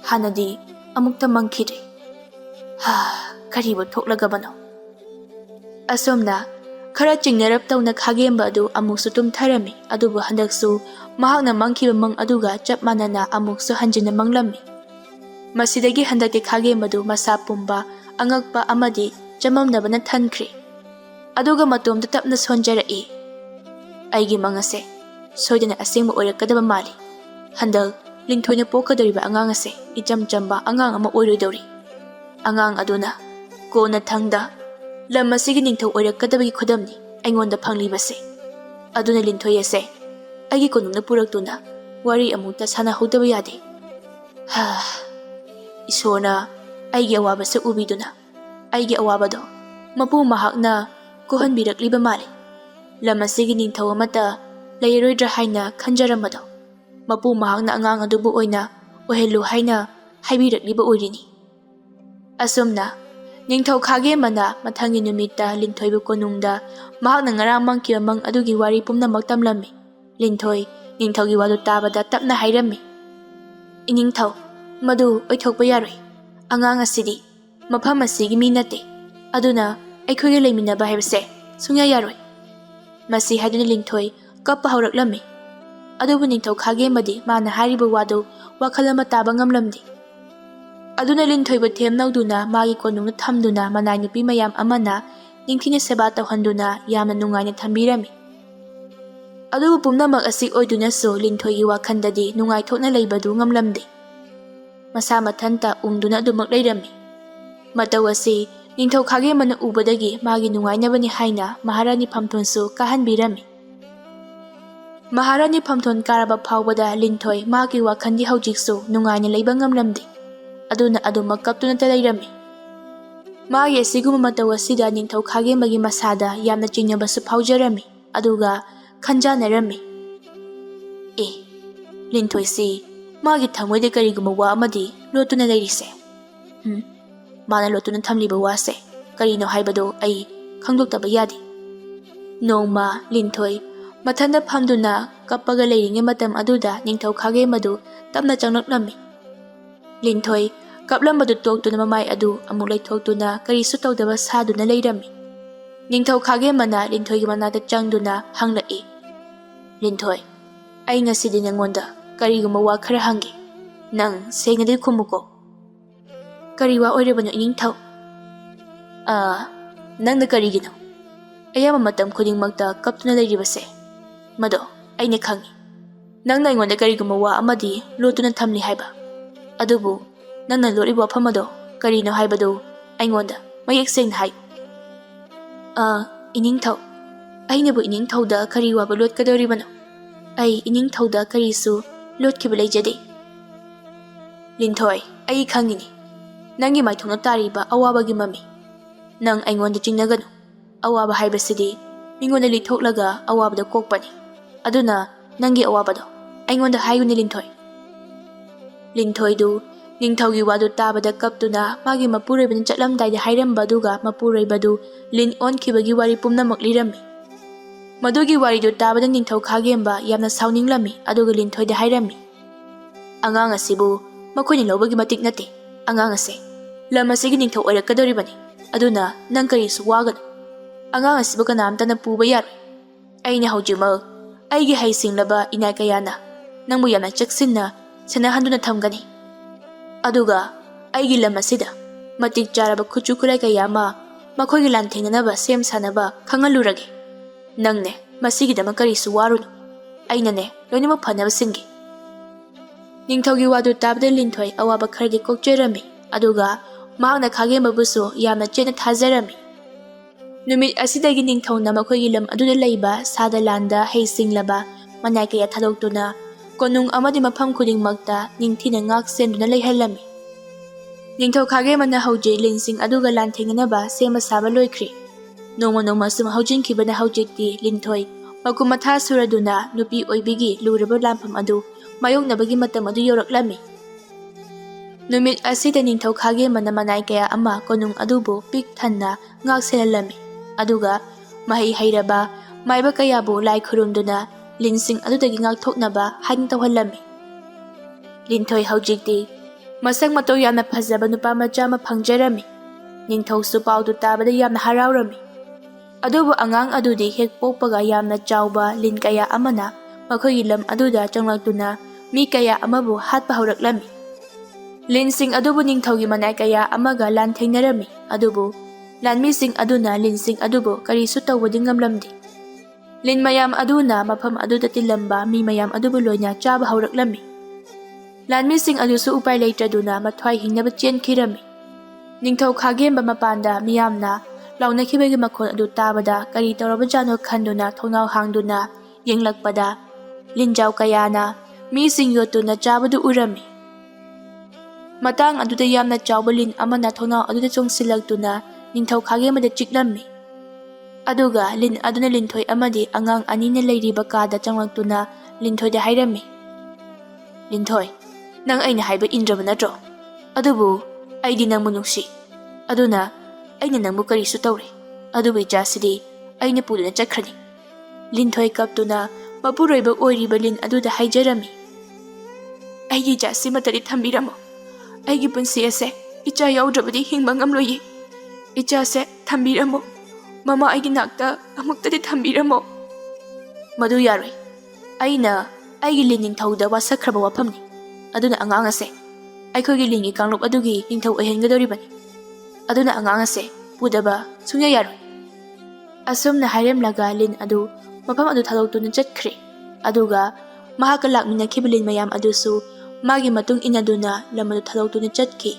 ꯍꯥꯟꯅꯗꯤ ꯑꯃꯨꯛꯇ ꯃꯪꯈꯤꯗ꯭ꯔꯤ꯫ ꯀꯔꯤꯕꯨ ꯊꯣꯛꯂꯒꯕꯅꯣ? ꯑꯁꯣꯝꯅ ꯈꯔ ꯆꯤꯡꯅꯔꯞ ꯇꯧꯅ ꯈꯥꯒꯦꯝꯕ ꯑꯗꯨ ꯑꯃꯨꯛꯁꯨ ꯇꯨꯝꯊꯔꯝꯃꯤ꯫ ꯑꯗꯨꯕꯨ ꯍꯟꯗꯛꯁꯨ ꯃꯍꯥꯛꯅ ꯃꯪꯈꯤꯕ ꯃꯪ ꯑꯗꯨꯒ ꯆꯞ ꯃꯥꯟꯅꯅ ꯑꯃꯨꯛꯁꯨ ꯍꯟꯖꯤꯟꯅ ꯃꯪꯂꯝꯃꯤ꯫ ꯃꯁꯤꯗꯒꯤ ꯍꯟꯗꯛꯇꯤ ꯈꯥꯒꯦꯝꯕꯗꯨ ꯃꯁꯥ ꯄꯨꯝꯕ, ꯑꯉꯛꯄ ꯑꯃꯗꯤ ꯆꯃꯝꯅꯕꯅ ꯊꯟꯈ꯭ꯔꯦ꯫ ꯑꯗꯨꯒ ꯃꯇꯣꯝꯇ ꯇꯞꯅ ꯁꯣꯟꯖꯔꯛꯏ, ꯑꯩꯒꯤ ꯃꯪ ꯑꯁꯦ ꯁꯣꯏꯗꯅ ꯑꯁꯦꯡꯕ ꯑꯣꯏꯔꯛꯀꯗꯕ ꯃꯥꯜꯂꯤ꯫ ꯍꯟꯗꯛ ꯂꯤꯟꯊꯣꯏꯅ ꯄꯣꯛꯀꯗꯧꯔꯤꯕ ꯑꯉꯥꯡ ꯑꯁꯦ ꯏꯆꯝ ꯆꯝꯕ ꯑꯉꯥꯡ ꯑꯃ ꯑꯣꯏꯔꯣꯏꯗꯧꯔꯤ꯫ ꯑꯉꯥꯡ ꯑꯗꯨꯅ ꯀꯣꯟꯅ ꯊꯪꯗ ꯂꯝ ꯑꯁꯤꯒꯤ ꯅꯤꯡꯊꯧ ꯑꯣꯏꯔꯛꯀꯗꯕꯒꯤ ꯈꯨꯗꯝꯅꯤ ꯑꯩꯉꯣꯟꯗ ꯐꯪꯂꯤꯕꯁꯦ꯫ ꯑꯗꯨꯅ ꯂꯤꯟꯊꯣꯏ ꯑꯁꯦ ꯑꯩꯒꯤ ꯀꯣꯅꯨꯡꯗ ꯄꯨꯔꯛꯇꯨꯅ ꯋꯥꯔꯤ ꯑꯃꯨꯛꯇ ꯁꯥꯟꯅꯍꯧꯗꯕ ꯌꯥꯗꯦ꯫ ꯏꯁꯣꯔꯅ ꯑꯩꯒꯤ ꯑꯋꯥꯕꯁꯦ ꯎꯕꯤꯗꯨꯅ ꯑꯩꯒꯤ ꯑꯋꯥꯕꯗꯣ ꯃꯄꯨ ꯃꯍꯥꯛꯅ ꯀꯣꯛꯍꯟꯕꯤꯔꯛꯂꯤꯕ ꯃꯥꯜꯂꯤ꯫ ꯂꯝ ꯑꯁꯤꯒꯤ ꯅꯤꯡꯊꯧ ꯑꯃꯠꯇ ꯂꯩꯔꯔꯣꯏꯗ꯭ꯔꯥ ꯍꯥꯏꯅ ꯈꯟꯖꯔꯝꯕꯗꯣ ꯃꯄꯨ ꯃꯍꯥꯛꯅ ꯑꯉꯥꯡ ꯑꯗꯨꯕꯨ ꯑꯣꯏꯅ ꯑꯣꯏꯍꯜꯂꯨ ꯍꯥꯏꯅ ꯍꯥꯏꯕꯤꯔꯛꯂꯤꯕ ꯑꯣꯏꯔꯤꯅꯤ꯫ ꯑꯁꯨꯝꯅ ꯅꯤꯡꯊꯧ ꯈꯥꯒꯦꯝꯕꯅ ꯃꯊꯪꯒꯤ ꯅꯨꯃꯤꯠꯇ ꯂꯤꯟꯊꯣꯏꯕꯨ ꯀꯣꯅꯨꯡꯗ ꯃꯍꯥꯛꯅ ꯉꯔꯥꯡ ꯃꯪꯈꯤꯕ ꯃꯪ ꯑꯗꯨꯒꯤ ꯋꯥꯔꯤ ꯄꯨꯝꯅꯃꯛ ꯇꯝꯂꯝꯃꯤ꯫ ꯂꯤꯟꯊꯣꯏ ꯅꯤꯡꯊꯧꯒꯤ ꯋꯥꯗꯨ ꯇꯥꯕꯗ ꯇꯞꯅ ꯍꯥꯏꯔꯝꯃꯤ, ꯏꯅꯤꯡꯊꯧ, ꯃꯗꯨ ꯑꯣꯏꯊꯣꯛꯄ ꯌꯥꯔꯣꯏ꯫ ꯑꯉꯥꯡ ꯑꯁꯤꯗꯤ ꯃꯐꯝ ꯑꯁꯤꯒꯤ ꯃꯤ ꯅꯠꯇꯦ꯫ ꯑꯗꯨꯅ ꯑꯩꯈꯣꯏꯒ ꯂꯩꯃꯤꯟꯅꯕ ꯍꯥꯏꯕꯁꯦ ꯁꯨꯡꯌꯥ ꯌꯥꯔꯣꯏ꯫ ꯃꯁꯤ ꯍꯥꯏꯗꯨꯅ ꯂꯤꯟꯊꯣꯏ ꯀꯞꯄ ꯍꯧꯔꯛꯂꯝꯃꯤ꯫ ꯑꯗꯨꯕꯨ ꯅꯤꯡꯊꯧ ꯈꯥꯒꯦꯝꯕꯗꯤ ꯃꯥꯅ ꯍꯥꯏꯔꯤꯕ ꯋꯥꯗꯨ ꯋꯥꯈꯜ ꯑꯃ ꯇꯥꯕ ꯉꯝꯂꯝꯗꯦ꯫ ꯑꯗꯨꯅ ꯂꯤꯟꯊꯣꯏꯕꯨ ꯊꯦꯝꯅꯧꯗꯨꯅ ꯃꯥꯒꯤ ꯀꯣꯅꯨꯡꯗ ꯊꯝꯗꯨꯅ ꯃꯅꯥꯏ ꯅꯨꯄꯤ ꯃꯌꯥꯝ ꯑꯃꯅ ꯅꯤꯡꯊꯤꯅ ꯁꯦꯕꯥ ꯇꯧꯍꯟꯗꯨꯅ ꯌꯥꯝꯅ ꯅꯨꯡꯉꯥꯏꯅ ꯊꯝꯕꯤꯔꯝꯃꯤ꯫ ꯑꯗꯨꯕꯨ ꯄꯨꯝꯅꯃꯛ ꯑꯁꯤ ꯑꯣꯏꯗꯨꯅꯁꯨ ꯂꯤꯟꯊꯣꯏꯒꯤ ꯋꯥꯈꯜꯗꯗꯤ ꯅꯨꯡꯉꯥꯏꯊꯣꯛꯅ ꯂꯩꯕꯗꯨ ꯉꯝꯂꯝꯗꯦ꯫ ꯃꯁꯥ ꯃꯊꯟꯇ ꯎꯪꯗꯨꯅ ꯑꯗꯨꯃꯛ ꯂꯩꯔꯝꯃꯤ꯫ ꯃꯇꯧ ꯑꯁꯤ ꯅꯤꯡꯊꯧ ꯈꯥꯒꯦꯝꯕꯅ ꯎꯕꯗꯒꯤ ꯃꯥꯒꯤ ꯅꯨꯡꯉꯥꯏꯅꯕꯅꯤ ꯍꯥꯏꯅ ꯃꯍꯥꯔꯥꯅꯤ ꯐꯝꯊꯣꯟꯁꯨ ꯀꯥꯍꯟꯕꯤꯔꯝꯃꯤ꯫ ꯃꯍꯥꯔꯥꯅꯤ ꯐꯝꯊꯣꯟ ꯀꯥꯔꯕ ꯐꯥꯎꯕꯗ ꯂꯤꯟꯊꯣꯏ ꯃꯥꯒꯤ ꯋꯥꯈꯜꯗꯤ ꯍꯧꯖꯤꯛꯁꯨ ꯅꯨꯡꯉꯥꯏꯅ ꯂꯩꯕ ꯉꯝꯂꯝꯗꯦ꯫ ꯑꯗꯨꯅ ꯑꯗꯨꯃꯛ ꯀꯞꯇꯨꯅꯇ ꯂꯩꯔꯝꯃꯤ꯫ ꯃꯥꯒꯤ ꯑꯁꯤꯒꯨꯝꯕ ꯃꯇꯧ ꯑꯁꯤꯗ ꯅꯤꯡꯊꯧ ꯈꯥꯒꯦꯝꯕꯒꯤ ꯃꯁꯥꯗ ꯌꯥꯝꯅ ꯆꯤꯡꯅꯕꯁꯨ ꯐꯥꯎꯖꯔꯝꯃꯤ꯫ ꯑꯗꯨꯒ ꯈꯟꯖꯥꯅꯔꯝꯃꯤ, ꯂꯤꯟꯊꯣꯏꯁꯤ ꯃꯥꯒꯤ ꯊꯃꯣꯏꯗ ꯀꯔꯤꯒꯨꯝꯕ ꯋꯥ ꯑꯃꯗꯤ ꯂꯣꯠꯇꯨꯅ ꯂꯩꯔꯤꯁꯦ꯫ ꯃꯥꯅ ꯂꯣꯠꯇꯨꯅ ꯊꯝꯂꯤꯕ ꯋꯥꯁꯦ ꯀꯔꯤꯅꯣ ꯍꯥꯏꯕꯗꯨ ꯑꯩ ꯈꯪꯗꯣꯛꯇꯕ ꯌꯥꯗꯦ꯫ ꯅꯣꯡꯃ ꯂꯤꯟꯊꯣꯏ ꯃꯊꯟꯇ ꯐꯝꯗꯨꯅ ꯀꯞꯄꯒ ꯂꯩꯔꯤꯉꯩ ꯃꯇꯝ ꯑꯗꯨꯗ ꯅꯤꯡꯊꯧ ꯈꯥꯒꯦꯝꯕꯗꯨ ꯇꯞꯅ ꯆꯪꯂꯛꯂꯝꯃꯤ꯫ ꯂꯤꯟꯊꯣꯏ ꯀꯞꯂꯝꯕꯗꯨ ꯇꯣꯛꯇꯨꯅ ꯃꯃꯥꯏ ꯑꯗꯨ ꯑꯃꯨꯛ ꯂꯩꯊꯣꯛꯇꯨꯅ ꯀꯔꯤꯁꯨ ꯇꯧꯗꯕ ꯁꯥꯗꯨꯅ ꯂꯩꯔꯝꯃꯤ꯫ ꯅꯤꯡꯊꯧ ꯈꯥꯒꯦꯝꯕꯅ ꯂꯤꯟꯊꯣꯏꯒꯤ ꯃꯅꯥꯛꯇ ꯆꯪꯗꯨꯅ ꯍꯪꯂꯛꯏ, ꯂꯤꯟꯊꯣꯏ, ꯑꯩ ꯉꯁꯤꯗꯤ ꯅꯉꯣꯟꯗ ꯀꯔꯤꯒꯨꯝꯕ ꯋꯥ ꯈꯔ ꯍꯪꯒꯦ꯫ ꯅꯪ ꯁꯦꯡꯅꯗꯤ ꯈꯨꯝꯃꯨꯀꯣ꯫ ꯀꯔꯤ ꯋꯥ ꯑꯣꯏꯔꯕꯅꯣ ꯏꯅꯤꯡꯊꯧ? ꯅꯪꯅ ꯀꯔꯤꯒꯤꯅꯣ ꯑꯌꯥꯝꯕ ꯃꯇꯝ ꯈꯨꯗꯤꯡꯃꯛꯇ ꯀꯞꯇꯨꯅ ꯂꯩꯔꯤꯕꯁꯦ? ꯃꯗꯣ ꯑꯩꯅ ꯈꯪꯉꯤ꯫ ꯅꯪꯅ ꯑꯩꯉꯣꯟꯗ ꯀꯔꯤꯒꯨꯝꯕ ꯋꯥ ꯑꯃꯗꯤ ꯂꯣꯠꯇꯨꯅ ꯊꯝꯂꯤ ꯍꯥꯏꯕ꯫ ꯑꯗꯨꯕꯨ ꯅꯪꯅ ꯂꯣꯠꯂꯤꯕ ꯋꯥꯐꯝ ꯑꯗꯣ ꯀꯔꯤꯅꯣ ꯍꯥꯏꯕꯗꯨ ꯑꯩꯉꯣꯟꯗ ꯃꯌꯦꯛ ꯁꯦꯡꯅ ꯍꯥꯏꯌꯨ꯫ Iningthau, ainabu iningthauda kari waba lotkadoribano? Ai iningthauda karisu lotkhiba leijade. Linthoi, ai khangini. Nangi maithongna tariba awabagi mami. Nang aingonda chingnaganu. Awaba haibasidi mingonda lithoklaga awabada kokpani. Aduna nangi awabado aingonda hayuni Linthoi. Linthoi du ningthaugi wadu tabada kaptuna magi mapureibani chatlamdaida hairamba duga mapureibadu lin onkhibagi wari pumnamak lirammi. Madugi waridu tabada ningthau khagemba yamna sauninglami aduga Linthoida hairammi. Angang asibu makoini lobagi matik nate. Angang ase lam asigi ningthau oirakadoribani. Aduna nang karisu waganu. Angang asibu kanamtana puba yaroi. Aina haujimal aigi haisinglaba inai kayana nangmu yamna chaksinna sanahanduna thamgani. Aduga aigi lam asida matik charaba khuchu khurai kayama makhoigi lanthengnaba sem sanaba khangalurage. Nangne masigidama karisu warunu. Ainane loinama phanaba singi. Ningthaugi wadu tabda Linthoi awaba khardi kokcherami. Aduga mahakna khagembabusu yamna chena thajarami. Numit asidagi ningthauna makhoigi lam aduda leiba sada landa heisinglaba manai kaya thadoktuna konung amadi mafam khudingmakta ningthina ngak senduna leihallami. Ningthau khagemana hauji linsing aduga lanthengnaba sema saba loikhri. Noma noma sum haujinkibana haujikti Linthoi makumatha suraduna nupi oibigi luraba lampam adu mayoknabagi matam adu yoraklami. Numit asida ningthau khagemana manai kaya ama konung adubu pik thanna ngak selalami. Aduga mahi hairaba maiba kayabu lai khurumduna linsing adudagi ngak thoknaba hain tawhallami. Linthoi haujikti masak mato yamna phajaba nupa macha ma phangjarami. Ningthau su paudu tabada yamna haraurami. Adubu angang adudi hek pokpaga yamna chawba lin kaya amana makhoigi lam aduda changlaktuna mi kaya amabu hatpa hauраklami. Linsing adubu ningthaugi manai kaya amaga lanthengnarami. Adubu lanmising aduna linsing adubu karisu tawbadi ngamlamdi. Lin mayam aduna mafam aduda tilamba mi mayam adubu loina chaba hauраklami. Lanmising adusu upay leitraduna mathwai hingnaba chenkhirami. Ningthau khagemba mapanda miyamna launakibagi makhon adu tabada kari tawrabajano khanduna thongnau hangduna yenglakpada linjaw kayana mising yotuna chabadu urami. Matang aduda yamna chawba lin amana thongnau aduda chongsilaktuna ningthau khagemada chiklami. Aduga lin aduna Linthoi amadi angang anina leiriba kada changlaktuna Linthoida hairami. Linthoi, nang aina haiba indraba natro. Adubu aidi nangmu nungsi. Aduna aina nangmu karisu tawre. Adubu ijasidi aina puduna chakhrani. Linthoi kaptuna mapuroiba oiriba lin aduda haijarami. Aigi ijasi matari thambiramo. Aigi punsi ase icha yaudrabadi hingba ngamloye. Icha se thambiramo. Mama aigi nakta amuktadi thambiramo. Madu yaroi. Aina aigi lin ningthauda wasakhraba wafamni. Aduna angang ase aikhoigi lingi kanglop adugi ningthau oihengadoribani. Aduna angang ase pudaba sungya yaroi. Asumna hairemlaga lin adu mafam adu thadoktuna chatkhré. Aduga mahaka lakminakhiba lin mayam adusu magi matung inaduna lamadu thadoktuna chatkhi.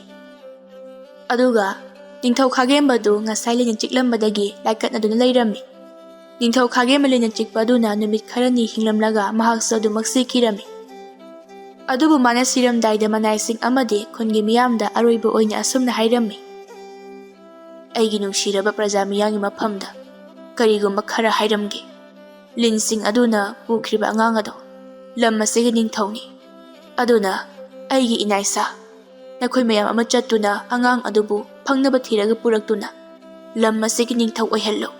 Aduga ningthau khagembadu ngasai lin chiklambadagi laikatnaduna leirami. Ningthau khagemba lin chikpaduna numit kharani hinglamlaga mahaksa adu maksikhirami. Adubu mana siramdaida manaising amadi khungi miyamda aroiba oina asumna hairami. Aigi nungshiraba praja miyangi mafamda karigumba khara hairamge. Linsing aduna pukriba angang ado lam asigi ningthauni. Aduna aigi inaisa nakhoi mayam ama chattuna angang adubu phangnaba thiraga puraktuna lam asigi ningthau oihallo.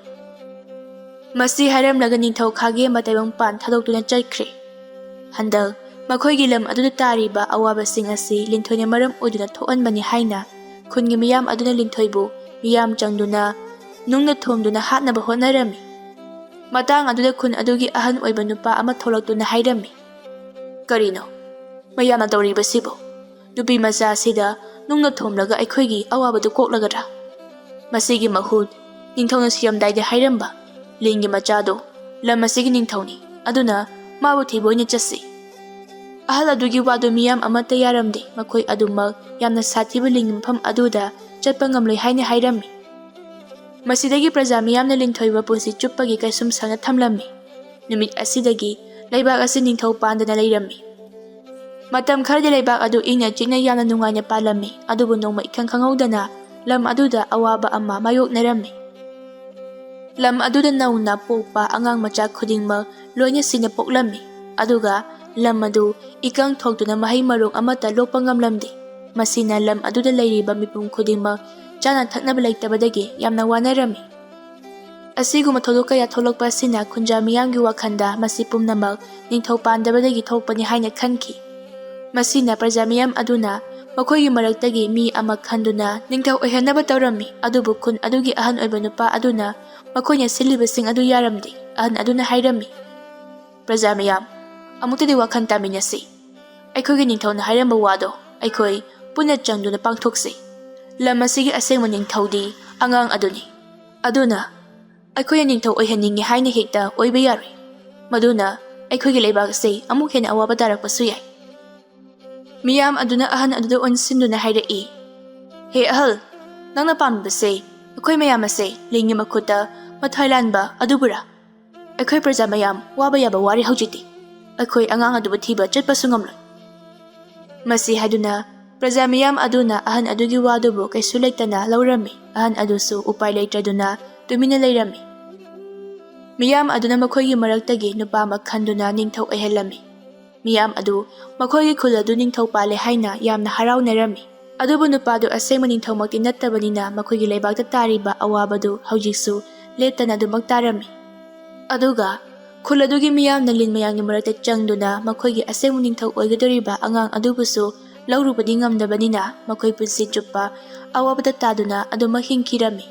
Masi hairamlaga ningthau khagemba taibang pan thadoktuna chaikhre. Handak makhoigi lam aduda tariba awabasing asi Linthoina maram oduna thoanbani haina khungi miyam aduna Linthoibu miyam changduna nungna thomduna hatnaba honarami. Matang aduda khun adugi ahan oiba nupa ama tholaktuna hairami. Karino mayamna tawriba sibo nupi macha sida nungna thomlaga aikhoigi awabadu koklagadra. Masigi mahut ningthauna siramdaida hairamba lingi machado lam asigi ningthauni. Aduna mabu thiboina chasi. Ahal adugi wadu miyam amata yaramde makhoi adumak yamna sathiba lingmpham aduda chatpa ngamloi haina hairami. Masidagi praja miyamna lingthoiba pusi chuppagi kaisum sangna thamlammi. Numit asidagi leibak asi ningthau pandana leirammi. Matam khardi leibak adu ingna chikna yamna nungaina palammi. Adubu nongma ikhang khanghaudana lam aduda awaba ama mayoknarammi. Lam aduda nauna pokpa angang macha khudingma loina sina poklammi. Aduga lam adu ikang thokduna mahai marung amata lokpa ngamlamdi. Masina lam aduda leiriba mipum khudingma chana thaknaba leitabadagi yamna wanarami. Asiguma tholok kaya tholokpa asina khunja miyamgi wakhanda masi pumnamak ningthau pandabadagi thokpani haina khanki. Masina praja miyam aduna makoigi maraktagi mi ama khanduna ningthau oihanaba tawrammi. Adubu khun adugi ahan oiba nupa aduna makoina silibasing adu yaramdi. Ahan aduna hairammi. Praja miyam, amutadi wakhan taminasi. Aikhoigi ningthau na hairamba wado aikhoi punna changduna pangthokse. Lam asigi asengma ningthaudi angang aduni. Aduna aikhoya ningthau oihaningi haina hekta oiba yari. Maduna aikhoigi leibak ase amuk hena awaba darakpasu yai. Miyam aduna ahan aduda onsinduna hairai. He ahal, nangna pambase aikhoi mayam ase lingi makhuta mathailanba adubura. Aikhoi praja mayam waba yaba wari haujiti. Aikhoi angang aduba thiba chatpasu ngamloi. Masi haduna praja miyam aduna ahan adugi wadubu kaisu leitana laurami. Ahan adusu upai leitraduna tumina leirami. Miyam aduna makoigi maraktagi nupa makhanduna ningthau oihalami. Miyam adu makoigi khuladu ningthau pale haina yamna haraunarami. Adubu nupadu asengma ningthau makti nattabanina makoigi leibakta tariba awabadu haujiksu leptana adumak tarami. Aduga khuladugi miyamna linmayangni marakta changduna makoigi asengma ningthau oigadoriba angang adubusu laurubadi ngamdabanina makoi punsi chuppa awabada taduna adumak hingkirami.